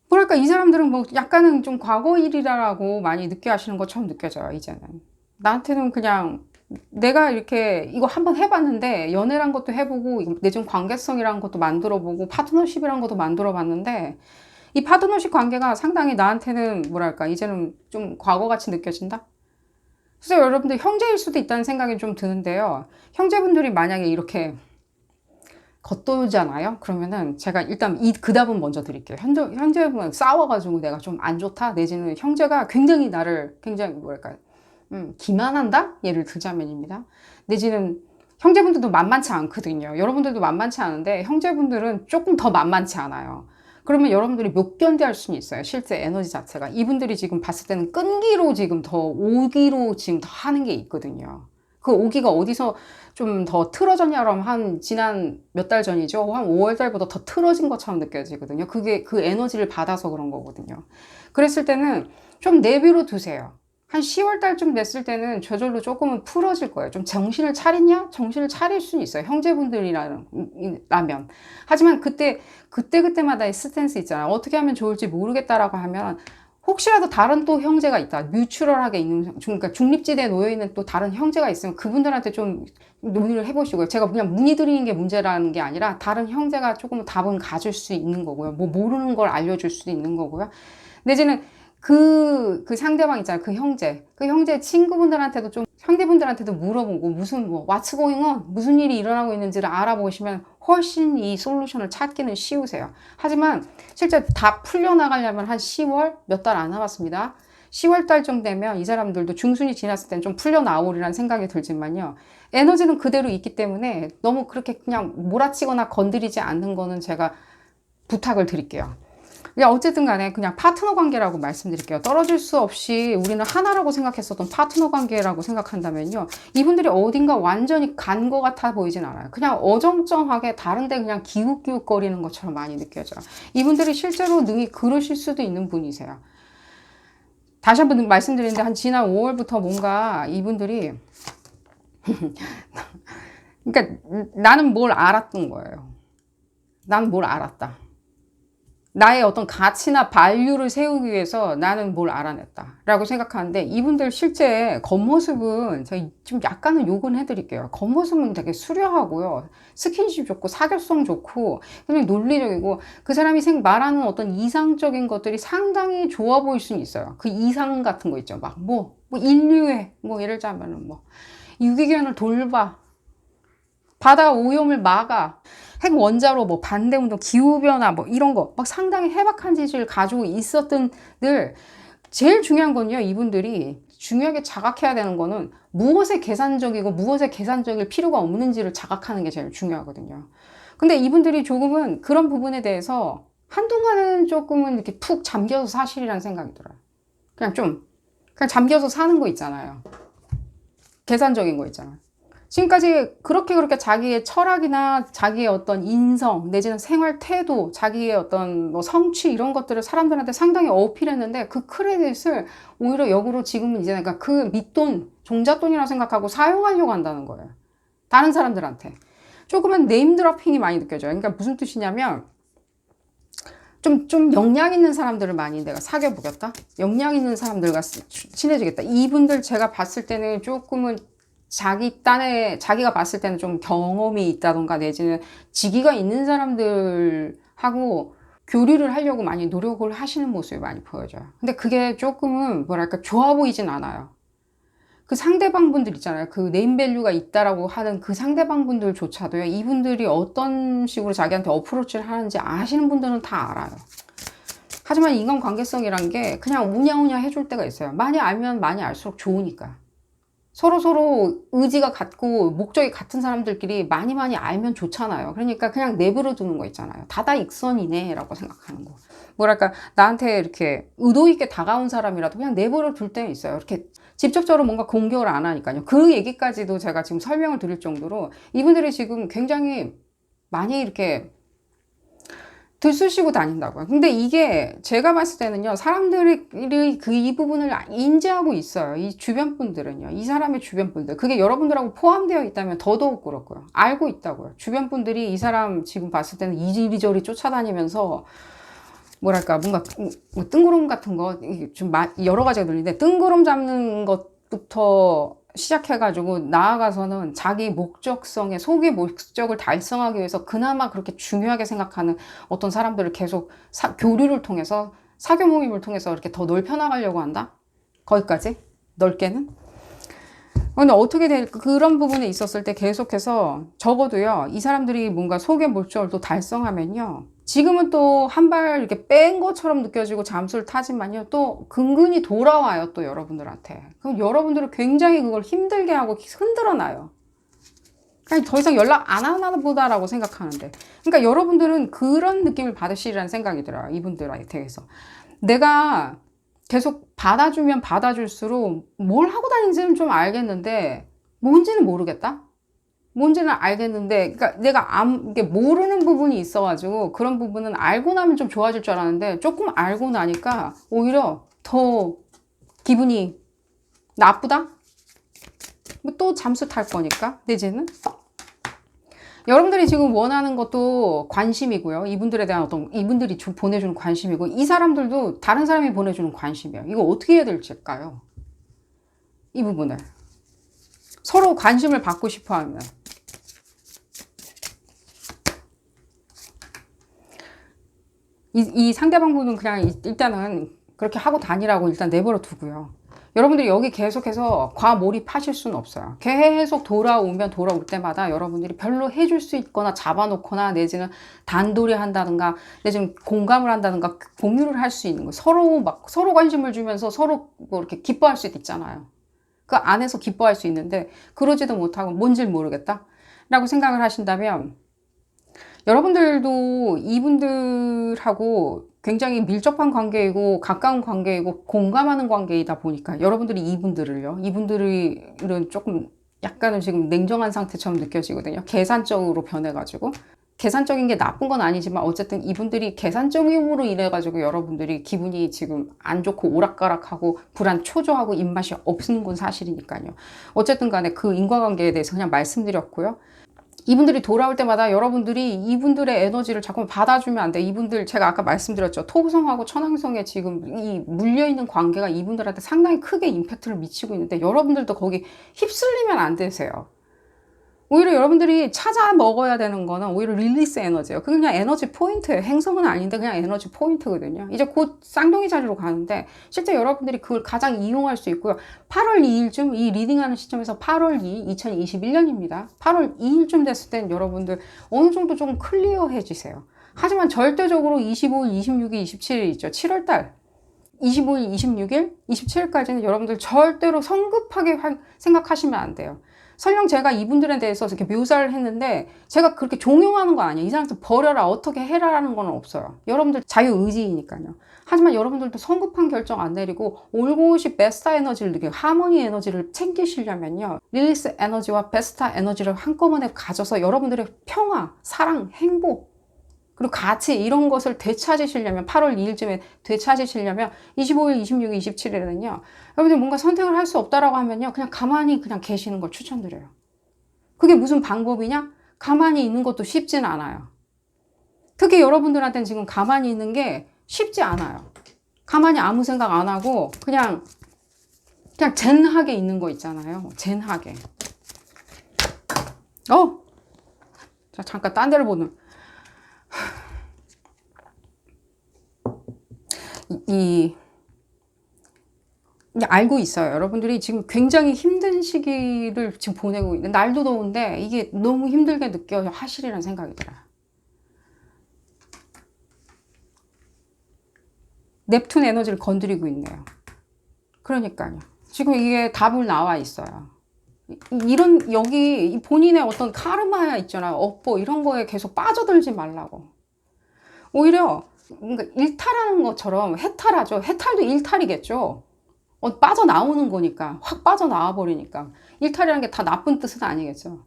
뭐랄까 이 사람들은 뭐 약간은 좀 과거 일이라고 많이 느껴 하시는 것처럼 느껴져요. 이제는. 나한테는 그냥 내가 이렇게 이거 한번 해봤는데 연애란 것도 해보고 내적 관계성이라는 것도 만들어보고 파트너십이라는 것도 만들어봤는데 이 파트너십 관계가 상당히 나한테는 뭐랄까 이제는 좀 과거같이 느껴진다? 그래서 여러분들 형제일 수도 있다는 생각이 좀 드는데요. 형제분들이 만약에 이렇게 겉돌잖아요. 그러면은 제가 일단 그 답은 먼저 드릴게요. 형제분 싸워가지고 내가 좀 안 좋다 내지는 형제가 굉장히 나를 굉장히 뭐랄까 기만한다? 예를 들자면입니다. 내지는 형제분들도 만만치 않거든요. 여러분들도 만만치 않은데 형제분들은 조금 더 만만치 않아요. 그러면 여러분들이 못 견뎌할 수는 있어요. 실제 에너지 자체가. 이분들이 지금 봤을 때는 끈기로 지금 더 오기로 지금 더 하는 게 있거든요. 그 오기가 어디서 좀 더 틀어졌냐면 한 지난 몇 달 전이죠. 한 5월 달보다 더 틀어진 것처럼 느껴지거든요. 그게 그 에너지를 받아서 그런 거거든요. 그랬을 때는 좀 내비로 두세요. 한 10월 달쯤 됐을 때는 저절로 조금은 풀어질 거예요. 좀 정신을 차리냐? 정신을 차릴 수는 있어요. 형제분들이라면. 하지만 그때마다의 스탠스 있잖아요. 어떻게 하면 좋을지 모르겠다라고 하면 혹시라도 다른 또 형제가 있다. 뮤추럴하게 있는, 그러니까 중립지대에 놓여있는 또 다른 형제가 있으면 그분들한테 좀 논의를 해보시고요. 제가 그냥 문의드리는 게 문제라는 게 아니라 다른 형제가 조금 답은 가질 수 있는 거고요. 뭐 모르는 걸 알려줄 수도 있는 거고요. 내지는 그 상대방 있잖아요. 그 형제 친구분들한테도 좀, 형제분들한테도 물어보고, what's going on? 무슨 일이 일어나고 있는지를 알아보시면 훨씬 이 솔루션을 찾기는 쉬우세요. 하지만 실제 다 풀려나가려면 한 10월? 몇 달 안 남았습니다. 10월 달쯤 되면 이 사람들도 중순이 지났을 땐 좀 풀려나오리라는 생각이 들지만요. 에너지는 그대로 있기 때문에 너무 그렇게 그냥 몰아치거나 건드리지 않는 거는 제가 부탁을 드릴게요. 어쨌든 간에 그냥 파트너 관계라고 말씀드릴게요. 떨어질 수 없이 우리는 하나라고 생각했었던 파트너 관계라고 생각한다면요. 이분들이 어딘가 완전히 간 것 같아 보이진 않아요. 그냥 어정쩡하게 다른데 그냥 기웃기웃거리는 것처럼 많이 느껴져요. 이분들이 실제로 능히 그러실 수도 있는 분이세요. 다시 한번 말씀드리는데 한 지난 5월부터 뭔가 이분들이 그러니까 나는 뭘 알았던 거예요. 나는 뭘 알았다. 나의 어떤 가치나 밸류를 세우기 위해서 나는 뭘 알아냈다 라고 생각하는데 이분들 실제 겉모습은 제가 좀 약간은 욕은 해드릴게요. 겉모습은 되게 수려하고요. 스킨십 좋고 사교성 좋고 굉장히 논리적이고 그 사람이 말하는 어떤 이상적인 것들이 상당히 좋아 보일 수는 있어요. 그 이상 같은 거 있죠. 막 인류에 예를 들자면은 유기견을 돌봐. 바다 오염을 막아. 핵 원자로 반대운동, 기후변화 이런 거 막 상당히 해박한 짓을 가지고 있었던 늘 제일 중요한 건요. 이분들이 중요하게 자각해야 되는 거는 무엇에 계산적이고 무엇에 계산적일 필요가 없는지를 자각하는 게 제일 중요하거든요. 근데 이분들이 조금은 그런 부분에 대해서 한동안은 조금은 이렇게 푹 잠겨서 사실이라는 생각이 들어요. 그냥 잠겨서 사는 거 있잖아요. 계산적인 거 있잖아요. 지금까지 그렇게 자기의 철학이나 자기의 어떤 인성 내지는 생활 태도, 자기의 어떤 성취 이런 것들을 사람들한테 상당히 어필했는데 그 크레딧을 오히려 역으로 지금은 이제 그러니까 그 밑돈, 종잣돈이라고 생각하고 사용하려고 한다는 거예요. 다른 사람들한테. 조금은 네임드로핑이 많이 느껴져요. 그러니까 무슨 뜻이냐면 좀 역량 있는 사람들을 많이 내가 사귀어보겠다. 역량 있는 사람들과 친해지겠다. 이분들 제가 봤을 때는 조금은 자기가 봤을 때는 좀 경험이 있다던가 내지는 직위가 있는 사람들하고 교류를 하려고 많이 노력을 하시는 모습이 많이 보여져요. 근데 그게 조금은 뭐랄까 좋아 보이진 않아요. 그 상대방 분들 있잖아요. 그 네임밸류가 있다라고 하는 그 상대방 분들조차도요. 이분들이 어떤 식으로 자기한테 어프로치를 하는지 아시는 분들은 다 알아요. 하지만 인간관계성이란 게 그냥 우냐우냐 해줄 때가 있어요. 많이 알면 많이 알수록 좋으니까. 서로 의지가 같고 목적이 같은 사람들끼리 많이 알면 좋잖아요. 그러니까 그냥 내버려 두는 거 있잖아요. 다다익선이네 라고 생각하는 거. 뭐랄까 나한테 이렇게 의도 있게 다가온 사람이라도 그냥 내버려 둘 때는 있어요. 이렇게 직접적으로 뭔가 공격을 안 하니까요. 그 얘기까지도 제가 지금 설명을 드릴 정도로 이분들이 지금 굉장히 많이 이렇게 들쑤시고 다닌다고요. 근데 이게 제가 봤을 때는요, 사람들이 이 부분을 인지하고 있어요. 이 주변 분들은요, 이 사람의 주변 분들. 그게 여러분들하고 포함되어 있다면 더더욱 그렇고요. 알고 있다고요. 주변 분들이 이 사람 지금 봤을 때는 이리저리 쫓아다니면서 뭐랄까, 뭔가 뜬구름 같은 거, 좀 여러 가지가 들리는데, 뜬구름 잡는 것부터 시작해가지고 나아가서는 자기 목적성의 소기 목적을 달성하기 위해서 그나마 그렇게 중요하게 생각하는 어떤 사람들을 계속 교류를 통해서 사교 모임을 통해서 이렇게 더 넓혀나가려고 한다? 거기까지? 넓게는? 근데 어떻게 그런 부분에 있었을 때 계속해서 적어도요, 이 사람들이 뭔가 소개 목적을 또 달성하면요. 지금은 또 한 발 이렇게 뺀 것처럼 느껴지고 잠수를 타지만요. 또 근근히 돌아와요, 또 여러분들한테. 그럼 여러분들은 굉장히 그걸 힘들게 하고 흔들어 놔요. 그냥 더 이상 연락 안 하나 보다라고 생각하는데. 그러니까 여러분들은 그런 느낌을 받으시리라는 생각이 들어요. 이분들에 대해서. 내가 계속 받아주면 받아줄수록 뭘 하고 다니는지는 좀 알겠는데, 뭔지는 모르겠다? 뭔지는 알겠는데, 그러니까 내가 이게 모르는 부분이 있어가지고, 그런 부분은 알고 나면 좀 좋아질 줄 알았는데, 조금 알고 나니까 오히려 더 기분이 나쁘다? 뭐 또 잠수 탈 거니까, 내지는. 여러분들이 지금 원하는 것도 관심이고요. 이분들에 대한 이분들이 보내주는 관심이고, 이 사람들도 다른 사람이 보내주는 관심이에요. 이거 어떻게 해야 될지일까요? 이 부분을. 서로 관심을 받고 싶어 하면. 이 상대방 분은 그냥 일단은 그렇게 하고 다니라고 일단 내버려 두고요. 여러분들이 여기 계속해서 과몰입하실 수는 없어요. 계속 돌아올 때마다 여러분들이 별로 해줄 수 있거나 잡아놓거나 내지는 단돌이 한다든가 내지는 공감을 한다든가 공유를 할 수 있는 거예요. 서로 관심을 주면서 서로 뭐 이렇게 기뻐할 수도 있잖아요. 그 안에서 기뻐할 수 있는데 그러지도 못하고 뭔지 모르겠다 라고 생각을 하신다면 여러분들도 이분들하고 굉장히 밀접한 관계이고 가까운 관계이고 공감하는 관계이다 보니까 여러분들이 이분들은 조금 약간은 지금 냉정한 상태처럼 느껴지거든요. 계산적으로 변해가지고. 계산적인 게 나쁜 건 아니지만 어쨌든 이분들이 계산적으로 인해가지고 여러분들이 기분이 지금 안 좋고 오락가락하고 불안 초조하고 입맛이 없는 건 사실이니까요. 어쨌든 간에 그 인과관계에 대해서 그냥 말씀드렸고요. 이분들이 돌아올 때마다 여러분들이 이분들의 에너지를 자꾸 받아주면 안 돼. 이분들 제가 아까 말씀드렸죠. 토성하고 천왕성에 지금 이 물려있는 관계가 이분들한테 상당히 크게 임팩트를 미치고 있는데 여러분들도 거기 휩쓸리면 안 되세요. 오히려 여러분들이 찾아 먹어야 되는 거는 오히려 릴리스 에너지예요. 그게 그냥 에너지 포인트예요. 행성은 아닌데 그냥 에너지 포인트거든요. 이제 곧 쌍둥이 자리로 가는데 실제 여러분들이 그걸 가장 이용할 수 있고요. 8월 2일쯤 이 리딩하는 시점에서 8월 2일 2021년입니다. 8월 2일쯤 됐을 땐 여러분들 어느 정도 조금 클리어해지세요. 하지만 절대적으로 25일, 26일, 27일 있죠. 7월달 25일, 26일, 27일까지는 여러분들 절대로 성급하게 생각하시면 안 돼요. 설령 제가 이분들에 대해서 이렇게 묘사를 했는데 제가 그렇게 종용하는 거 아니에요. 이 사람들 버려라, 어떻게 해라라는 건 없어요. 여러분들 자유의지이니까요. 하지만 여러분들도 성급한 결정 안 내리고 올곧이 베스타 에너지를 느끼고 하모니 에너지를 챙기시려면요. 릴리스 에너지와 베스타 에너지를 한꺼번에 가져서 여러분들의 평화, 사랑, 행복 그리고 가치 이런 것을 되찾으시려면 8월 2일쯤에 되찾으시려면 25일, 26일, 27일에는요. 여러분들 뭔가 선택을 할 수 없다라고 하면요. 그냥 가만히 그냥 계시는 걸 추천드려요. 그게 무슨 방법이냐? 가만히 있는 것도 쉽진 않아요. 특히 여러분들한테는 지금 가만히 있는 게 쉽지 않아요. 가만히 아무 생각 안 하고 그냥 젠하게 있는 거 있잖아요. 젠하게. 자, 잠깐 딴 데를 보는. 알고 있어요. 여러분들이 지금 굉장히 힘든 시기를 지금 보내고 있는 날도 더운데 이게 너무 힘들게 느껴 하시리라는 생각이 들어요. 넵튠 에너지를 건드리고 있네요. 그러니까요. 지금 이게 답을 나와 있어요. 여기 본인의 어떤 카르마 있잖아요. 업보 이런 거에 계속 빠져들지 말라고. 오히려 뭔가 일탈하는 것처럼 해탈하죠. 해탈도 일탈이겠죠. 빠져나오는 거니까. 확 빠져나와 버리니까. 일탈이라는 게 다 나쁜 뜻은 아니겠죠.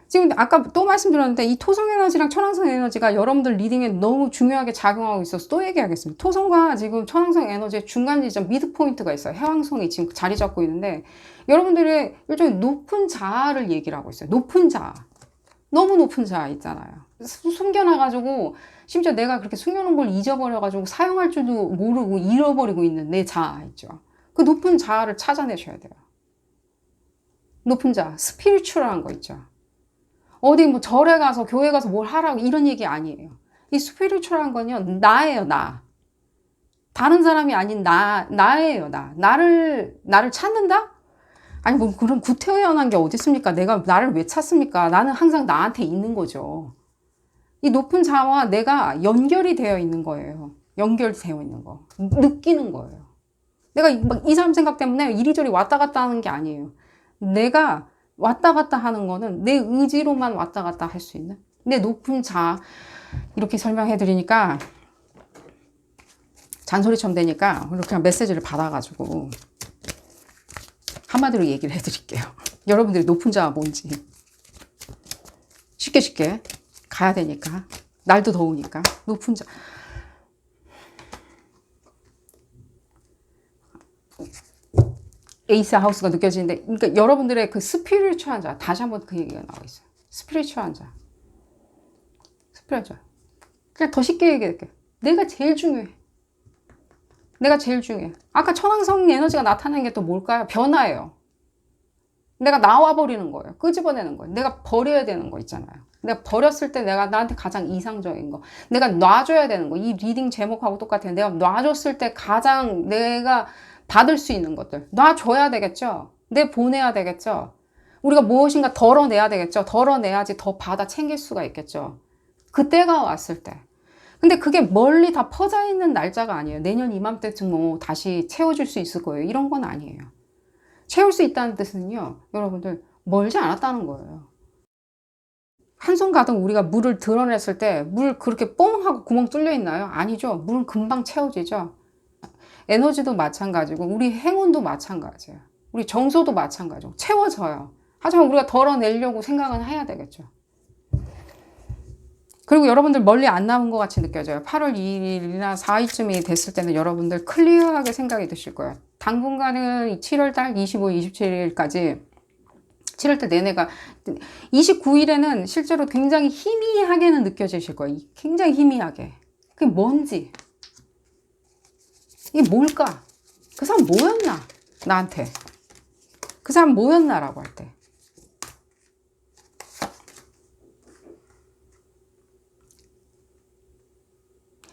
지금 아까 또 말씀드렸는데 이 토성 에너지랑 천왕성 에너지가 여러분들 리딩에 너무 중요하게 작용하고 있어서 또 얘기하겠습니다. 토성과 지금 천왕성 에너지의 중간 지점 미드 포인트가 있어요. 해왕성이 지금 자리 잡고 있는데 여러분들의 일종의 높은 자아를 얘기를 하고 있어요. 높은 자아. 너무 높은 자아 있잖아요. 숨겨놔가지고 심지어 내가 그렇게 숨겨놓은 걸 잊어버려가지고 사용할 줄도 모르고 잃어버리고 있는 내 자아 있죠. 그 높은 자아를 찾아내셔야 돼요. 높은 자아, 스피리추얼한 거 있죠. 어디 뭐 절에 가서 교회 가서 뭘 하라고 이런 얘기 아니에요. 이 스피리추얼한 건요. 나예요. 나. 다른 사람이 아닌 나예요. 나를 찾는다? 아니 뭐 그런 구태연한 게 어디 있습니까? 내가 나를 왜 찾습니까? 나는 항상 나한테 있는 거죠. 이 높은 자와 내가 연결이 되어 있는 거예요. 연결되어 있는 거. 느끼는 거예요. 내가 막 이 사람 생각 때문에 이리저리 왔다 갔다 하는 게 아니에요. 내가 왔다 갔다 하는 거는 내 의지로만 왔다 갔다 할 수 있는 내 높은 자. 이렇게 설명해 드리니까 잔소리처럼 되니까 이렇게 메시지를 받아가지고 한마디로 얘기를 해드릴게요. 여러분들이 높은 자가 뭔지 쉽게 가야 되니까 날도 더우니까 높은 자 에이스 하우스가 느껴지는데 그러니까 여러분들의 그 스피리추얼한 자 다시 한번 그 얘기가 나와 있어요. 스피리추얼한 자 스피리추얼 그냥 더 쉽게 얘기할게요. 내가 제일 중요해. 내가 제일 중요해. 아까 천왕성 에너지가 나타나는 게 또 뭘까요? 변화예요. 내가 나와버리는 거예요. 끄집어내는 거예요. 내가 버려야 되는 거 있잖아요. 내가 버렸을 때 내가 나한테 가장 이상적인 거. 내가 놔줘야 되는 거. 이 리딩 제목하고 똑같아요. 내가 놔줬을 때 가장 내가 받을 수 있는 것들. 놔줘야 되겠죠? 내 보내야 되겠죠? 우리가 무엇인가 덜어내야 되겠죠? 덜어내야지 더 받아 챙길 수가 있겠죠? 그때가 왔을 때. 근데 그게 멀리 다 퍼져 있는 날짜가 아니에요. 내년 이맘때쯤 뭐 다시 채워줄 수 있을 거예요. 이런 건 아니에요. 채울 수 있다는 뜻은요, 여러분들 멀지 않았다는 거예요. 한손 가득 우리가 물을 드러냈을 때 물 그렇게 뽕 하고 구멍 뚫려 있나요? 아니죠. 물은 금방 채워지죠. 에너지도 마찬가지고 우리 행운도 마찬가지예요. 우리 정서도 마찬가지고 채워져요. 하지만 우리가 덜어내려고 생각은 해야 되겠죠. 그리고 여러분들 멀리 안 남은 것 같이 느껴져요. 8월 2일이나 4일쯤이 됐을 때는 여러분들 클리어하게 생각이 드실 거예요. 당분간은 7월달 25, 27일까지 7월달 내내가 29일에는 실제로 굉장히 희미하게는 느껴지실 거예요. 굉장히 희미하게. 그게 뭔지. 이게 뭘까? 그 사람 뭐였나? 나한테. 그 사람 뭐였나라고 할 때.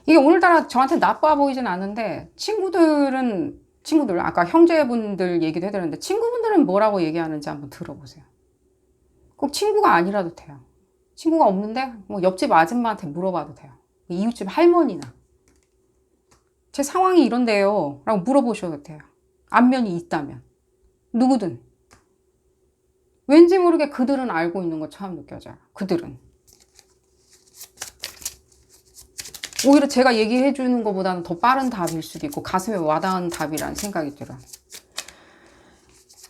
이게 오늘따라 저한테 나빠 보이진 않는데 친구들 아까 형제분들 얘기도 해드렸는데 친구분들은 뭐라고 얘기하는지 한번 들어보세요. 꼭 친구가 아니라도 돼요. 친구가 없는데 뭐 옆집 아줌마한테 물어봐도 돼요. 이웃집 할머니나 제 상황이 이런데요 라고 물어보셔도 돼요. 안면이 있다면 누구든 왠지 모르게 그들은 알고 있는 것처럼 느껴져요. 그들은 오히려 제가 얘기해 주는 것보다는 더 빠른 답일 수도 있고 가슴에 와닿은 답이라는 생각이 들어요.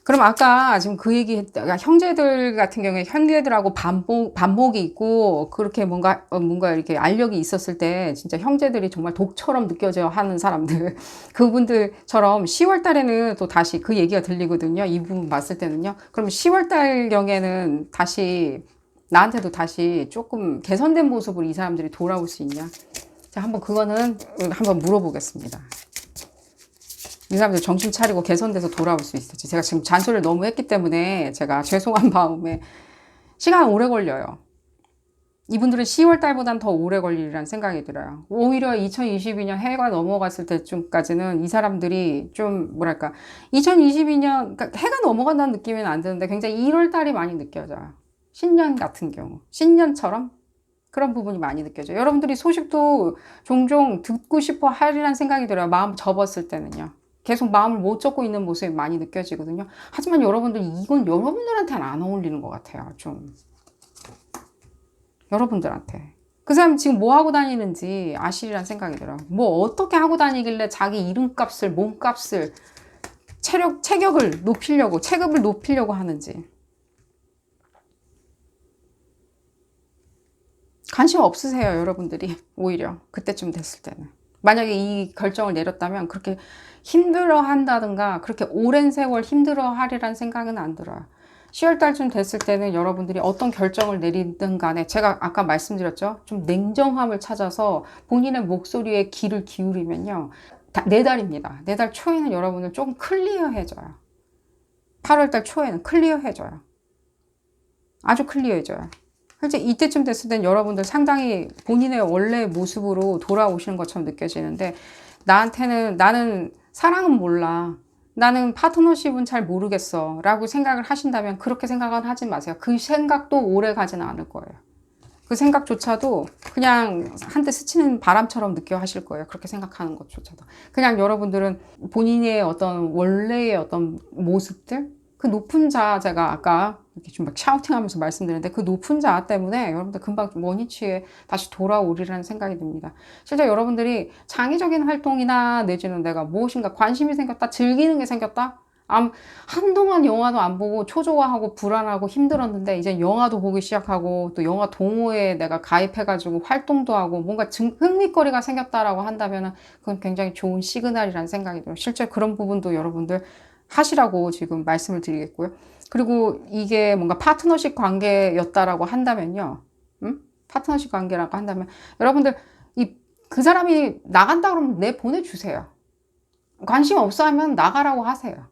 그럼 아까 지금 그 얘기 했다가 형제들 같은 경우에 형제들하고 반목이 있고 그렇게 뭔가 이렇게 알력이 있었을 때 진짜 형제들이 정말 독처럼 느껴져 하는 사람들 그분들처럼 10월 달에는 또 다시 그 얘기가 들리거든요. 이 부분 봤을 때는요. 그럼 10월 달경에는 다시 나한테도 다시 조금 개선된 모습으로 이 사람들이 돌아올 수 있냐? 자, 한번 그거는 한번 물어보겠습니다. 이 사람들 정신 차리고 개선돼서 돌아올 수 있을지. 제가 지금 잔소리를 너무 했기 때문에 제가 죄송한 마음에 시간 오래 걸려요. 이분들은 10월 달보단 더 오래 걸리리라는 생각이 들어요. 오히려 2022년 해가 넘어갔을 때쯤까지는 이 사람들이 좀 뭐랄까 2022년 그러니까 해가 넘어간다는 느낌은 안 드는데 굉장히 1월 달이 많이 느껴져요. 신년 같은 경우 신년처럼 그런 부분이 많이 느껴져요. 여러분들이 소식도 종종 듣고 싶어 하리라는 생각이 들어요. 마음 접었을 때는요. 계속 마음을 못 접고 있는 모습이 많이 느껴지거든요. 하지만 여러분들 이건 여러분들한테는 안 어울리는 것 같아요. 좀 여러분들한테 그 사람 지금 뭐 하고 다니는지 아시리라는 생각이 들어요. 뭐 어떻게 하고 다니길래 자기 이름값을 몸값을 체격을 높이려고 체급을 높이려고 하는지 관심 없으세요. 여러분들이 오히려 그때쯤 됐을 때는 만약에 이 결정을 내렸다면 그렇게 힘들어 한다든가 그렇게 오랜 세월 힘들어 하리란 생각은 안 들어요. 10월 달쯤 됐을 때는 여러분들이 어떤 결정을 내리든 간에 제가 아까 말씀드렸죠. 좀 냉정함을 찾아서 본인의 목소리에 귀를 기울이면요. 4달입니다. 4달 초에는 여러분은 조금 클리어해져요. 8월 달 초에는 클리어해져요. 아주 클리어해져요. 실제 이때쯤 됐을 땐 여러분들 상당히 본인의 원래 모습으로 돌아오시는 것처럼 느껴지는데 나한테는 나는 사랑은 몰라. 나는 파트너십은 잘 모르겠어 라고 생각을 하신다면 그렇게 생각은 하지 마세요. 그 생각도 오래 가지는 않을 거예요. 그 생각조차도 그냥 한때 스치는 바람처럼 느껴 하실 거예요. 그렇게 생각하는 것조차도. 그냥 여러분들은 본인의 어떤 원래의 어떤 모습들, 그 높은 자, 제가 아까 이렇게 좀 막 샤우팅 하면서 말씀드렸는데 그 높은 자 때문에 여러분들 금방 원위치에 다시 돌아오리라는 생각이 듭니다. 실제 여러분들이 창의적인 활동이나 내지는 내가 무엇인가 관심이 생겼다, 즐기는 게 생겼다, 한동안 영화도 안 보고 초조해하고 불안하고 힘들었는데 이제 영화도 보기 시작하고 또 영화 동호회에 내가 가입해가지고 활동도 하고 뭔가 흥미거리가 생겼다라고 한다면은 그건 굉장히 좋은 시그널이라는 생각이 들어요. 실제 그런 부분도 여러분들 하시라고 지금 말씀을 드리겠고요. 그리고 이게 뭔가 파트너십 관계였다라고 한다면요. 파트너십 관계라고 한다면 여러분들 그 사람이 나간다 그러면 보내주세요. 관심 없어 하면 나가라고 하세요.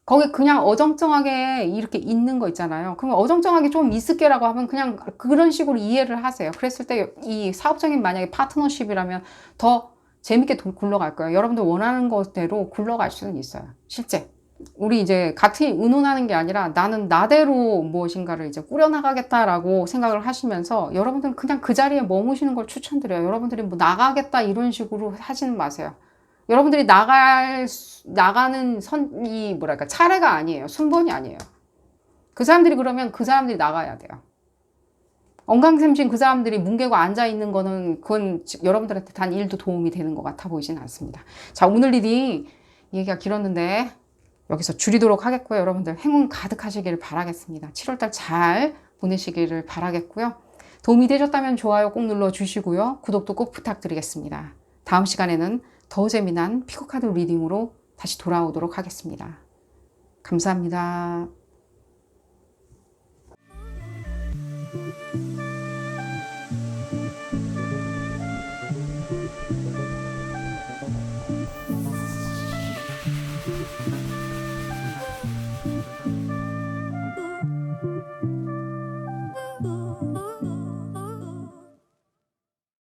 거기 그냥 어정쩡하게 이렇게 있는 거 있잖아요. 그럼 어정쩡하게 좀 있을게라고 하면 그냥 그런 식으로 이해를 하세요. 그랬을 때 이 사업적인 만약에 파트너십이라면 더 재밌게 굴러갈 거예요. 여러분들 원하는 것대로 굴러갈 수는 있어요. 실제. 우리 이제 같이 의논하는 게 아니라 나는 나대로 무엇인가를 이제 꾸려나가겠다라고 생각을 하시면서 여러분들은 그냥 그 자리에 머무시는 걸 추천드려요. 여러분들이 뭐 나가겠다 이런 식으로 하지는 마세요. 여러분들이 나가는 뭐랄까, 차례가 아니에요. 순번이 아니에요. 그 사람들이 그러면 그 사람들이 나가야 돼요. 엉강샘신 그 사람들이 뭉개고 앉아있는 거는 그건 여러분들한테 단 1도 도움이 되는 것 같아 보이지는 않습니다. 자, 오늘 리딩 얘기가 길었는데 여기서 줄이도록 하겠고요. 여러분들 행운 가득하시기를 바라겠습니다. 7월달 잘 보내시기를 바라겠고요. 도움이 되셨다면 좋아요 꼭 눌러주시고요. 구독도 꼭 부탁드리겠습니다. 다음 시간에는 더 재미난 피코카드 리딩으로 다시 돌아오도록 하겠습니다. 감사합니다.